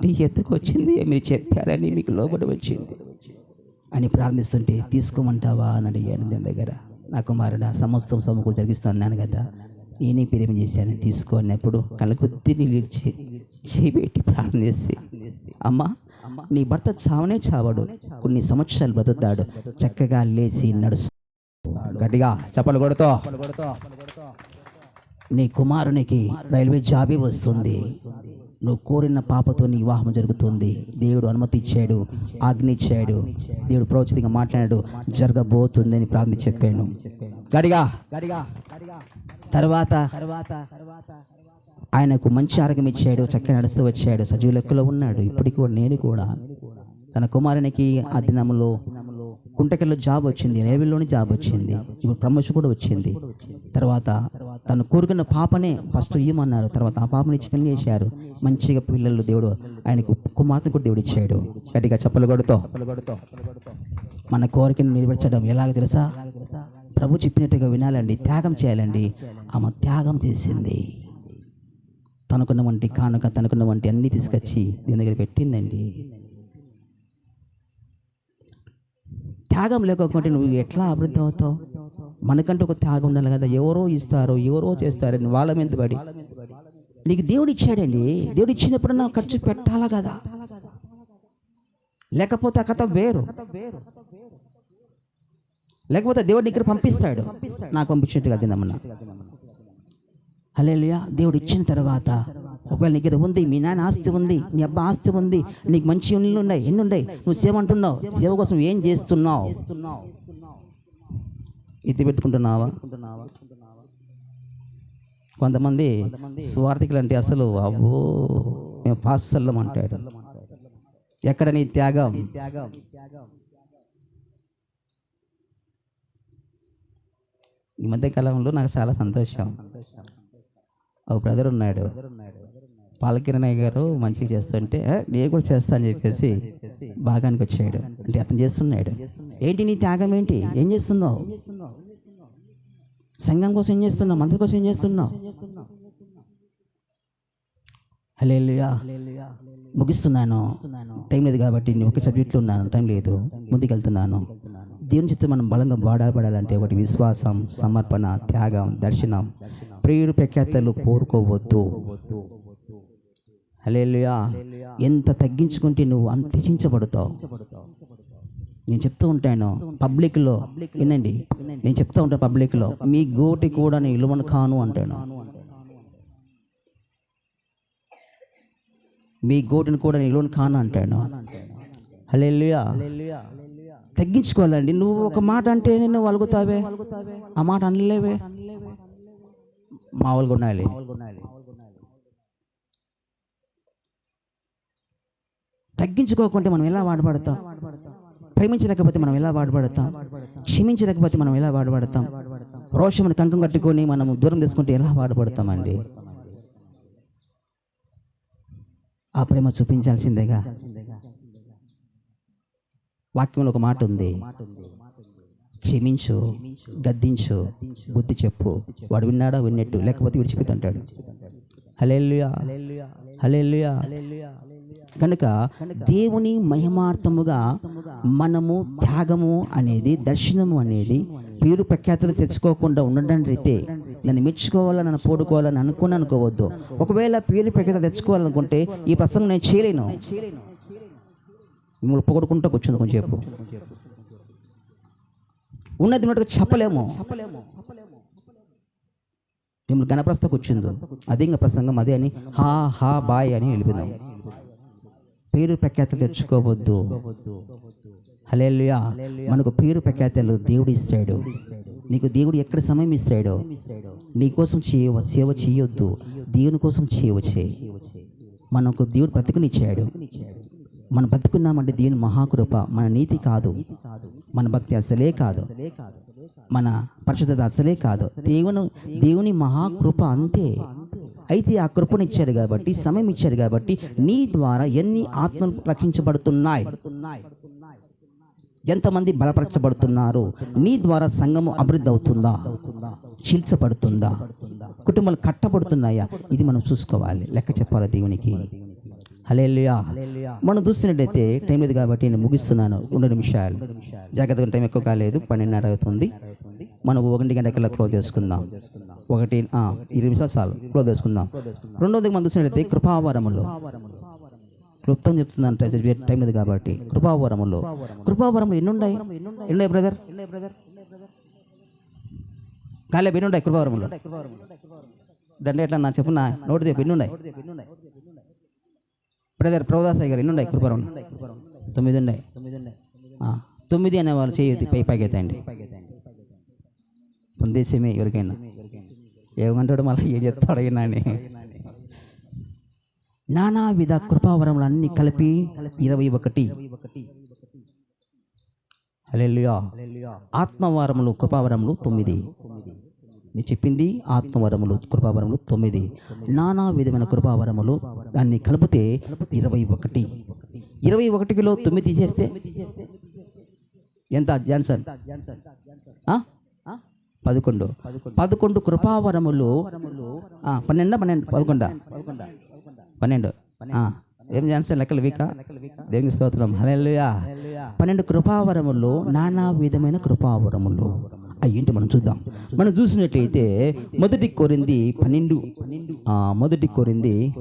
నీ ఎత్తుకు వచ్చింది, మీరు చెప్పారని మీకు లోబడి వచ్చింది అని ప్రార్థిస్తుంటే తీసుకోమంటావా అని అడిగాను దీని దగ్గర. నా కుమారుడు సమస్తం సమకూరు జరిగిస్తున్నాను కదా, నేనే ప్రేమ చేశాను, తీసుకో అన్నప్పుడు కళ్ళకొద్ది నీళ్ళు ఇచ్చి చేపెట్టి ప్రార్థన చేసి, అమ్మా నీ భర్త చావడు, కొన్ని సంవత్సరాలు బ్రతుకుతాడు, చక్కగా లేచి నడుస్తాడు, గట్టిగా చప్పలు కొడుతూ నీ కుమారునికి రైల్వే జాబే వస్తుంది, నువ్వు కోరిన పాపతో నీ వివాహం జరుగుతుంది, దేవుడు అనుమతి ఇచ్చాడు, ఆజ్ఞ ఇచ్చాడు, దేవుడు ప్రోచితంగా మాట్లాడాడు, జరగబోతుంది అని ప్రార్థన చెప్పాను. గట్టిగా తర్వాత ఆయనకు మంచి ఆరోగ్యం ఇచ్చాడు, చక్కగా నడుస్తూ వచ్చాడు, సజీవ లెక్కలో ఉన్నాడు. ఇప్పటికి కూడా నేను కూడా తన కుమారునికి ఆ దినంలో కుంటకెళ్ళలో జాబ్ వచ్చింది, రైల్వేలోనే జాబ్ వచ్చింది, ఇప్పుడు ప్రమోషన్ కూడా వచ్చింది. తర్వాత తను కోరుకున్న పాపనే ఫస్ట్ ఇవ్వమన్నారు, తర్వాత ఆ పాపని ఇచ్చి పెళ్లి చేశారు. మంచిగా పిల్లలు దేవుడు ఆయనకు కుమార్తెను కూడా దేవుడు ఇచ్చాడు. గట్టిగా చప్పలు కొడుతూ మన కోరికను నెరవేర్చడం ఎలాగ తెలుసా? ప్రభు చెప్పినట్టుగా వినాలండి, త్యాగం చేయాలండి. ఆమె త్యాగం చేసింది, తనకున్న వంటి కానుక, తనకున్న వంటి అన్నీ తీసుకొచ్చి దీని దగ్గర పెట్టిందండి. త్యాగం లేకపోతే నువ్వు ఎట్లా అభివృద్ధి అవుతావు? మనకంటూ ఒక త్యాగం ఉండాలి కదా. ఎవరో ఇస్తారు, ఎవరో చేస్తారని వాళ్ళ మీద పడి, నీకు దేవుడు ఇచ్చాడండి, దేవుడు ఇచ్చినప్పుడు నాకు ఖర్చు పెట్టాలా కదా, లేకపోతే ఆ కథ వేరు. లేకపోతే దేవుడు ఇక్కడ పంపిస్తాడు, నాకు పంపించినట్టుగా తినమన్నా. హల్లెలూయా. దేవుడు ఇచ్చిన తర్వాత ఒకవేళ నీ దగ్గర ఉంది, మీ నాన్న ఆస్తి ఉంది, మీ అబ్బా ఆస్తి ఉంది, నీకు మంచి ఇళ్ళు ఉన్నాయి, ఎన్ని ఉన్నాయి, నువ్వు సేవ అంటున్నావు, సేవ కోసం ఏం చేస్తున్నావు? ఇది పెట్టుకుంటున్నావా? కొంతమంది స్వార్థికులు అంటే అసలు అబ్బో మేము పాస్సల్లం అంటాడు. ఎక్కడ నీ త్యాగం? ఈ మధ్య కాలంలో నాకు చాలా సంతోషం. ఒక బ్రదర్ ఉన్నాడు, పాలకిరణయ్య గారు మంచిగా చేస్తుంటే నేను కూడా చేస్తా అని చెప్పేసి భాగానికి వచ్చాడు. అంటే అతను చేస్తున్నాడు. ఏంటి నీ త్యాగం ఏంటి? ఏం చేస్తున్నావు? సంఘం కోసం ఏం చేస్తున్నావు? మంత్రి కోసం ఏం చేస్తున్నావు? హల్లెలూయా. ముగిస్తున్నాను, టైం లేదు కాబట్టి ఒక సబ్జెక్ట్లో ఉన్నాను, టైం లేదు, ముందుకెళ్తున్నాను. దేవుని చిత్తం మనం బలంగా వాడబడాలంటే ఒకటి విశ్వాసం, సమర్పణ, త్యాగం, దర్శనం, ప్రియుడు ప్రఖ్యాతలు కోరుకోవద్దు. హల్లెలూయా. ఎంత తగ్గించుకుంటే నువ్వు అంత హెచ్చించబడతావు. నేను చెప్తూ ఉంటాను పబ్లిక్లో, వినండి, నేను చెప్తూ ఉంటాను పబ్లిక్లో, మీ గోటి కూడా నేను ఇలువను కాను అంటాను. మీ గోటిని కూడా నేను ఇలువను కాను అంటాను. హల్లెలూయా. తగ్గించుకోవాలండి. నువ్వు ఒక మాట అంటే నేను వలుగుతావే, ఆ మాట అనలేవే, మామూలుగా ఉండాలి. తగ్గించుకోకుంటే మనం ఎలా వాడబడతాం? ప్రేమించలేకపోతే మనం ఎలా వాడబడతాం? క్షమించలేకపోతే మనం ఎలా వాడబడతాం? రోషముని కంకం కట్టుకొని మనం దూరం తీసుకుంటే ఎలా బాధపడతామండి? ఆ ప్రేమ చూపించాల్సిందేగా. వాక్యంలో ఒక మాట ఉంది, క్షమించు, గద్దించు, బుద్ధి చెప్పు. వాడు విన్నాడా? విన్నట్టు, లేకపోతే విడిచిపెట్టి అంటాడు. హల్లెలూయా, హల్లెలూయా. కనుక దేవుని మహిమార్థముగా మనము త్యాగము అనేది, దర్శనము అనేది పేరు ప్రఖ్యాతులు తెచ్చుకోకుండా ఉండడానికి అయితే నన్ను మెచ్చుకోవాలని, నన్ను పోడుకోవాలని అనుకోవద్దు. ఒకవేళ పేరు ప్రఖ్యాతులు తెచ్చుకోవాలనుకుంటే ఈ ప్రసంగం నేను చేయలేను. మిమ్మల్ని పొగడుకుంటూ కూర్చుంది కొంచెంసేపు, ఉన్నది ఉన్నట్టుగా చెప్పలేము. మిమ్మల్ని గణప్రస్థ కూర్చుందో అదే ఇంకా ప్రసంగం అదే అని హా హా బాయ్ అని వెళ్ళిపోదాం. పేరు ప్రఖ్యాతలు తెచ్చుకోవద్దు. హల్లెలూయా. మనకు పేరు ప్రఖ్యాతలు దేవుడు ఇస్తాడు. నీకు దేవుడు ఎక్కడ సమయం ఇస్తాడో నీకోసం సేవ చేయొద్దు, దేవుని కోసం చేయి. మనకు దేవుడు బ్రతుకునిచ్చాడు. మనం బతుకున్నామంటే దేవుని మహాకృప. మన నీతి కాదు, మన భక్తి అసలే కాదు, మన పరిశుద్ధత అసలే కాదు, దేవుని మహాకృప అంతే. అయితే ఆ కృపను ఇచ్చాడు కాబట్టి, సమయం ఇచ్చాడు కాబట్టి నీ ద్వారా ఎన్ని ఆత్మలు రక్షించబడుతున్నాయి, ఎంతమంది బలపరచబడుతున్నారు, నీ ద్వారా సంఘము అభివృద్ధి అవుతుందా, చీల్చబడుతుందా, కుటుంబాలు కట్టబడుతున్నాయా, ఇది మనం చూసుకోవాలి, లెక్క చెప్పాలి దేవునికి. హల్లెలూయా. మనం చూస్తున్నట్టయితే టైం లేదు కాబట్టి నేను ముగిస్తున్నాను. 2 నిమిషాలు జాగ్రత్తగా, టైం ఎక్కువ కాలేదు, 12:30 అవుతుంది. మనం 1 గంటకల్లా క్లోజ్ చేసుకుందాం. 20 నిమిషాలు చాలు, క్లోజ్ చేసుకుందాం. రెండోది మనం చూసినట్టయితే కృపావరములో, క్లుప్తం చెప్తుందంటే టైం లేదు కాబట్టి, కృపావరములు ఎన్నున్నాయి బ్రదర్? కాలేపు ఎన్నున్నాయి కృపావరములు? దండ ఎట్లా నా చెప్పు, నా నోటి చెప్పు, ఎన్నున్నాయి బ్రదర్? ప్రభుదాసాయి గారు ఎన్నున్నాయి కృపావరములు? 9 ఉన్నాయి. 9 అనే వాళ్ళు చేయొద్దు, పైకి అవుతాయండి. సందేశమే ఎవరికైనా ఏమంటాడు, మళ్ళీ ఏం చెప్తాడు అని. నానావిధ కృపావరములు అన్ని కలిపి 21. హల్లెలూయా. ఆత్మవరములు కృపావరములు 9. నేను చెప్పింది ఆత్మవరములు కృపావరములు 9. నానా విధమైన కృపావరములు దాన్ని కలిపితే 21. 21కిలో 9 తీసేస్తే ఎంత జాన్సన్? 11 కృపావరములు. 12 ఏం జాన్సన్ లెక్కలు వీకా? దేవుని స్తోత్రం. హల్లెలూయా. 12 కృపావరములు, నానా విధమైన కృపావరములు. అయ్యింటి మనం చూద్దాం. మనం చూసినట్లయితే మొదటి కొరింథీ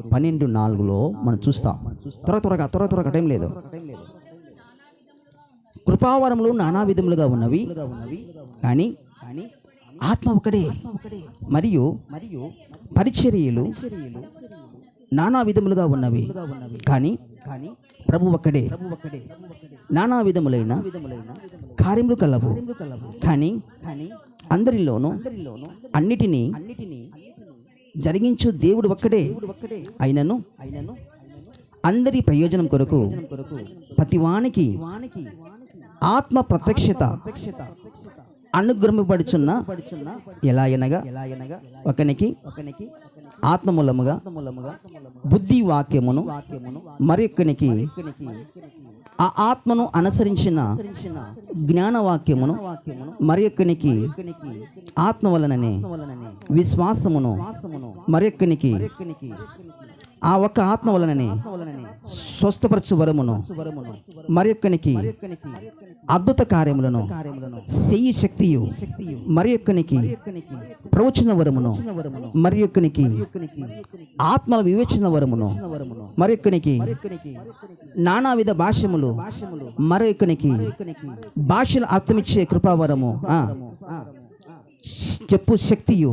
12:4లో మనం చూస్తాం. త్వరగా టైం లేదు. కృపావరములు నానా విధములుగా ఉన్నవి కానీ ఆత్మ ఒకడే, మరియు పరిచర్యలు నానా విధములుగా ఉన్నవి కానీ ప్రభు ఒక్కడే. నానా విధములైన కార్యములు కలవు కానీ అందరిలోనూ అన్నిటినీ జరిగించు దేవుడు ఒక్కడే. అయినను అందరి ప్రయోజనం కొరకు ప్రతివానికి ఆత్మ ప్రత్యక్షత అనుగ్రహింపబడుచున్న, ఎలా అనగా ఒకనికి ఆత్మ మూలముగా బుద్ధి వాక్యమును, మరొకనికి ఆ ఆత్మను అనుసరించిన జ్ఞానవాక్యమును, మరొకనికి ఆత్మ వలననే విశ్వాసమును, మరొకనికి ఆ ఒక్క ఆత్మ వలననే స్వస్థపరచు వరమును, మరొకనికి అద్భుత కార్యములను చెయ్యి శక్తియు, మరొకనికి ప్రవచన వరమును, మరొకనికి ఆత్మల వివేచన వరమును, మరొకనికి నానావిధ భాషములు, మరొకనికి భాషలు అర్థమిచ్చే కృపావరము, చెప్పు శక్తియు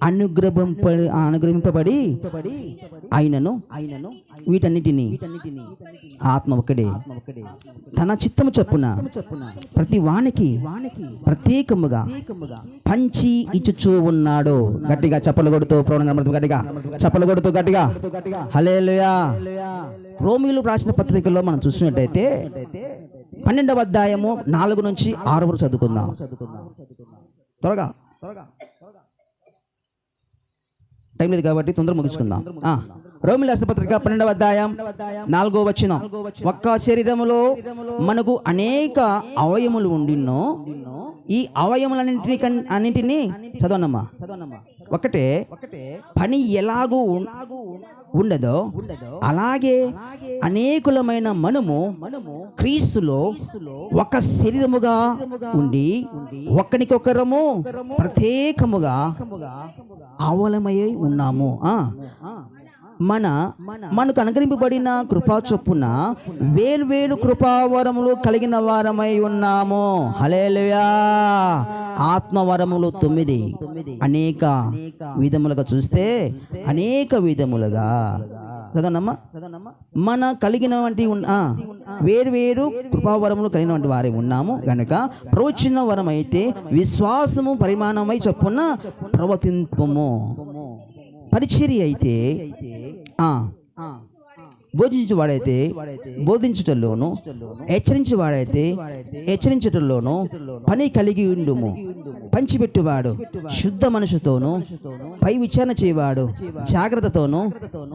అనుగ్రహింపబడి అయినను వీటన్నిటిని ఆత్మ ఒకడే తన చిత్తము చొప్పున ప్రతి వానికి ప్రత్యేకముగా పంచి ఇచ్చుచూ ఉన్నాడు. గట్టిగా చప్పలు కొడుతూ గట్టిగా చప్పలు కొడుతూ గట్టిగా హల్లెలూయా. రోమీయులు రాసిన పత్రికల్లో మనం చూసినట్టయితే 12వ అధ్యాయము 4 నుంచి 6 వరకు చదువుకుందాం. త్వరగా టైం లేదు కాబట్టి తొందరగా ముగించుకుందాం. రోమిల రాసిన పత్రిక 12వ అధ్యాయం 4వ వచనం. ఒక్క శరీరములో మనకు అనేక అవయములు ఉండినో ఈ అవయములన్నింటినీ చదవనమ్మా. ఒకటే పని ఎలాగూ ఉండదో అలాగే అనేకులమైన మనము క్రీస్తులో ఒక శరీరముగా ఉండి ఒకరికొకరము ప్రత్యేకముగా అవలమై ఉన్నాము. మనకు అనుగ్రహింపబడిన కృపా చొప్పున వేర్వేరు కృపావరములు కలిగిన వారమై ఉన్నాము. హల్లెలూయా. ఆత్మవరములు 9 అనేక విధములుగా చూస్తే అనేక విధములుగా చదవనమ్మా. మన కలిగినటువంటి వేర్వేరు కృపావరములు కలిగినటువంటి వారే ఉన్నాము గనుక ప్రవచన వరం అయితే విశ్వాసము పరిమాణమై చొప్పున ప్రవర్తింపము. పరిచర్య అయితే బోధించేవాడైతే బోధించుటల్లోను, హెచ్చరించేవాడైతే హెచ్చరించుటల్లోను పని కలిగి ఉండుము. పంచిపెట్టువాడు శుద్ధ మనసుతోను, పై విచారణ చేయవాడు జాగ్రత్తతోను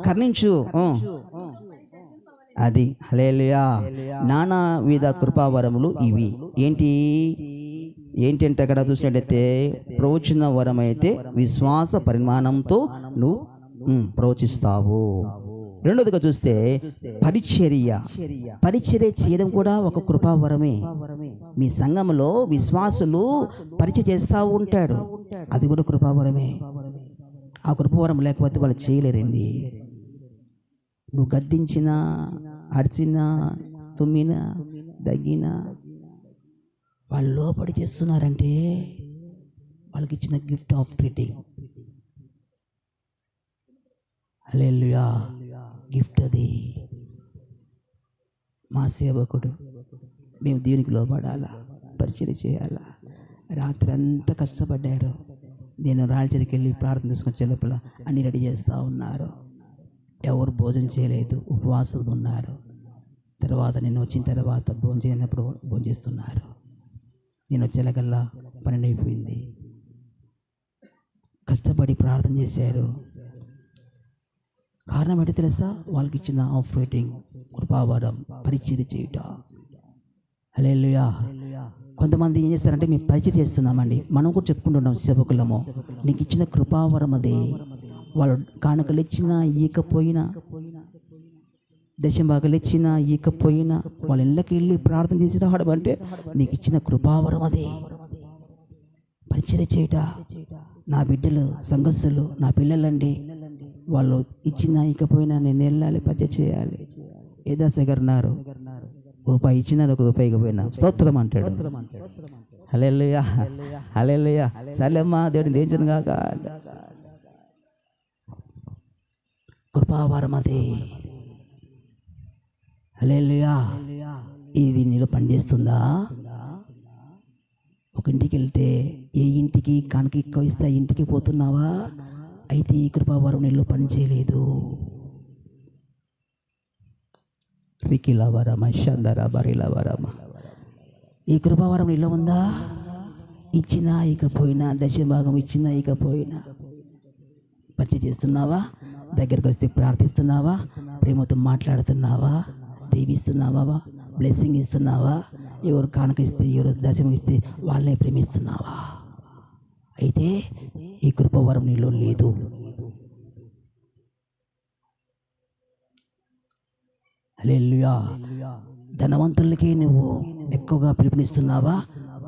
కర్ణించు. అది హల్లెలూయా. నానా విధ కృపావరములు ఇవి. ఏంటంటే అక్కడ చూసినట్టయితే ప్రవచన వరం అయితే విశ్వాస పరిమాణంతో నువ్వు ప్రవచిస్తావు. రెండోదిగా చూస్తే పరిచర్య చేయడం కూడా ఒక కృపావరమే. మీ సంఘంలో విశ్వాసులు పరిచర్య చేస్తూ ఉంటాడు, అది కూడా కృపావరమే. ఆ కృపావరం లేకపోతే వాళ్ళు చేయలేరండి. నువ్వు గద్దించినా, అరిచినా, తుమ్మినా, దగ్గినా వాళ్ళు లోపడి చేస్తున్నారంటే వాళ్ళకి ఇచ్చిన gift of treating. Hallelujah. Gift అది. మా సేవకుడు మేము దేవునికి లోబడాలా, పరిచయం చేయాలా. రాత్రి అంతా కష్టపడ్డారు. నేను రాయలసీమకి వెళ్ళి ప్రార్థన తీసుకొని లోపల అన్ని రెడీ చేస్తూ ఉన్నారు. ఎవరు భోజనం చేయలేదు, ఉపవాసం ఉన్నారు. తర్వాత నేను వచ్చిన తర్వాత భోజనం చేయనప్పుడు భోజనం చేస్తున్నారు. నేను వచ్చేలాగల్లా 12 అయిపోయింది. కష్టపడి ప్రార్థన చేశారు. కారణం ఏంటో తెలుసా? వాళ్ళకి ఇచ్చిన ఆపరేటింగ్ కృపావరం పరిచర్య చేయుట. హల్లెలూయా. కొంతమంది ఏం చేస్తారంటే మేము పరిచర్య చేస్తున్నామండి, మనం కూడా చెప్పుకుంటున్నాం సేవకులము, నీకు ఇచ్చిన కృపావరం అదే. వాళ్ళు కానుకలు ఇచ్చినా ఈకపోయినా, దశంభాగాలు ఇచ్చినా ఈకపోయినా వాళ్ళ ఇళ్ళకి వెళ్ళి ప్రార్థన చేసి రావడం అంటే నీకు ఇచ్చిన కృపావరం అదే. పరిచర్య చేయుట. నా బిడ్డలు సంఘస్థులు నా పిల్లలండి, వాళ్ళు ఇచ్చినా ఇకపోయినా నేను వెళ్ళాలి, పరిచర్య చేయాలి. ఏదాస గారు అన్నారు, రూపాయి ఇచ్చినా రూపాయి ఇకపోయినా స్తోత్రం అంటాడు. హల్లెలూయా. హల్లెలూయా. సరేమ్మా, దేవుడిని దేంచను గాక. కృపావరం అదే. హల్లెలూయా. ఇది నీలో పనిచేస్తుందా? ఒక ఇంటికి వెళ్తే ఏ ఇంటికి కానుక ఎక్కువ ఇస్తే ఆ ఇంటికి పోతున్నావా? అయితే ఈ కృపావరం నీలో పని చేయలేదు. రికిలవరమ షందర బరిలవరమ. ఈ కృపావరం నీలో ఉందా? ఇచ్చినా ఇకపోయినా, దశభాగం ఇచ్చినా ఇకపోయినా పరిచయం చేస్తున్నావా? దగ్గరికి వస్తే ప్రార్థిస్తున్నావా? ప్రేమతో మాట్లాడుతున్నావా? దీవిస్తున్నావా? బ్లెస్సింగ్ ఇస్తున్నావా? ఎవరు కానుక ఇస్తే, ఎవరు దశమం ఇస్తే వాళ్ళనే ప్రేమిస్తున్నావా? అయితే ఈ కృపవరం నీలో లేదు. హల్లెలూయా. ధనవంతులకే నువ్వు ఎక్కువగా పిలుపునిస్తున్నావా?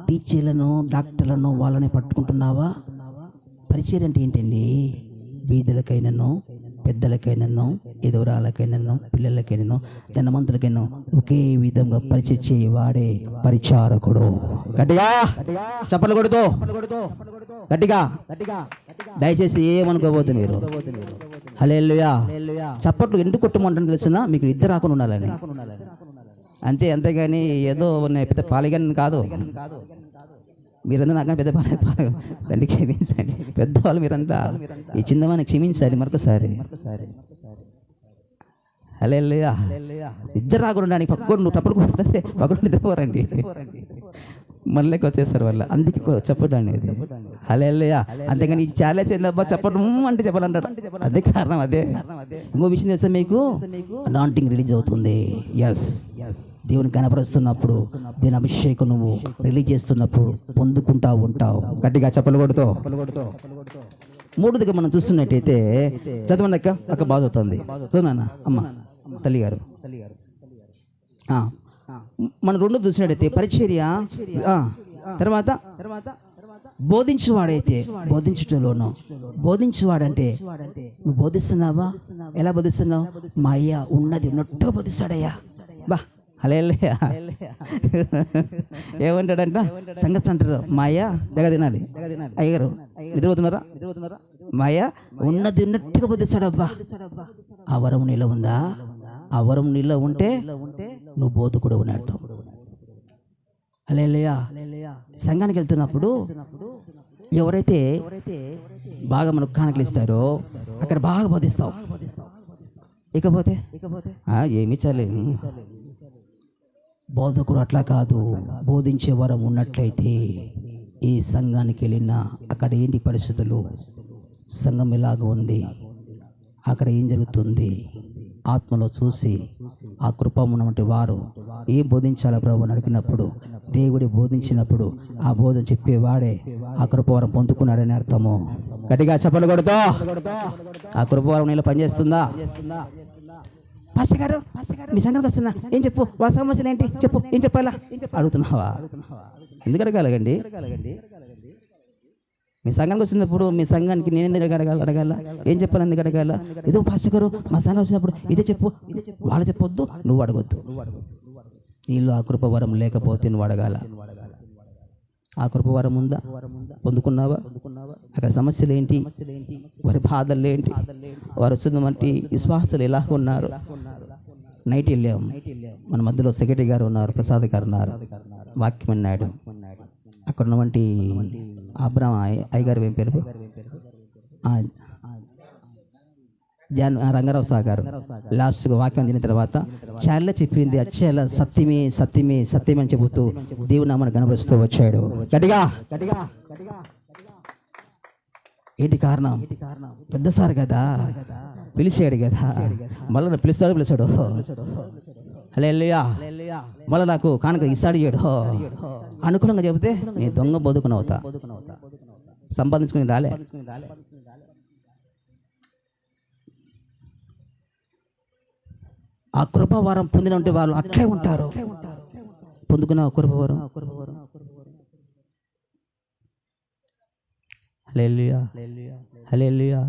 టీచర్లను, డాక్టర్లను వాళ్ళని పట్టుకుంటున్నావా? పరిచయం అంటే ఏంటండి? వీధులకైనాను, పెద్దలకైనాను, ఎదురాలకైనాను, పిల్లలకైనాను, ధనవంతులకైనా ఒకే విధంగా పరిచయం చేయవాడే పరిచారకుడు. గట్టిగా చప్పట్లు కొడుతూ గట్టిగా. దయచేసి ఏమనుకోబోతు మీరు. హల్లెలూయా. చప్పట్లు ఎందుకు కొట్టమంటాను తెలుసునా? మీకు నిద్ర రాకుండా ఉండాలని అంతే. అంతేగాని ఏదో పెద్ద పాలిగాని కాదు. మీరంతా నాకన్నా పెద్ద తండ్రి క్షమించండి. పెద్దవాళ్ళు మీరంతా ఈ చిన్నవాడిని క్షమించాలి మరొకసారి. హల్లెలూయా. నిద్ర రాకుండా పక్కన నువ్వు టప్పులు కొడుతుంటే పక్కన నిద్రపోరండి. మళ్ళీకి వచ్చేస్తారు వాళ్ళ, అందుకే చెప్పడం అనేది. హల్లెలూయా. అంతేగాని ఈ ఛాలెంజ్ ఏందబ్బా చెప్పడం అంటే చెప్పాలంటారు, అదే కారణం. అదే ఇంకో విషయం తెలుసా మీకు, అనాయింటింగ్ రిలీజ్ అవుతుంది. ఎస్, దేవుని కనపరుస్తున్నప్పుడు, దీని అభిషేకం నువ్వు రిలీజ్ చేస్తున్నప్పుడు పొందుకుంటా ఉంటావు. గట్టిగా చెప్పలు కొడుతూ. మూడోదిగా మనం చూస్తున్నట్టయితే, చదవండి అక్క బాగా చదువుతుంది. చదువునా అమ్మ తల్లి గారు. మనం రెండో చూసినట్టయితే పరిచర్య, తర్వాత బోధించువాడైతే బోధించుటలోను. బోధించువాడంటే నువ్వు బోధిస్తున్నావా? ఎలా బోధిస్తున్నావు? మా అయ్య ఉన్నది ఉన్నట్టుగా బోధిస్తాడయ్యా. బా హల్లెలూయా. ఏమంటాడంట సంగతి అంటారు, మా అయ్య జగ తినాలి. అయ్యగారు నిద్రపోతున్నారా? మా అయ్య ఉన్నది ఉన్నట్టుగా బోధిస్తాడబ్బా. ఆ వరం నీలో ఉందా? ఆ వరం నీలో ఉంటే నువ్వు బోధకుడు ఉన్నాడు. హల్లెలూయా. సంఘానికి వెళ్తున్నప్పుడు ఎవరైతే బాగా మనకు కానుకలు ఇస్తారో అక్కడ బాగా బోధిస్తావు. ఇకపోతే ఏమీ చాలేదు. బోధకుడు అట్లా కాదు, బోధించే వరం ఉన్నట్లయితే ఈ సంఘానికి వెళ్ళినా అక్కడ ఏంటి పరిస్థితులు, సంఘం ఎలాగ ఉంది, అక్కడ ఏం జరుగుతుంది, ఆత్మలో చూసి ఆ కృప ఉన్నటువంటి వారు ఏం బోధించాలో ప్రభు అని అడిగినప్పుడు, దేవుడి బోధించినప్పుడు ఆ బోధన చెప్పేవాడే ఆ కృపవరం పొందుకున్నాడని అర్థము. గట్టిగా చెప్పలు కొడుతూ. ఆ కృపవరం నీళ్ళు పనిచేస్తుందా? పాస్టర్ గారు మీ సంఘానికి వస్తున్నా, ఏం చెప్పు, వాళ్ళ సమస్యలు ఏంటి చెప్పు, ఏం చెప్పాలా అడుగుతున్నావా? ఎందుకు అడగాలండి? మీ సంఘానికి వచ్చినప్పుడు మీ సంఘానికి నేను ఎందుకు అడగాల? ఏం చెప్పాలి? ఎందుకు అడగాల? ఏదో పాస్టర్ గారు మా సంఘం వచ్చినప్పుడు ఇదే చెప్పు, వాళ్ళు చెప్పొద్దు, నువ్వు అడగొద్దు. నీళ్ళు ఆ కృపవరం లేకపోతే నువ్వు అడగాల. ఆ కృపవరం ఉందా? పొందుకున్నావా? అక్కడ సమస్యలు ఏంటి, వారి బాధలు ఏంటి, వారు వచ్చిందంటే విశ్వాసాలు ఎలా ఉన్నారు? నైట్ వెళ్ళాము, మన మధ్యలో సెక్రటరీ గారు ఉన్నారు, ప్రసాద్ గారు ఉన్నారు, వాక్యం అన్నాడు. అక్కడ ఉన్నటువంటి అబ్రామ్ అయ్యగారు ఏం పేరు, రంగారావు సార్ గారు లాస్ట్గా వాక్యం తిన్న తర్వాత చాలా చెప్పింది, అచ్చేలా సత్యమే సత్యమే సత్యమే అని చెబుతూ దేవుని నామాన్ని కనబరుస్తూ వచ్చాడు. గట్టిగా ఏంటి కారణం? పెద్ద సార్ కదా, పిలిచాడు కదా, మళ్ళీ పిలిచాడు. హల్లెలూయా. మళ్ళీ నాకు కానుక ఇస్తాడు అనుకూలంగా చెబితే నేను దొంగ బతుకుని అవుతా, సంపాదించుకుని రాలే. ఆ కృపవరం పొందిన ఉంటే వాళ్ళు అట్లే ఉంటారు. పొందుకున్న కృపవరం. హల్లెలూయా, హల్లెలూయా.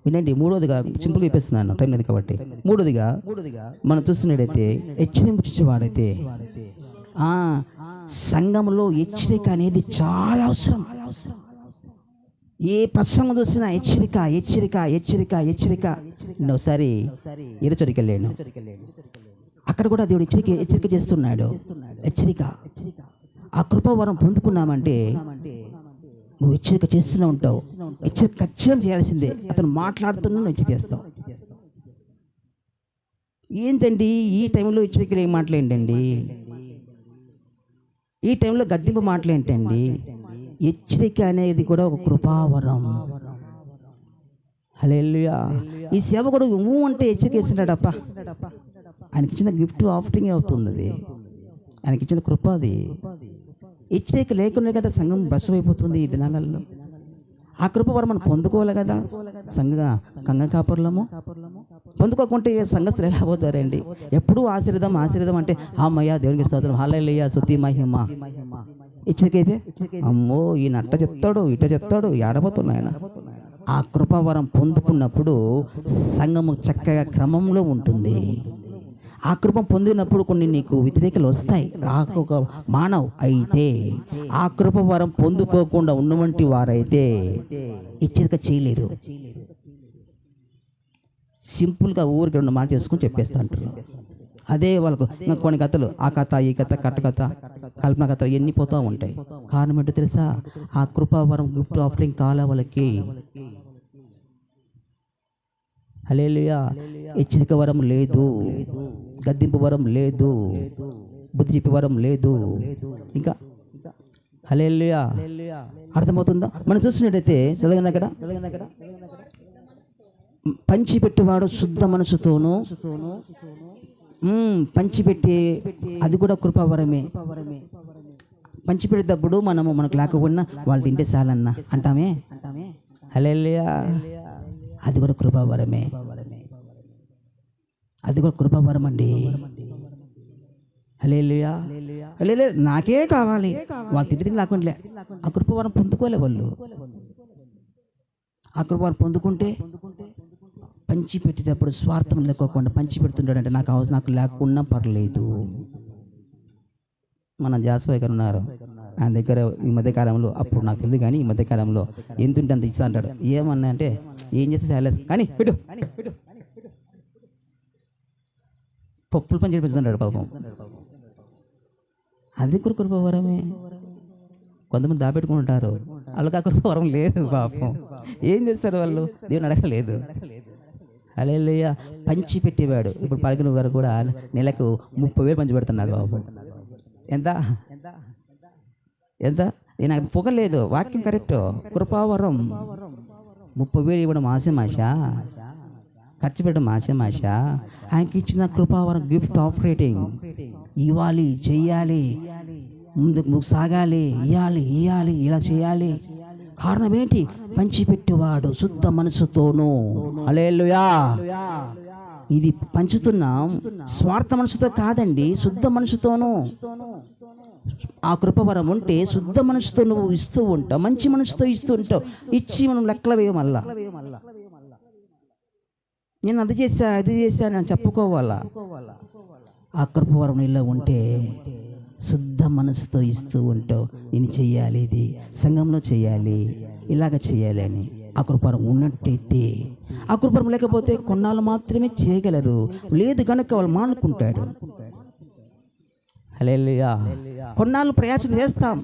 వినండి, మూడోదిగా సింపుల్గా చెప్పేస్తున్నాను, టైం లేదు కాబట్టి. మూడోదిగా మనం చూస్తున్నట్టయితే హెచ్చరించేవాడైతే సంఘంలో హెచ్చరిక అనేది చాలా అవసరం. ఏ ప్రసంగం చూసినా హెచ్చరిక హెచ్చరిక హెచ్చరిక హెచ్చరిక. ఒకసారి ఎరచడికి వెళ్ళాను, అక్కడ కూడా దేవుడు హెచ్చరిక చేస్తున్నాడు. హెచ్చరిక. ఆ కృపవరం పొందుకున్నామంటే నువ్వు హెచ్చరిక చేస్తూనే ఉంటావు. హెచ్చరిక ఖచ్చితంగా చేయాల్సిందే. అతను మాట్లాడుతున్నా నువ్వు హెచ్చరిక చేస్తావు. ఏంటండి ఈ టైంలో హెచ్చరికలు ఏం మాటలేంటండి? ఈ టైంలో గద్దింపు మాటలేంటండి? హెచ్చరిక అనేది కూడా ఒక కృపావరం. హల్లెలూయా. ఈ సేవకుడు అంటే హెచ్చరిక చేస్తున్నాడప్ప. ఆయనకి ఇచ్చిన గిఫ్ట్ ఆఫరింగ్ అవుతుంది, అది ఆయనకి ఇచ్చిన కృప. అది హెచ్చరిక లేకుండా కదా సంఘం భ్రష్టం అయిపోతుంది ఈ దినాలలో. ఆ కృపవరం మనం పొందుకోవాలి కదా. కంగ కాపర్లము పొందుకోకుంటే సంఘస్థులు ఎలా పోతారండి? ఎప్పుడూ ఆశీర్వాదం ఆశీర్వాదం అంటే అమ్మయ్య దేవునికి స్తోత్రం, హల్లెలూయా, స్తుతి మహిమ. హెచ్చరికైతే అమ్మో ఈయన అట్ట చెప్తాడు ఇట చెప్తాడు, ఏడబోతున్నాయన. ఆ కృపవరం పొందుకున్నప్పుడు సంఘము చక్కగా క్రమంలో ఉంటుంది. ఆ కృప పొందినప్పుడు కొన్ని నీకు వ్యతిరేకలు వస్తాయి, రాక మానవ్. అయితే ఆ కృపవరం పొందుకోకుండా ఉన్నవంటి వారైతే హెచ్చరిక చేయలేరు. సింపుల్గా ఊరికి రెండు మాట చేసుకుని చెప్పేస్తా అంటారు. అదే వాళ్ళకు కొన్ని కథలు, ఆ కథ ఈ కథ కట్ట కథ కల్పన కథ ఎన్ని పోతూ ఉంటాయి. కారణం ఏంటో తెలుసా? ఆ కృపావరం గిఫ్ట్ ఆఫరింగ్ కాలే వాళ్ళకి. హల్లెలూయా. హెచ్చరిక వరం లేదు, గద్దింపు వరం లేదు, బుద్ధి చెప్పే వరం లేదు. ఇంకా హల్లెలూయా. అర్థమవుతుందా? మనం చూస్తున్నట్టయితే చదవండి అక్కడ, పంచిపెట్టేవాడు శుద్ధ మనసుతోను, పంచిపెట్టే అది కూడా కృపావరమే. పంచిపెట్టేటప్పుడు మనకు లేకపోయినా వాళ్ళు తింటే చాలన్నా అంటామే. హల్లెలూయా. అది కూడా కృపావరమే, అది కూడా కృపావరం అండి. హల్లెలూయా. హల్లెలూయా. నాకే కావాలి, వాళ్ళు తింటే లేకుండా ఆ కృపావరం పొందుకోలే వాళ్ళు. ఆ కృపావరం పొందుకుంటే పంచి పెట్టేటప్పుడు స్వార్థం లేకోకుండా పంచి పెడుతుంటాడంటే నాకు అవసరం, నాకు లేకున్నా పర్లేదు. మన జాస్వాయ్ గారు ఉన్నారు, ఆయన దగ్గర ఈ మధ్యకాలంలో, అప్పుడు నాకు తెలియదు కానీ ఈ మధ్యకాలంలో ఎంత ఉంటే అంత ఇచ్చా అంటాడు. ఏమన్నా అంటే ఏం చేస్తే చాలేదు కానీ పెట్టు పప్పులు పని చేపిస్తుంటాడు పాపం. అది కూడా కృపావరమే. కొంతమంది దాపెట్టుకుంటారు, వాళ్ళకి ఆ కృపావరం లేదు పాపం. ఏం చేస్తారు వాళ్ళు? దేవుని అడగలేదు. హల్లెలూయా. పంచి పెట్టేవాడు. ఇప్పుడు పలికిన గారు కూడా నెలకు 30,000 పంచి పెడుతున్నాడు బాబు. ఎంత ఎంత నేను నాకు పొగలేదు, వాక్యం కరెక్ట్. కృపావరం 30,000 ఇవ్వడం ఆశమాషా, ఖర్చు పెట్టడం ఆశమాషా. ఆయనకి ఇచ్చిన కృపావరం గిఫ్ట్ ఆఫ్ రేటింగ్. ఇవ్వాలి, చెయ్యాలి, ముందుకు సాగాలి, ఇవ్వాలి, ఇలా చేయాలి. కారణం ఏంటి? పంచిపెట్టేవాడు శుద్ధ మనసుతోనూ. హల్లెలూయా. ఇది పంచుతున్నాం స్వార్థ మనసుతో కాదండి, శుద్ధ మనసుతోనూ. ఆ కృపవరం ఉంటే శుద్ధ మనసుతో నువ్వు ఇస్తూ ఉంటావు, మంచి మనసుతో ఇస్తూ ఉంటావు. ఇచ్చి మనం లెక్కల వేయమల్లా. నేను అది చేశాను అని చెప్పుకోవాలా. ఆ కృపవరం ఇలా ఉంటే శుద్ధ మనసుతో ఇస్తూ ఉంటావు. నేను చెయ్యాలి, ఇది సంఘంలో చేయాలి, ఇలాగ చేయాలి అని. ఆ కృపవరం ఉన్నట్టయితే, ఆ కృపవరం లేకపోతే కొన్నాళ్ళు మాత్రమే చేయగలరు, లేదు కనుక వాళ్ళు మానుకుంటారు. హల్లెలూయా. కొన్నాళ్ళు ప్రయాసం చేస్తాం,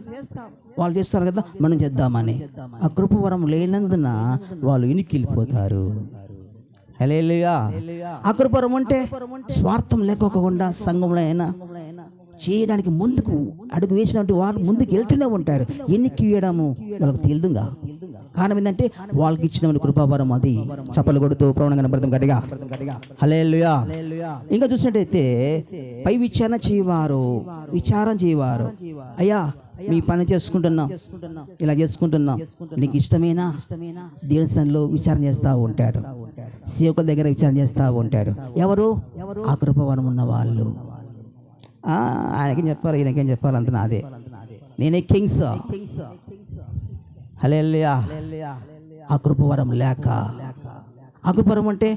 వాళ్ళు చేస్తారు కదా మనం చేద్దామని. ఆ కృపవరం లేనందున వాళ్ళు ఇనికిల్లిపోతారు. హల్లెలూయా. ఆ కృపవరం ఉంటే స్వార్థం లేకోకుండా సంఘంలో అయినా చేయడానికి ముందుకు అడుగు వేసినట్టు వాళ్ళు ముందుకు వెళ్తూనే ఉంటారు. ఎన్నికి ఇవ్వడము వాళ్ళకి తెలియదుగా. కారణం ఏంటంటే వాళ్ళకి ఇచ్చిన కృపావరం. అది చప్పలు కొడుతూ ప్రవణంగా కనబడతాం గట్టిగా. హల్లెలూయా. ఇంకా చూసినట్టయితే పై విచారం చేయవారు, అయ్యా మీ పని చేసుకుంటున్నాం, ఇలా చేసుకుంటున్నాం, నీకు ఇష్టమేనా? దేవుని సన్నిధిలో విచారణ చేస్తూ ఉంటాడు, సేవకుల దగ్గర విచారణ చేస్తూ ఉంటాడు. ఎవరు? ఆ కృపావరం ఉన్న వాళ్ళు. ఆయనకేం చెప్పాలి, ఈయనకేం చెప్పాలి, అంత నాదే, నేనే కింగ్స్. హల్లెలూయా. ఆ కృపవరం లేక, ఆ కృపవరం అంటే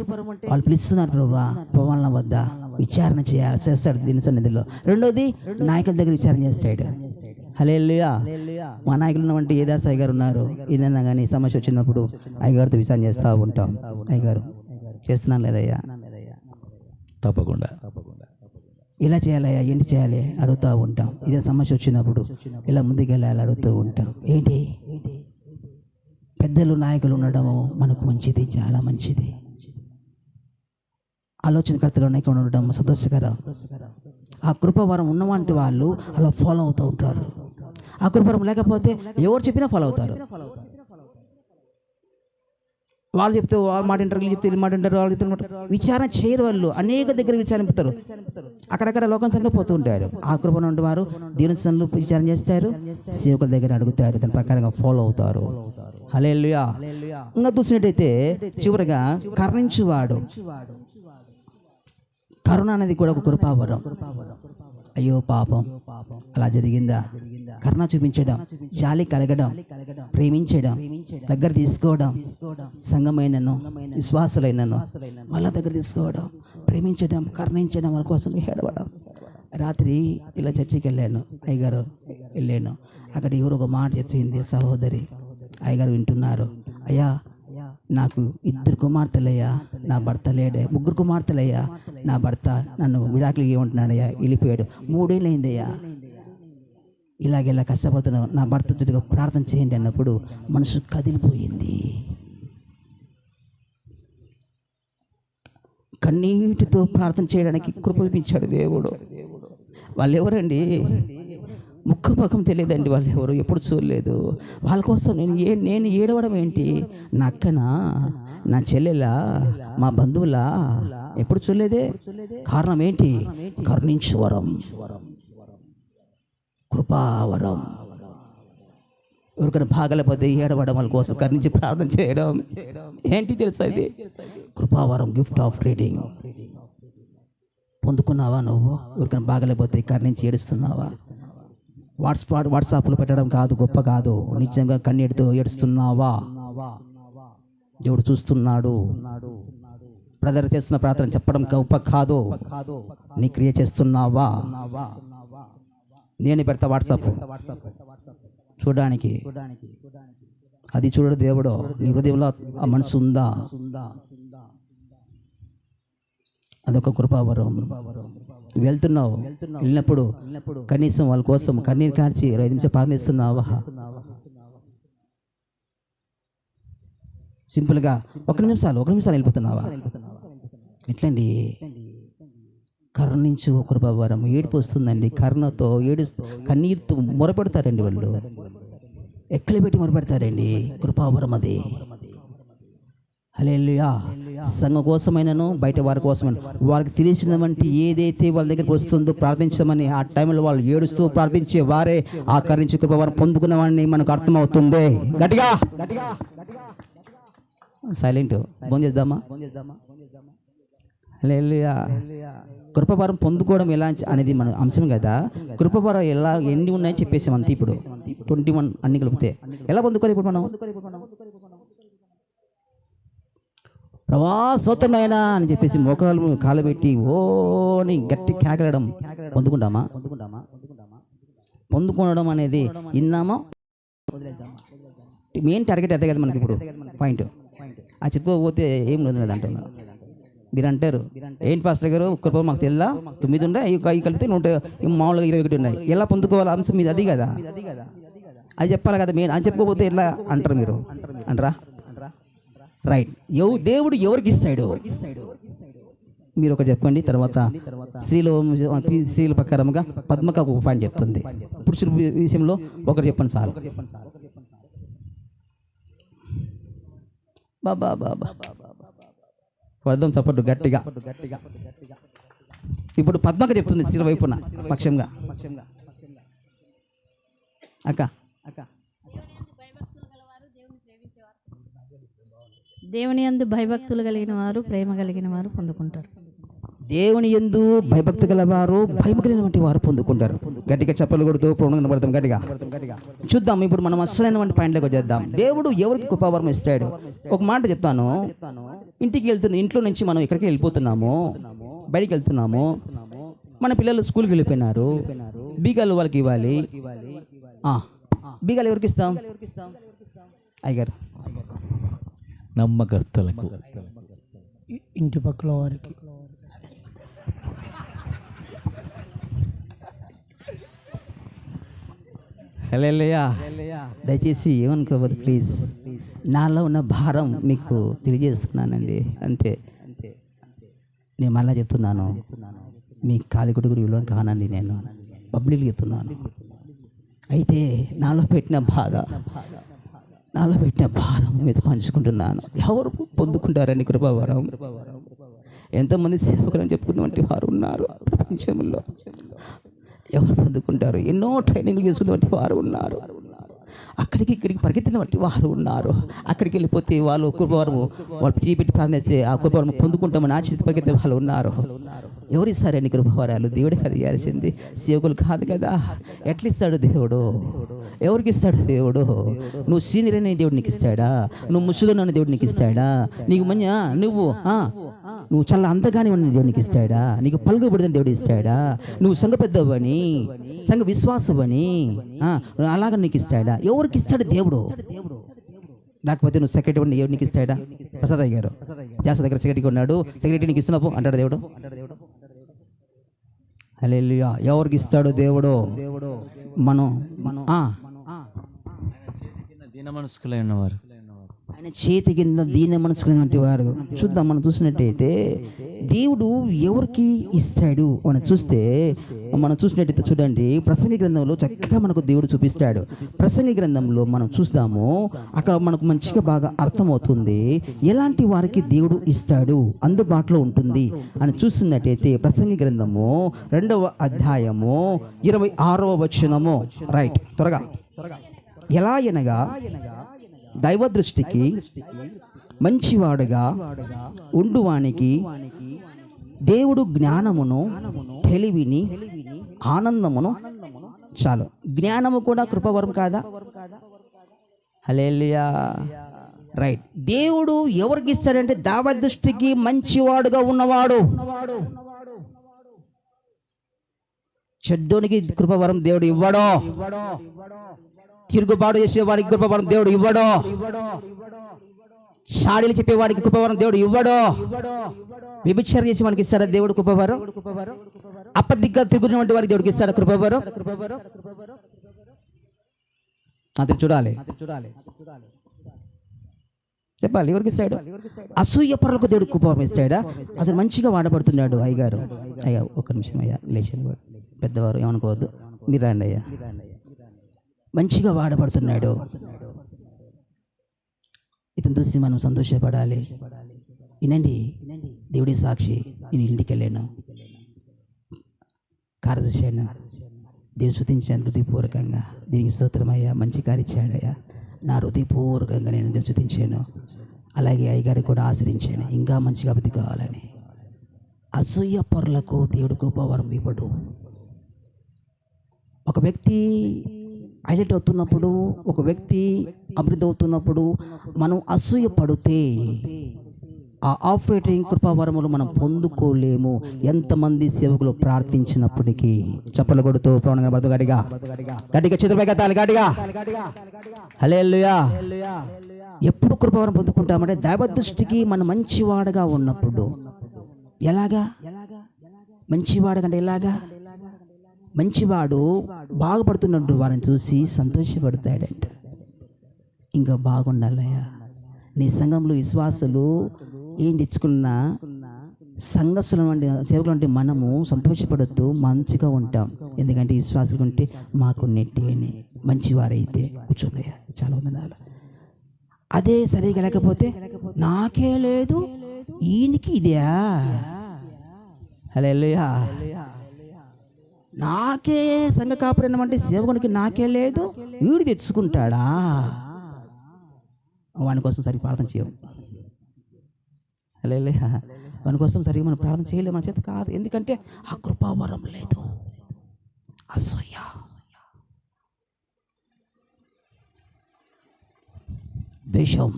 వాళ్ళు పిలుస్తున్నారు, ప్రభువా పవన్ల వద్ద విచారణ చేస్తాడు దీని సన్నిధిలో. రెండోది నాయకుల దగ్గర విచారణ చేస్తాడు. హల్లెలూయా. మా నాయకులు ఉన్నవంటి ఏదాసాయి గారు ఉన్నారు. ఏదైనా కానీ సమస్య వచ్చినప్పుడు అయ్యగారితో విచారణ చేస్తూ ఉంటాం. అయ్యగారు చేస్తున్నాను లేదయ్యా, తప్పకుండా ఇలా చేయాలయ్యా, ఏంటి చేయాలి అడుగుతూ ఉంటాం. ఇదే సమస్య వచ్చినప్పుడు ఇలా ముందుకు వెళ్ళాలి అడుగుతూ ఉంటాం. ఏంటి పెద్దలు నాయకులు ఉండడము మనకు మంచిది, చాలా మంచిది. ఆలోచనకర్తలు నాయకులు ఉండడం సంతోషకరం. ఆ కృపవరం ఉన్నవంటి వాళ్ళు అలా ఫాలో అవుతూ ఉంటారు. ఆ కృపవరం లేకపోతే ఎవరు చెప్పినా ఫాలో అవుతారు. వాళ్ళు చెప్తే వాళ్ళు మాట వింటారు, వీళ్ళు చెప్తే వీళ్ళు మాట వింటారు, వాళ్ళు చెప్తే విచారణ చేయరు. వాళ్ళు అనేక దగ్గర విచారింపుతారు, అక్కడక్కడ లోకం సంగ పోతూ ఉంటారు. ఆ కృపను ఉండే వారు దేవుని సన్నిధిలో విచారణ చేస్తారు, సేవకుల దగ్గర అడుగుతారు, దాని ప్రకారంగా ఫాలో అవుతారు. హల్లెలూయా. ఇంకా చూసినట్టయితే చివరిగా కరుణించువాడు. కరుణ అనేది కూడా ఒక కృపావరం. అయ్యో పాపం అలా జరిగిందా, కరుణ చూపించడం, జాలి కలగడం, ప్రేమించడం, దగ్గర తీసుకోవడం, సంఘమైనను విశ్వాసులైనను వాళ్ళ దగ్గర తీసుకోవడం, ప్రేమించడం, కరుణించడం, వాళ్ళ కోసం ఏడవడం. రాత్రి ఇలా చర్చికి వెళ్ళాను, అయ్యగారు వెళ్ళాను. అక్కడ ఎవరు ఒక మాట చెప్పింది సహోదరి, అయ్యగారు వింటున్నారు. అయ్యా నాకు 2 కుమార్తెలయ్యా, నా భర్త లేడే. 3 కుమార్తెలయ్యా, నా భర్త నన్ను విడాకులు ఏమంటున్నాడయ్యా, వెళ్ళిపోయాడు. 3 ఏళ్ళు అయిందయ్యా, ఇలాగెలా కష్టపడుతున్నావు, నా భర్త చుట్టూ ప్రార్థన చేయండి అన్నప్పుడు మనసు కదిలిపోయింది. కన్నీటితో ప్రార్థన చేయడానికి కృప చూపించాడు దేవుడు. వాళ్ళు ఎవరండి? ముఖం ముఖం తెలియదండి, వాళ్ళు ఎవరు ఎప్పుడు చూడలేదు. వాళ్ళ కోసం నేను ఏడవడం ఏంటి? నా అక్కనా, నా చెల్లెలా, మా బంధువులా? ఎప్పుడు చూడలేదే. కారణం ఏంటి? కరుణించు వరం, కృపావరం. ఎవరికైనా బాగలేకపోతే ఏడవడం, వాళ్ళ కోసం కరుణించి ప్రార్థన చేయడం ఏంటి తెలుసా? ఇది కృపావరం, గిఫ్ట్ ఆఫ్ రీడింగ్. పొందుకున్నావా నువ్వు? ఎవరికైనా బాగలేకపోతే కరుణించి ఏడుస్తున్నావా? వాట్సాప్లో పెట్టడం కాదు, గొప్ప కాదు. నిజంగా కన్నీటితో ఏడుస్తున్నావా? దేవుడు చూస్తున్నాడు. బ్రదర్ చేస్తున్న ప్రార్థన చెప్పడం గొప్ప కాదు, నీ క్రియ చేస్తున్నావా? నేను పెడతా వాట్సాప్ చూడడానికి, అది చూడడు దేవుడు. నీ హృదయంలో ఆ మనసు ఉందా? అదొక కృపావరం. వెళ్తున్నావు, వెళ్ళినప్పుడు కనీసం వాళ్ళ కోసం కన్నీరు కార్చి 5 నిమిషాలు ప్రార్థిస్తున్నావా? సింపుల్గా 1 నిమిషాలు వెళ్ళిపోతున్నావా? ఎట్లండి? కరుణించు కృపావరం. ఏడుపు వస్తుందండి, కరుణతో కన్నీరుతో మొరపెడతారండి వాళ్ళు. ఎక్కలు పెట్టి మొరపెడతారండి. కృపావరం అది. హల్లెలూయా. సంఘం కోసమైనను బయట వారి కోసమైన వారికి తెలిసినటువంటి ఏదైతే వాళ్ళ దగ్గరికి వస్తుందో ప్రార్థించమని ఆ టైంలో వాళ్ళు ఏడుస్తూ ప్రార్థించే వారే ఆ కరుణించు కృపావరం పొందుకున్నవాడిని మనకు అర్థమవుతుంది. గట్టిగా సైలెంట్ ఫోన్ చేద్దామా? హల్లెలూయా. కృపావరం పొందుకోవడం ఎలా అనేది మన అంశం కదా. కృపావరం ఎలా ఎన్ని ఉన్నాయని చెప్పేసాం అంతే. ఇప్పుడు 21 అన్ని కలిపితే ఎలా పొందుకోవాలి? ఇప్పుడు మనం ప్రభా స్తోత్రమైనా అని చెప్పేసి మోకాలు కాలబెట్టి ఓని గట్టి కేకలడం పొందుకుంటామా? పొందుకోవడం అనేది ఇన్నామా? మెయిన్ టార్గెట్ అదే కదా మనకి ఇప్పుడు పాయింట్. అది చెప్పుకోకపోతే ఏం లేదు అంటున్నారు. మీరు అంటారు ఏంటి పాస్టర్ గారు, కృప మాకు తెల్లా 9 ఉన్నాయి, అవి కలిపితే 100 మామూలుగా 21 ఉన్నాయి. ఎలా పొందుకోవాలి అంశం మీద అది కదా. అది చెప్పాలి కదా మెయిన్. అది చెప్పుకోకపోతే ఎట్లా అంటారు మీరు? అంటారా? రైట్. దేవుడు ఎవరికి ఇస్తాడు? మీరు ఒకటి చెప్పండి. తర్వాత స్త్రీల ప్రకారంగా పద్మక ఒక పాయింట్ చెప్తుంది. పురుషుల విషయంలో ఒకటి చెప్పండి చాలు. బాబా బాబా వర్ధం చప్పట్టు గట్టిగా. ఇప్పుడు పద్మక చెప్తుంది స్త్రీల వైపున పక్షంగా. అక్క దేవుని యందు భయభక్తులు కలిగిన వారు, ప్రేమ కలిగిన వారు పొందుకుంటారు. దేవుని యందు భయభక్తి గలవారు, భయం కలిగినటువంటి వారు పొందుకుంటారు. గట్టిగా చెప్పలు కొడుతూ పడతాం గట్టిగా. చూద్దాం ఇప్పుడు మనం అసలైనటువంటి పాయింట్లోకి వచ్చేద్దాం. దేవుడు ఎవరికి కృపావరం ఇస్తాడు? ఒక మాట చెప్తాను. ఇంట్లో నుంచి మనం ఎక్కడికి వెళ్ళిపోతున్నాము, బయటికి వెళ్తున్నాము. మన పిల్లలు స్కూల్కి వెళ్ళిపోయినారు, బీగాలు వాళ్ళకి ఇవ్వాలి. బీగాలు ఎవరికి ఇస్తాం? అయ్యగారు నమ్మకస్తులకు, ఇంటి పక్కల వారికి. హల్లెలూయా. దయచేసి ఏమనుకోవద్దు ప్లీజ్. నాలో ఉన్న భారం మీకు తెలియజేస్తున్నానండి అంతే. నేను మళ్ళా చెప్తున్నాను, మీ కాలికొడుకు విలువ కానండి, నేను పబ్లిక్గా చెప్తున్నాను. అయితే నాలో పెట్టిన భారం మీద పంచుకుంటున్నాను. ఎవరు పొందుకుంటారని కృపావరం? ఎంతోమంది సేవకులని చెప్పుకున్నటువంటి వారు ఉన్నారు ప్రపంచంలో. ఎవరు పొందుకుంటారు? ఎన్నో ట్రైనింగ్లు చేసుకున్నటువంటి వారు ఉన్నారు. అక్కడికి ఇక్కడికి పరిగెత్తినటువంటి వారు ఉన్నారు. అక్కడికి వెళ్ళిపోతే వాళ్ళు కృపావరము వాళ్ళు చేపెట్టి ప్రార్థిస్తే ఆ కృపావరం పొందుకుంటామని ఆశిత పరిగెత్తే వాళ్ళు ఉన్నారు. ఎవరిస్తారని కృపావరాలు? దేవుడే కదా ఇవ్వాల్సింది, సేవకులు కాదు కదా. ఎట్లా ఇస్తాడు దేవుడు? ఎవరికి ఇస్తాడు దేవుడు? నువ్వు సీనియర్ అనే దేవుడు నీకు ఇస్తాడా? నువ్వు ముసలిని దేవుడు నీకు ఇస్తాడా? నీకు మంచి నువ్వు చాలా అంతగానే ఉన్న దేవునికి ఇస్తాడా? నీకు పలుకుబడిన దేవుడు ఇస్తాడా? నువ్వు సంఘ పెద్దవని, సంఘ విశ్వాసవని అలాగ నీకు ఇస్తాడా? ఎవరికి ఇస్తాడు దేవుడు? లేకపోతే నువ్వు సెక్రటరీ ఎవరు నీకు ఇస్తాడా? ప్రసాద్ అయ్య గారు జాస్తి దగ్గర సెక్రటరీ ఉన్నాడు, సెక్రటరీ నీకు ఇస్తున్నావు అంటాడు దేవుడు? హల్లెలూయా. ఎవరికి ఇస్తాడు దేవుడు? మనం దీన మనస్కులైన వారు. ఆయన చేతి కింద దీన మనసుకున్నటువంటి వారు. చూద్దాం, మనం చూసినట్టయితే దేవుడు ఎవరికి ఇస్తాడు అని చూసినట్టయితే చూడండి, ప్రసంగి గ్రంథంలో చక్కగా మనకు దేవుడు చూపిస్తాడు. ప్రసంగి గ్రంథంలో మనం చూస్తాము, అక్కడ మనకు మంచిగా బాగా అర్థమవుతుంది ఎలాంటి వారికి దేవుడు ఇస్తాడు, అందుబాటులో ఉంటుంది అని చూస్తున్నట్టయితే ప్రసంగి గ్రంథము 2వ అధ్యాయము 26వ వచనము. రైట్, త్వరగా. ఎలా అనగా దైవ దృష్టికి మంచివాడుగా ఉండువానికి దేవుడు జ్ఞానమును, తెలివిని, ఆనందమును, చాలు. జ్ఞానము కూడా కృపవరం కాదా? హల్లెలూయా. రైట్. దేవుడు ఎవరికి ఇస్తాడంటే దైవ దృష్టికి మంచివాడుగా ఉన్నవాడు. చెడ్డోనికి కృపవరం దేవుడు ఇవ్వడో, తిరుగుబాటు చేసేవాడికి కృపవరం దేవుడు ఇవ్వడో, సాడీలు చెప్పేవాడికి కృపవరం దేవుడు ఇవ్వడో, వ్యభిచారం చేసే వాడికి ఇస్తాడా దేవుడు కృపవరం? అపదిగ్గా తిరుగుతున్నటువంటి వారికి దేవుడికి ఇస్తాడా కృపవరం? అతను చూడాలి, చెప్పాలి ఎవరికి ఇస్తాడు? అసూయ పరులకు దేవుడు కృపవరం ఇస్తాడా? అతను మంచిగా వాడబడుతున్నాడు. అయ్యగారు, అయ్యా ఒక్క నిమిషం అయ్యా, లేచిన పెద్దవారు ఏమనుకోవద్దు, మీరు రండి అయ్యా. మంచిగా వాడబడుతున్నాడు. ఇతను చూసి మనం సంతోషపడాలి. వినండి, దేవుడి సాక్షి. నేను ఇంటికి వెళ్ళాను, కారు చూశాను, దేవుని స్తుతించాను హృదయపూర్వకంగా. దీనికి స్తోత్రమయ్యా, మంచి కారు ఇచ్చాడయ్యా, నా హృదయపూర్వకంగా నేను దేవుని స్తుతించాను. అలాగే అయ్యగారికి కూడా ఆశ్రయించాను, ఇంకా మంచిగా అభివృద్ధి కావాలని. అసూయ పరులకు దేవుడు కృపవరం ఇవ్వడు. ఒక వ్యక్తి హైలైట్ అవుతున్నప్పుడు, ఒక వ్యక్తి అభివృద్ధి అవుతున్నప్పుడు మనం అసూయ పడితే ఆ ఆపరేటింగ్ కృపావరములు మనం పొందుకోలేము. ఎంతమంది సేవకులు ప్రార్థించినప్పటికీ. చప్పలు కొడుతూ ప్రాణంగా పడుతూ గట్టిగా గట్టిగా చేతులపై గతాలి గట్టిగా హల్లెలూయా. ఎప్పుడు కృపావరం పొందుకుంటామంటే దైవ దృష్టికి మనం మంచివాడుగా ఉన్నప్పుడు. ఎలాగా మంచివాడకంటే ఎలాగా? మంచివాడు బాగుపడుతున్నట్టు వారిని చూసి సంతోషపడతాడంట. ఇంకా బాగుండాలయ్యా. నీ సంఘంలో విశ్వాసులు ఏం తెచ్చుకున్నా సంఘస్థుల వంటి సేవకులు అంటే మనము సంతోషపడుతూ మంచిగా ఉంటాం. ఎందుకంటే విశ్వాసులు ఉంటే మాకు నెట్టి అని మంచివారైతే కూర్చోనయ్యా, చాలా వందనాలు. అదే సరిగా లేకపోతే నాకే లేదు ఈయనకి ఇదే, హల్లెలూయా, నాకే సంఘ కాపురం అంటే సేవకునికి నాకే లేదు, వీడు తెచ్చుకుంటాడా? వాని కోసం సరిగ్గా ప్రార్థన చేయం. హల్లెలూయా. వాని కోసం సరిగ్గా మనం ప్రార్థన చేయలేము, మన చేత కాదు. ఎందుకంటే ఆ కృపావరం లేదు. అసూయ, ద్వేషం,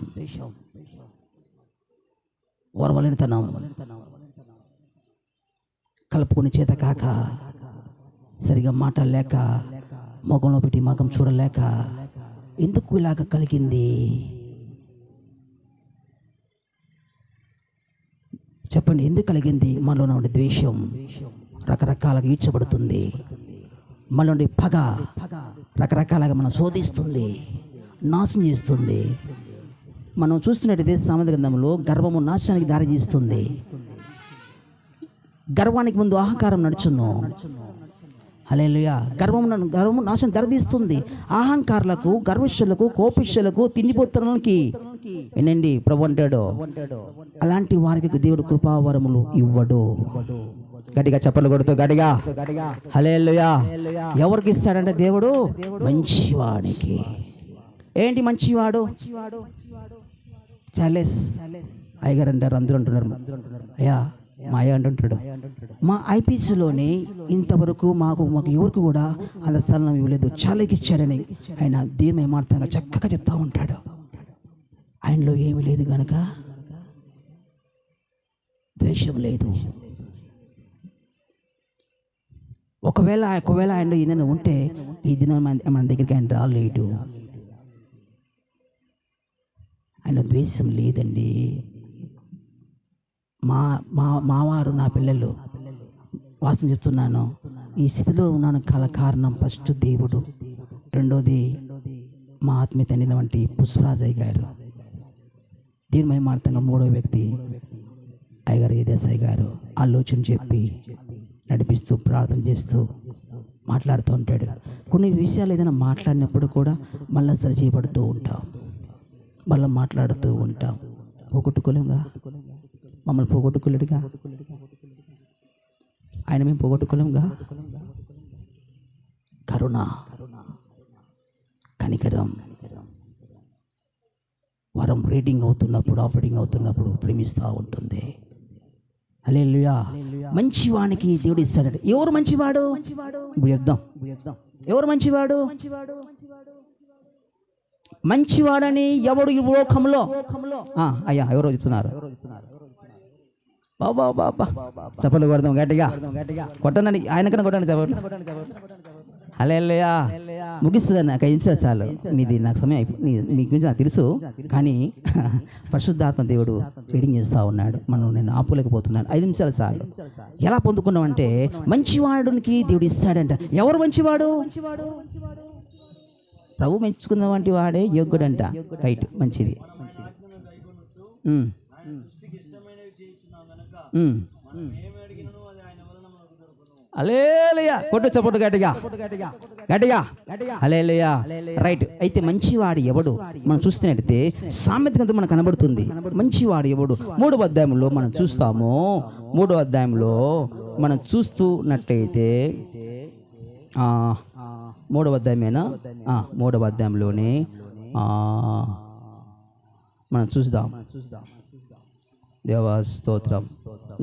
ఓర్వలేనితనం, కలుపుకొని చేత కాక, సరిగా మాట్లాడలేక, మొగంలో పెట్టి మగం చూడలేక, ఎందుకు ఇలాగ కలిగింది చెప్పండి? ఎందుకు కలిగింది? మనలో ఉండే ద్వేషం రకరకాలుగా ఈడ్చబడుతుంది. మనలో ఉండే పగ రకరకాలుగా మనం శోధిస్తుంది, నాశనం చేస్తుంది. మనం చూస్తున్నట్టయితే సామెతల గ్రంథంలో గర్వము నాశనానికి దారి తీస్తుంది. గర్వానికి ముందు అహంకారం నడుచును. హల్లెలూయా. గర్వము నాశనం దారితీస్తుంది. అహంకారులకు, గర్విష్ఠులకు, కోపిష్ఠులకు, తిండిపోతులకి వినండి ప్రభు అంటాడు, అలాంటి వారికి దేవుడు కృపావరములు ఇవ్వడు. గట్టిగా చప్పలు కొడుతూ గట్టిగా హల్లెలూయా. ఎవరికి ఇస్తాడంటే దేవుడు మంచివాడికి. ఏంటి మంచివాడు? చార్లెస్ అయ్యగారు అంటారు, అందరూ అంటున్నారు, అయ్యా మా అయ్య అంటుంటాడు, మా ఐపీసీలోనే ఇంతవరకు మాకు ఎవరికి కూడా అంత స్థలం ఇవ్వలేదు, చాలాకి ఇచ్చాడని ఆయన దేవుని ఏమార్తంగా చక్కగా చెప్తా ఉంటాడు. ఆయనలో ఏమీ లేదు కనుక ద్వేషం లేదు. ఒకవేళ ఆయనలో ఏదైనా ఉంటే ఈ దినం మన దగ్గరికి ఆయన రాలేడు. ఆయన ద్వేషం లేదండి. మావారు, నా పిల్లలు వాస్తవం చెప్తున్నాను, ఈ స్థితిలో ఉన్నాను కారణం ఫస్ట్ దేవుడు, రెండోది మా ఆత్మీయ తండ్రి వంటి పుష్పరాజయ్య గారు. దీని మహిమార్థంగా మూడో వ్యక్తి అయ్యగారు ఏదేశాయి గారు ఆలోచన చెప్పి నడిపిస్తూ ప్రార్థన చేస్తూ మాట్లాడుతూ ఉంటాడు. కొన్ని విషయాలు ఏదైనా మాట్లాడినప్పుడు కూడా మళ్ళీ సరి చేయబడుతూ ఉంటాం, మళ్ళీ మాట్లాడుతూ ఉంటాం. పోగొట్టుకోలేముగా, మమ్మల్ని పోగొట్టుకోలేడుగా, ఆయన మేము పోగొట్టుకోలేముగా. కరుణ, కనికరం, వరం రీడింగ్ అవుతున్నప్పుడు, ఆపరేటింగ్ అవుతున్నప్పుడు ప్రేమిస్తూ ఉంటుంది. హల్లెలూయా. మంచివానికి దేవుడు ఇస్తాడు. ఎవరు మంచివాడు? ఇప్పుడు చెప్దాం. ఎవరు మంచివాడు? మంచివాడని ఎవడు ఈ లోకంలో? అయ్యా ఎవరో చెప్తున్నారు. బాబా బాబా చప్పలు కొడదాం గట్టిగా, కొట్టండి, ఆయనకన్నా కొట్టండి చప్పలు. హల్లెలూయా. ముగిస్తుంది నాకు 5 నిమిషాలు చాలు. మీది నాకు సమయం మీ గురించి నాకు తెలుసు, కానీ పరిశుద్ధాత్మ దేవుడు రీడింగ్ చేస్తూ ఉన్నాడు. నేను ఆపులేకపోతున్నాను. 5 నిమిషాలు చాలు. ఎలా పొందుకున్నామంటే మంచివాడునికి దేవుడు ఇస్తాడంట. ఎవరు మంచివాడు? ప్రభు మెచ్చుకున్న వంటి వాడే యోగ్యుడంట. రైట్, మంచిది. హల్లెలూయా. కొట్టు చప్పట్లు గట్టిగా గట్టిగా. హల్లెలూయా. రైట్. అయితే మంచివాడు ఎవడు మనం చూస్తున్నట్టయితే సామెత గ్రంథం మనకు కనబడుతుంది. మంచివాడు ఎవడు 3వ అధ్యాయంలో మనం చూస్తాము. 3వ అధ్యాయంలో మనం చూస్తున్నట్లయితే 3వ అధ్యాయమేనా? 3వ అధ్యాయంలోనే మనం చూద్దాం. దేవా స్తోత్రం.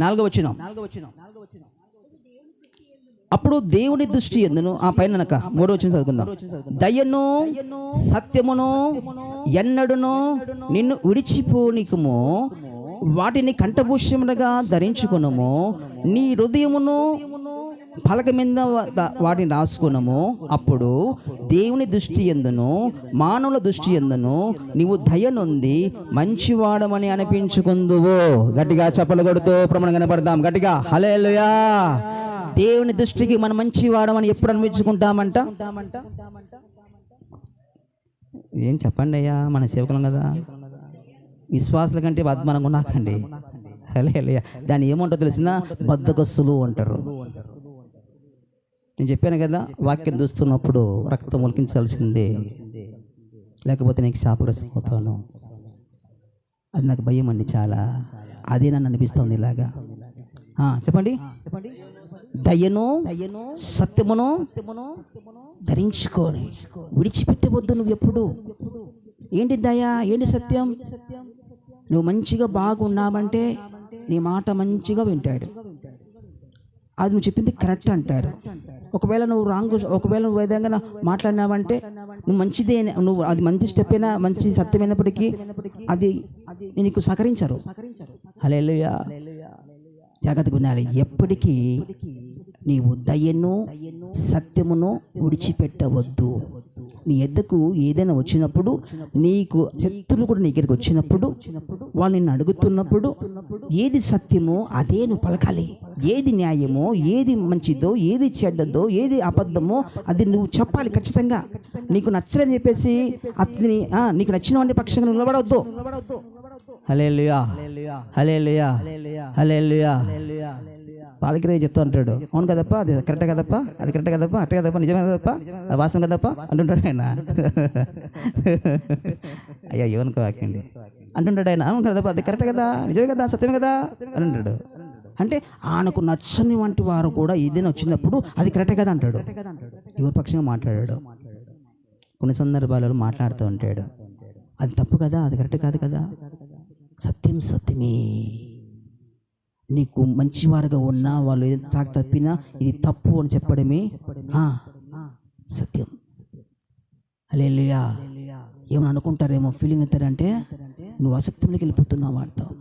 4వ వచనం. అప్పుడు దేవుని దృష్టి యందును, పైన 3వ వచనం చదువుకుందాం. దయను సత్యమును ఎన్నడును నిన్ను విడిచిపోనికము, వాటిని కంఠభూషములుగా ధరించుకునము, నీ హృదయమును పలక మీద వాటిని రాసుకున్నాము. అప్పుడు దేవుని దృష్టి యందును మానవుల దృష్టి యందును నీవు దయ నొంది మంచివాడమని అనిపించుకుందువు. గట్టిగా చప్పలు కొడుతూ ప్రమాణం కనపడదాం గట్టిగా. హల్లెలూయా. దేవుని దృష్టికి మనం మంచివాడమని ఎప్పుడు అనిపించుకుంటామంట? ఏం చెప్పండి అయ్యా, మన సేవకులం కదా. విశ్వాసుల కంటే బద్మానంగా ఉన్నాకండి. హల్లెలూయా. దాన్ని ఏమంటారో తెలిసిన బద్ధకస్తులు అంటారు. నేను చెప్పాను కదా, వాక్యం చూస్తున్నప్పుడు రక్తం ఒలికించాల్సిందే, లేకపోతే నీకు శాపగ్రస్తం అవుతాను. అది నాకు భయం అండి చాలా. అదే నన్ను అనిపిస్తుంది ఇలాగా. చెప్పండి. దయను సత్యమును ధరించుకొని విడిచిపెట్టవద్దు. నువ్వు ఎప్పుడు ఏంటి దయ, ఏంటి సత్యం? నువ్వు మంచిగా బాగున్నావంటే నీ మాట మంచిగా వింటాడు. అది నువ్వు చెప్పింది కరెక్ట్ అంటారు. ఒకవేళ నువ్వు విధంగా మాట్లాడినావంటే నువ్వు మంచిదే, నువ్వు అది మంచి స్టెప్ అయినా మంచి సత్యమైనప్పటికీ అది నీకు సహకరించరు. హల్లెలూయా. జాగ్రత్తగా వినాలి. ఎప్పటికీ నీవు దయను సత్యమును విడిచిపెట్టవద్దు. నీ ఎద్దకు ఏదైనా వచ్చినప్పుడు, నీకు శత్రువులు కూడా నీ దగ్గరికి వచ్చినప్పుడు, వాళ్ళు నిన్ను అడుగుతున్నప్పుడు ఏది సత్యమో అదే నువ్వు పలకాలి. ఏది న్యాయమో, ఏది మంచిదో, ఏది చెడ్డదో, ఏది అబద్ధమో అది నువ్వు చెప్పాలి ఖచ్చితంగా. నీకు నచ్చలేదని చెప్పేసి అతని నీకు నచ్చిన వాడి పక్షంగా నిలబడవద్దు. హల్లెలూయా. హల్లెలూయా. హల్లెలూయా. పాలకిరే చెప్తూ ఉంటాడు, అవును కదప్ప, అది కరెక్టే కదప్ప, అది కరెక్టే కదప్ప, అట్టే కదప్ప, నిజమే కదప్ప, అది వాస్తవం కదప్ప అంటుంటాడు ఆయన. అయ్యా ఏమనుకో వాక్యండి అంటుంటాడు ఆయన. అవును కదప్ప, అది కరెక్టే కదా, నిజమే కదా, సత్యమే కదా అని అంటాడు. అంటే ఆయనకు నచ్చని వంటి వారు కూడా ఏదైనా వచ్చినప్పుడు అది కరెక్టే కదా అంటాడు. ఎవరి పక్షంగా మాట్లాడాడు. కొన్ని సందర్భాలలో మాట్లాడుతూ ఉంటాడు, అది తప్పు కదా, అది కరెక్ట్ కాదు కదా. సత్యం సత్యమే. నీకు మంచివారుగా ఉన్నా వాళ్ళు ఏదైనా తాకు తప్పినా ఇది తప్పు అని చెప్పడమే సత్యం. హల్లెలూయా. ఏమని అనుకుంటారేమో, ఫీలింగ్ అవుతారంటే నువ్వు అసత్యంలోకి వెళ్ళిపోతున్నావు. వాడతావు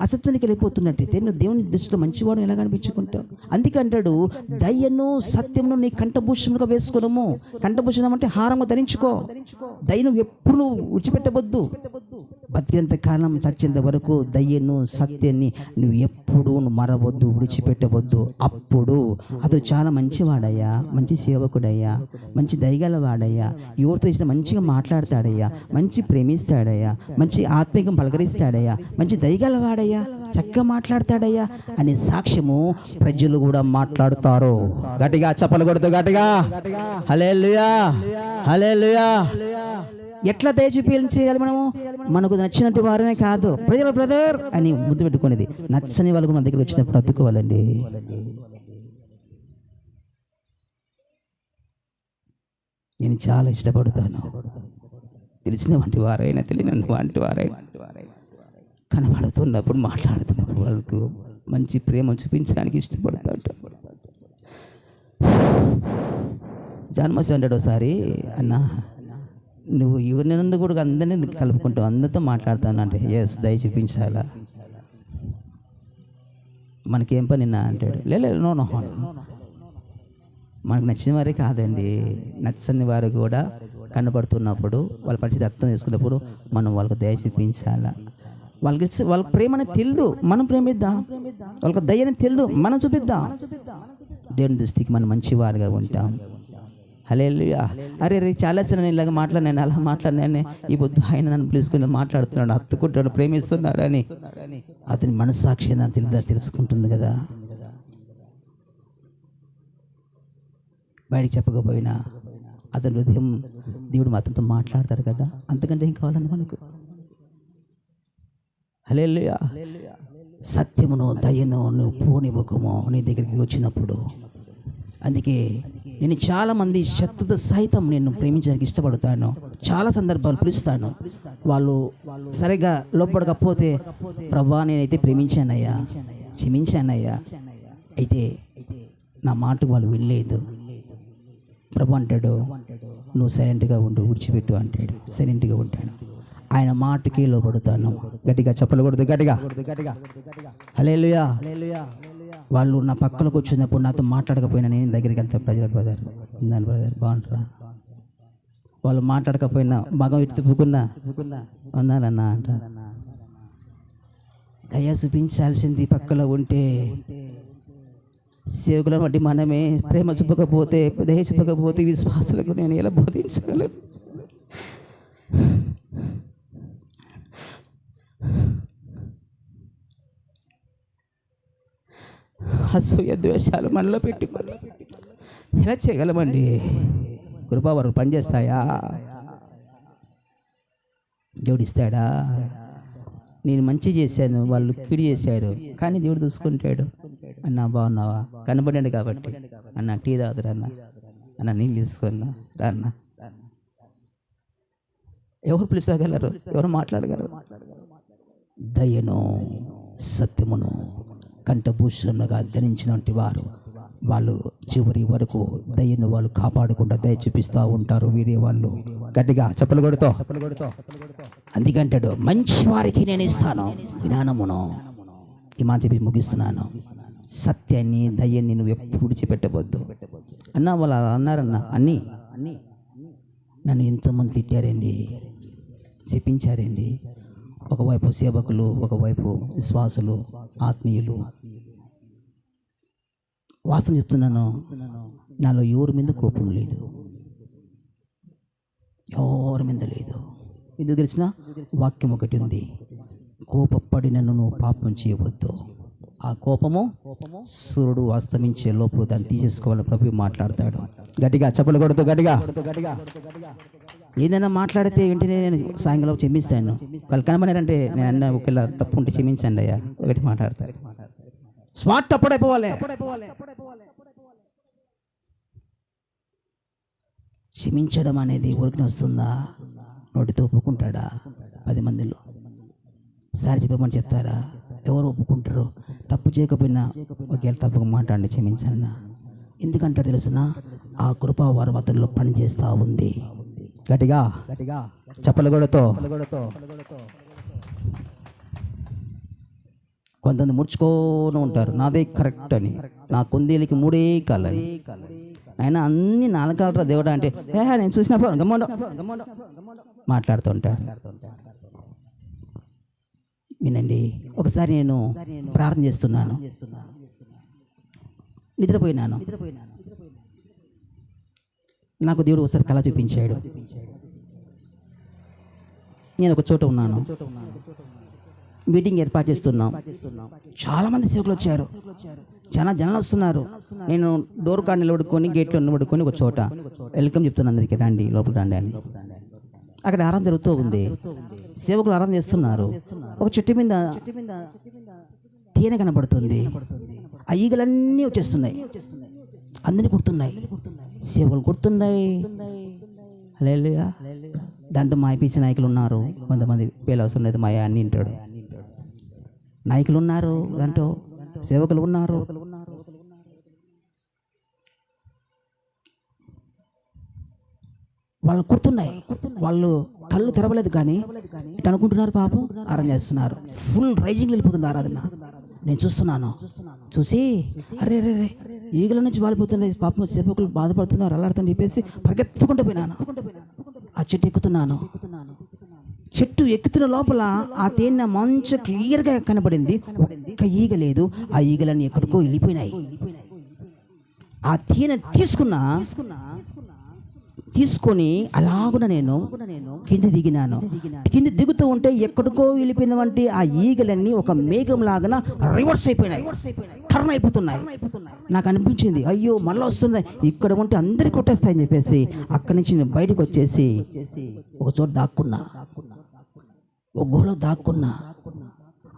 అసత్యానికి వెళ్ళిపోతున్నట్టయితే నువ్వు దేవుని దృష్టిలో మంచివాడు ఎలా కనిపించుకుంటావు? అందుకే అంటాడు, దయను సత్యమును నీ కంఠభూషణముగా వేసుకోవడము. కంఠభూషణం అంటే హారంగా ధరించుకో. దయను ఎప్పుడు నువ్వు విడిచిపెట్టవద్దు. బతికేంత కాలం చచ్చేంత వరకు దయ్యను సత్యాన్ని నువ్వు ఎప్పుడు మరవద్దు, విడిచిపెట్టవద్దు. అప్పుడు అతడు చాలా మంచివాడయ్యా, మంచి సేవకుడయ్యా, మంచి దయగలవాడయ్యా, ఎవరితో ఇచ్చిన మంచిగా మాట్లాడతాడయ్యా, మంచి ప్రేమిస్తాడయ్యా, మంచి ఆత్మీయం పలకరిస్తాడయ్యా, మంచి దయగలవాడయ్యా, చక్కగా మాట్లాడతాడయ్యా అనే సాక్ష్యము ప్రజలు కూడా మాట్లాడుతారు. గట్టిగా చప్పలు కొడుతూ గట్టిగా హల్లెలూయా, హల్లెలూయా. ఎట్లా దయ చూపించాలి మనము? మనకు నచ్చినట్టు వారనే కాదు, ప్రజల బ్రదర్ అని ముద్దు పెట్టుకునేది. నచ్చని వాళ్ళకు మన దగ్గర వచ్చినప్పుడు అద్దుకోవాలండి. నేను చాలా ఇష్టపడతాను, తెలిసిన వంటి వారైనా తెలియని వంటి వారైనా కనబడుతున్నప్పుడు మాట్లాడుతున్నప్పుడు వాళ్ళకు మంచి ప్రేమ చూపించడానికి ఇష్టపడతా ఉంటాను. జాన్మసి అంటాడు ఒకసారి, అన్న నువ్వు ఎవరిని నుండి కూడా అందరినీ కలుపుకుంటావు, అందరితో మాట్లాడతాను అంటే, ఎస్ దయ చూపించాలా, మనకేం పని నా అంటాడు. లేదు నో, మనకు నచ్చిన వారే కాదండి, నచ్చని వారు కూడా కనబడుతున్నప్పుడు వాళ్ళ పరిస్థితి అర్థం చేసుకున్నప్పుడు మనం వాళ్ళకు దయ చూపించాలా. వాళ్ళ ప్రేమని తెలియదు, మనం ప్రేమిద్దాం. వాళ్ళకి దయని తెలియదు, మనం చూపిద్దాం. దేవుని దృష్టికి మనం మంచివారుగా ఉంటాం. హల్లెలూయా. అరే చాలాసార్లు నేను ఇలాగ మాట్లాడినాను, అలా మాట్లాడినాను, ఈ పొద్దు ఆయన నన్ను పిలుచుకుని మాట్లాడుతున్నాడు, హత్తుకుంటాడు, ప్రేమిస్తున్నాడు అని అతని మనస్సాక్షి తెలియదా తెలుసుకుంటుంది కదా. బయటికి చెప్పకపోయినా అతని హృదయం దేవుడు అతనితో మాట్లాడతాడు కదా. అంతకంటే ఏం కావాలండి మనకు? హల్లెలూయా. సత్యమును దయను నువ్వు పోనివ్వకము నీ దగ్గరికి వచ్చినప్పుడు. అందుకే నేను చాలామంది శత్రుత సైతం నేను ప్రేమించడానికి ఇష్టపడతాను. చాలా సందర్భాలు పిలుస్తాను, వాళ్ళు సరిగ్గా లోపడకపోతే ప్రభా నేనైతే ప్రేమించానయ్యా, క్షమించానయ్యా, అయితే నా మాటకు వాళ్ళు వినలేదు. ప్రభు అంటాడు నువ్వు సైలెంట్గా ఉండు, విడిచిపెట్టు అంటాడు. సైలెంట్గా ఉంటాను, ఆయన మాటకి లోపడుతాను. గట్టిగా చెప్పలు కొడుతూ గట్టిగా హల్లెలూయా. వాళ్ళు నా పక్కన కూర్చున్నప్పుడు నాతో మాట్లాడకపోయినా నేను దగ్గరికి వెళ్తా, ప్రజల బ్రదర్ ఇందాను బ్రదర్ బాగుంటారా, వాళ్ళు మాట్లాడకపోయినా మగం ఇటు తిప్పుకున్నా వందాలన్నా అంట. దయ చూపించాల్సింది పక్కలో ఉంటే, సేవకులను బట్టి మనమే ప్రేమ చూపకపోతే, దయ చూపకపోతే విశ్వాసులకు నేను ఎలా బోధించగలను? అసూయ ద్వేషాలు మనలో పెట్టుకొని ఎలా చేయగలమండి? కృపావరం పనిచేస్తాయా? దేవుడిస్తాడా? నేను మంచి చేశాను, వాళ్ళు కిడి చేశారు, కానీ దేవుడు చూసుకుంటాడు. అన్న బాగున్నావా, కనబడండి కాబట్టి అన్న టీ తాగుతారు, అన్న నీళ్ళు తీసుకున్నా అన్న. ఎవరు పిలుచగలరు? ఎవరు మాట్లాడగలరు? దయను సత్యమును కంఠభూషణగా ధరించినటువంటి వారు వాళ్ళు చివరి వరకు దయను వాళ్ళు కాపాడకుండా దయ చూపిస్తూ ఉంటారు. వీరే వాళ్ళు. గట్టిగా చెప్పలు కొడుతూ అందుకంటాడు మంచి వారికి నేను ఇస్తాను జ్ఞానమును. ఈ మాట చెప్పి ముగిస్తున్నాను. సత్యాన్ని దయ్యాన్ని నువ్వు ఎప్పుడు విడిచిపెట్టవద్దు అన్న. వాళ్ళు అన్నారన్న, అన్నీ నన్ను ఎంతోమంది తిట్టారండి, చెప్పించారండి. ఒకవైపు సేవకులు, ఒకవైపు విశ్వాసులు, ఆత్మీయులు. వాస్తవం చెప్తున్నాను, నాలో ఎవరి మీద కోపం లేదు, ఎవరి మీద లేదు. ఎందుకు తెలిసిన? వాక్యం ఒకటి ఉంది, కోపపడి నన్ను నువ్వు పాపం చేయవద్దు. ఆ కోపము సూర్యుడు అస్తమించే లోపల దాన్ని తీసేసుకోవాలని ప్రభు మాట్లాడతాడు. గట్టిగా చెప్పలు కొడుతూ గట్టిగా ఏదైనా మాట్లాడితే వెంటనే నేను సాయంకాలం క్షమిస్తాను. వాళ్ళు కనబడారంటే నేను అన్న ఒకవేళ తప్పు ఉంటే క్షమించండి అయ్యా ఒకటి మాట్లాడతారు. స్మార్ట్ అప్పుడైపోవాలి. క్షమించడం అనేది ఊరికి వస్తుందా? నోటితో ఒప్పుకుంటాడా? 10 మందిలో సారి చెప్పమని చెప్తారా? ఎవరు ఒప్పుకుంటారు? తప్పు చేయకపోయినా ఒకవేళ తప్పుగా మాట్లాడి క్షమించాలన్నా. ఎందుకంటారు తెలుసునా? ఆ కృపా వారు అతనిలో పనిచేస్తూ ఉంది. గట్టిగా చెప్పలు కొడుతూ కొంతమంది ముడుచుకొని ఉంటారు, నాదే కరెక్ట్ అని, నా కుందేలికి 3 కాళ్ళని. ఆయన అన్ని 4 కాళ్ళరా దేవుడా అంటే నేను చూసినప్పుడు గమ్మండో మాట్లాడుతూ ఉంటారు. వినండి. ఒకసారి నేను ప్రార్థన చేస్తున్నాను, నిద్రపోయినాను. నాకు దేవుడు ఒకసారి కళ చూపించాడు. నేను ఒక చోట ఉన్నాను, మీటింగ్ ఏర్పాటు చేస్తున్నాం. చాలామంది సేవకులు వచ్చారు, చాలా జనాలు వస్తున్నారు. నేను డోర్ కాడ నిలబడుకొని, గేట్లో నిలబడుకొని ఒక చోట వెల్కమ్ చెప్తున్నాను అందరికీ, రండి లోపల రండి అని. అక్కడ ఆరాధన జరుగుతూ ఉంది, సేవకులు ఆరాధన చేస్తున్నారు. ఒక చెట్టు మీద తేనె కనబడుతుంది, ఆ ఈగలన్నీ వచ్చేస్తున్నాయి, అందరినీ కుడుతున్నాయి, సేవకులు కుడుతున్నాయి. హల్లెలూయా. దాంట్లో మా ఐపీసీ నాయకులు ఉన్నారు, కొంతమంది పేరు అవసరం లేదు, మా అన్ని వింటాడు. నాయకులు ఉన్నారు, దాంట్లో సేవకులు ఉన్నారు. వాళ్ళు కుడుతున్నాయి, వాళ్ళు కళ్ళు తెరవలేదు కానీ ఇటు అనుకుంటున్నారు, పాపం ఆరాధన చేస్తున్నారు. ఫుల్ రైజింగ్ వెళ్ళిపోతుంది ఆరాధన. నేను చూస్తున్నాను, చూసి అరే రే రే ఈగల నుంచి వాలిపోతున్నాయి, పాపం సేవకులు బాధపడుతున్నారు, అల్లాడుతుందని చెప్పేసి పరిగెత్తుకుంటూ పోయినాను. ఆ చెట్టు ఎక్కుతున్నాను. చెట్టు ఎక్కుతున్న లోపల ఆ తేనె మంచి క్లియర్గా కనబడింది, ఒక్క ఈగ లేదు. ఆ ఈగలన్నీ ఎక్కడికో వెళ్ళిపోయినాయి. ఆ తేనె తీసుకొని అలాగున నేను కింద దిగినాను. కింద దిగుతూ ఉంటే ఎక్కడికో వెళ్ళిపోయిన వంటి ఆ ఈగలన్నీ ఒక మేఘం లాగా రివర్స్ అయిపోయినాయి, టర్న్ అయిపోతున్నాయి. నాకు అనిపించింది, అయ్యో మళ్ళీ వస్తున్నాయి, ఇక్కడ ఉంటే అందరికీ కొట్టేస్తాయని చెప్పేసి అక్కడి నుంచి నేను బయటకు వచ్చేసి ఒక చోట దాక్కున్నా, ఒక గుహలో దాక్కున్నా.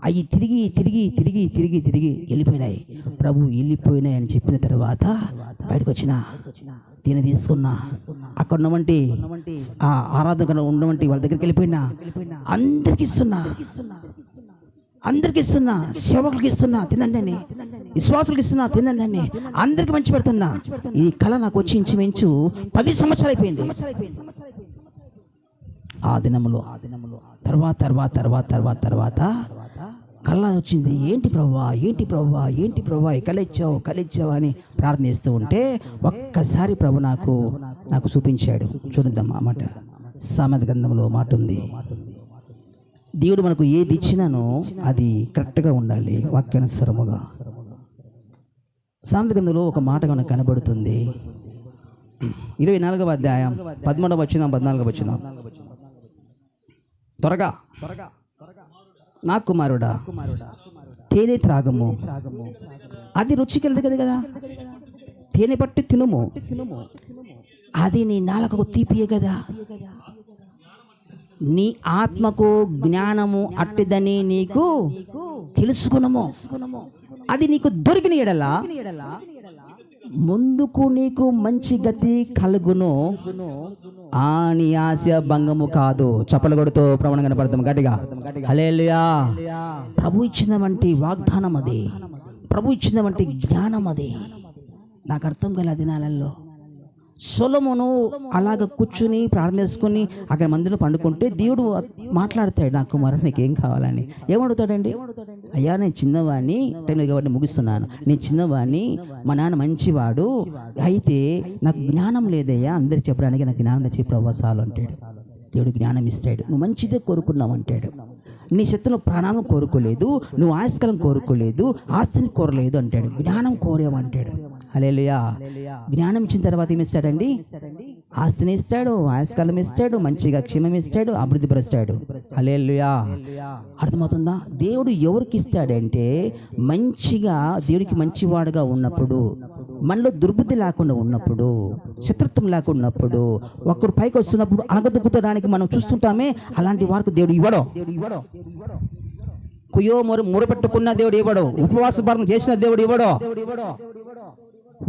అవి తిరిగి తిరిగి తిరిగి తిరిగి తిరిగి వెళ్ళిపోయినాయి. ప్రభు వెళ్ళిపోయినాయి అని చెప్పిన తర్వాత బయటకు వచ్చిన దీన్ని తీసుకున్నా. అక్కడ ఉన్నవంటి ఆ ఆరాధన ఉన్నవంటి వాళ్ళ దగ్గరికి వెళ్ళిపోయినా, అందరికి ఇస్తున్నా, సేవకులకి ఇస్తున్నా, తినండి అని, విశ్వాసులకు ఇస్తున్నా, తినండి అని, అందరికి మంచి పెడుతున్నా. ఈ కళ నాకు వచ్చి ఇంచుమించు 10 సంవత్సరాలు అయిపోయింది. ఆ దినములో తర్వాత కళ్ళ వచ్చింది. ఏంటి ప్రభువా కలిచ్చావు అని ప్రార్థన చేస్తూ ఉంటే ఒక్కసారి ప్రభు నాకు చూపించాడు. చూద్దాం ఆ మాట. సామెత గ్రంథంలో మాట ఉంది, దేవుడు మనకు ఏది ఇచ్చినానో అది కరెక్ట్గా ఉండాలి, వాక్యానుసారముగా. సామెత గ్రంథంలో ఒక మాట మనకు కనబడుతుంది. 24వ అధ్యాయం 13వ వచనం 14వ వచనం. త్వరగా, నా కుమారుడా తేనె త్రాగము, అది రుచికెళ్ళదు కదా, తేనె పట్టి తినుము, అది నీ నాలుకకు తీపియే కదా. నీ ఆత్మకు జ్ఞానము అట్టిదని నీకు తెలుసుకునము, అది నీకు దొరికిన ఎడలా ముందుకు నీకు మంచి గతి కలుగును, నీ ఆశ భంగము కాదు. చప్పలు కొడుతూ ప్రమాణం కనపడతాం గట్టిగా. హల్లెలూయా. ప్రభు ఇచ్చిన వంటి వాగ్దానం అది, ప్రభు ఇచ్చిన వంటి జ్ఞానం అది. నాకు అర్థం కాలే దినాలలో. సొలొమోను అలాగ కూర్చుని ప్రార్థన చేసుకుని అక్కడ మందిలో పండుకుంటే దేవుడు మాట్లాడతాడు, నా కుమారుడు నీకు ఏం కావాలని. ఏమడుగుతాడండి? అయ్యా నేను చిన్నవాడిని, టైంలో కాబట్టి ముగిస్తున్నాను, నేను చిన్నవాడిని, మా నాన్న మంచివాడు, అయితే నాకు జ్ఞానం లేదయ్యా, అందరికి చెప్పడానికి నాకు జ్ఞానం తెచ్చి ప్రవాసాలు అంటాడు. దేవుడు జ్ఞానం ఇస్తాడు. నువ్వు మంచిదే కోరుకున్నావు అంటాడు. నీ శత్రువు ప్రాణాలను కోరుకోలేదు, నువ్వు ఆయుష్కాలం కోరుకోలేదు, ఆస్తిని కోరలేదు అంటాడు, జ్ఞానం కోరేవంటాడు. హల్లెలూయా. జ్ఞానం ఇచ్చిన తర్వాత ఏమి ఇస్తాడండి? ఆస్తిని ఇస్తాడు, ఆయుష్కాలం ఇస్తాడు, మంచిగా క్షేమం ఇస్తాడు, అభివృద్ధి పరుస్తాడు. హల్లెలూయా. అర్థమవుతుందా? దేవుడు ఎవరికి ఇస్తాడంటే మంచిగా, దేవుడికి మంచివాడుగా ఉన్నప్పుడు, మనలో దుర్బుద్ధి లేకుండా ఉన్నప్పుడు, శత్రుత్వం లేకుండా ఉన్నప్పుడు, ఒకరు పైకి వస్తున్నప్పుడు అణగదొక్కుతడానికి మనం చూస్తుంటామే, అలాంటి వారికి దేవుడు ఇవ్వడు. కుయో మురపెట్టుకున్న దేవుడు ఇవ్వడు, ఉపవాస ప్రార్థన చేసిన దేవుడు ఇవ్వడు.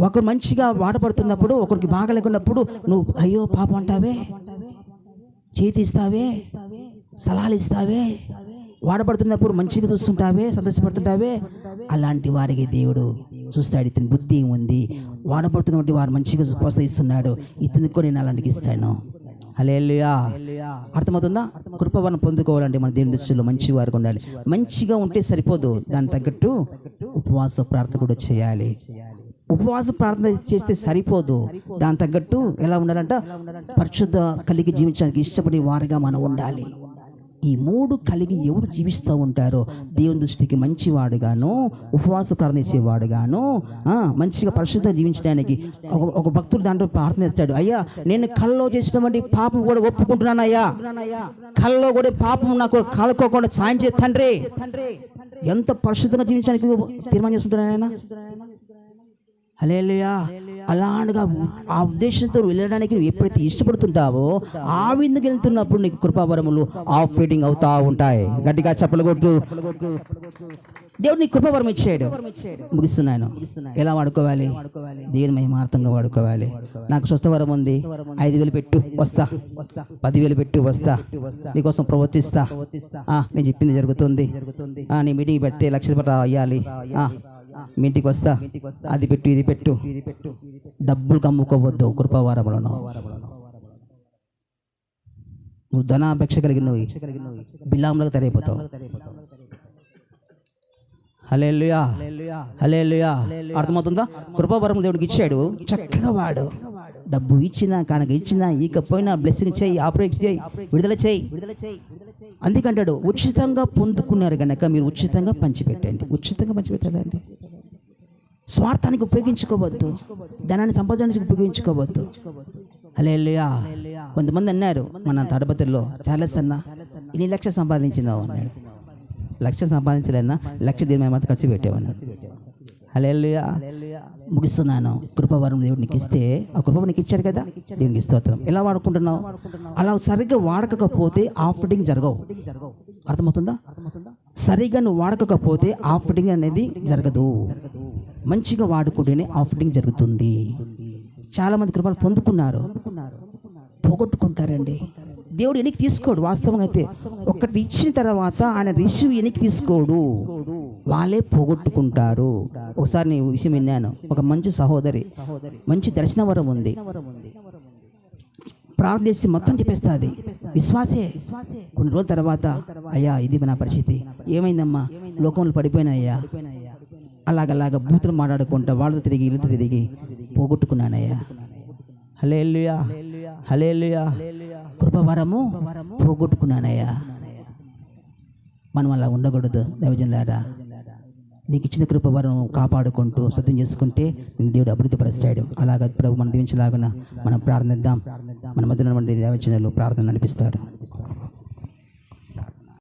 ఒకరు మంచిగా వాడపడుతున్నప్పుడు, ఒకరికి బాగా లేకున్నప్పుడు నువ్వు అయ్యో పాపం అంటావే, చేతి ఇస్తావే, సలహాలు ఇస్తావే, వాడపడుతున్నప్పుడు మంచిగా చూస్తుంటావే, సంతోషపడుతుంటావే, అలాంటి వారికి దేవుడు చూస్తాడు. ఇతని బుద్ధి ఉంది, వాడపడుతున్నటువంటి వారు మంచిగా ప్రోత్సహిస్తున్నాడు, ఇతనికి కూడా నేను అలాంటికి ఇస్తాను. హల్లెలూయా. అర్థమవుతుందా? కృపవరం పొందుకోవాలంటే మన దేవుని దృష్టిలో మంచి వారికి ఉండాలి. మంచిగా ఉంటే సరిపోదు, దాని తగ్గట్టు ఉపవాస ప్రార్థన కూడా చేయాలి. ఉపవాస ప్రార్థన చేస్తే సరిపోదు, దాని తగ్గట్టు ఎలా ఉండాలంట? పరిశుద్ధ కలిగి జీవించడానికి ఇష్టపడే వారిగా మనం ఉండాలి. ఈ 3 కలిగి ఎవరు జీవిస్తూ ఉంటారో దేవుని దృష్టికి మంచివాడుగాను, ఉపవాస ప్రార్థించేవాడుగాను, మంచిగా పరిశుద్ధంగా జీవించడానికి ఒక భక్తుడు దాంట్లో ప్రార్థన చేస్తాడు. అయ్యా, నేను కల్లో చేసినటువంటి పాపం కూడా ఒప్పుకుంటున్నాను అయ్యా, కల్లో కూడా పాపం నాకు కలుకోకుండా సాయం చేయ తండ్రి. ఎంత పరిశుద్ధంగా జీవించడానికి తీర్మానం చేసుకుంటున్నాను ఆయన. హల్లెలూయా. అలాంటిగా ఆ ఉద్దేశంతో వెళ్ళడానికి నువ్వు ఎప్పుడైతే ఇష్టపడుతుంటావో ఆ విందుకు వెళ్తున్నప్పుడు నీకు కృపావరములు ఆఫ్ ఫీడింగ్ అవుతా ఉంటాయి. గట్టిగా చప్పలు కొట్టు. దేవుడు నీకు కృపావరం ఇచ్చాడు. ముగిస్తున్నాను. ఎలా వాడుకోవాలి? దేవుని మహిమార్థంగా వాడుకోవాలి. నాకు స్వస్థవరం ఉంది, 5,000 పెట్టు వస్తా, 10,000 పెట్టు వస్తా, నీకోసం ప్రవర్తిస్తా, నేను చెప్పింది జరుగుతుంది, నీ మీటింగ్ పెడితే 1,00,000 అయ్యాలి, మీ ఇంటికి వస్తా, అది పెట్టు ఇది పెట్టు. డబ్బులు కమ్ముకోవద్దు కృపావారములను. నువ్వు ధనాపేక్ష కలిగి నువ్వు బిలాములకు తరైపోతావు. హల్లెలూయా, హల్లెలూయా. అర్థమవుతుందా? కృపావరం దేవుడికి ఇచ్చాడు, చక్కగా వాడు. డబ్బు ఇచ్చినా కనుక ఇచ్చినా ఇకపోయినా బ్లెస్సింగ్ చేయి, ఆపరేట్ చేయి, విడుదల చేయి. అందుకంటాడు ఉచితంగా పొందుకున్నారు కనుక మీరు ఉచితంగా పంచిపెట్టండి. ఉచితంగా పంచిపెట్టాలండి. స్వార్థానికి ఉపయోగించుకోవద్దు, ధనాన్ని సంపాదించడానికి ఉపయోగించుకోవద్దు. హల్లెలూయా. కొంతమంది అన్నారు మన తాడపత్రిలో, చాలా సన్న ఇన్ని 1,00,000 సంపాదించిందావు అన్నాడు. 1,00,000 సంపాదించలేనా, 1,00,000 దీని మాత్రం ఖర్చు పెట్టేవన్నాడు. హల్లెలూయా. ముగిస్తున్నాను. కృపావరం దేవుడు నీకు ఇస్తే ఆ కృప నీకు ఇచ్చాడు కదా, దేవునికి స్తోత్రం. ఎలా వాడుకుంటున్నావు? అలా సరిగ్గా వాడకపోతే ఆఫ్ ఫీడింగ్ జరగవు. అర్థమవుతుందా? సరిగ్గా నువ్వు వాడకపోతే ఆఫ్ ఫీడింగ్ అనేది జరగదు. మంచిగా వాడుకుంటేనే ఆఫ్ ఫీడింగ్ జరుగుతుంది. చాలామంది కృపలు పొందుకున్నారు, పోగొట్టుకుంటారండి. దేవుడు ఎనికి తీసుకోడు. వాస్తవంగా అయితే ఒకటి ఇచ్చిన తర్వాత ఆయన రిసీవ్ ఎనికి తీసుకోడు, వాళ్ళే పోగొట్టుకుంటారు. ఒకసారి నేను విషయం విన్నాను. ఒక మంచి సహోదరి, మంచి దర్శన వరం ఉంది, ప్రార్థన చేసి మొత్తం చెప్పేస్తుంది, విశ్వాసే. కొన్ని రోజుల తర్వాత, అయ్యా ఇది నా పరిస్థితి, ఏమైందమ్మా, లోకంలో పడిపోయినాయ్యా, అలాగలాగా బూతులు మాట్లాడుకుంటా వాళ్ళతో తిరిగి ఇళ్ళతో తిరిగి పోగొట్టుకున్నానయ్యా. హల్లెలూయా, హల్లెలూయా. కృపవరము పోగొట్టుకున్నానయ్యా. మనం అలా ఉండకూడదు దైవజనులారా. నీకు ఇచ్చిన కృపవరం కాపాడుకుంటూ సత్యం చేసుకుంటే దేవుడు అభివృద్ధి పరుస్తాడు. అలాగా ప్రభు మనం దీవించలాగున మనం ప్రార్థిద్దాం. మన మధ్యలో దైవజనులు ప్రార్థన నడిపిస్తారు.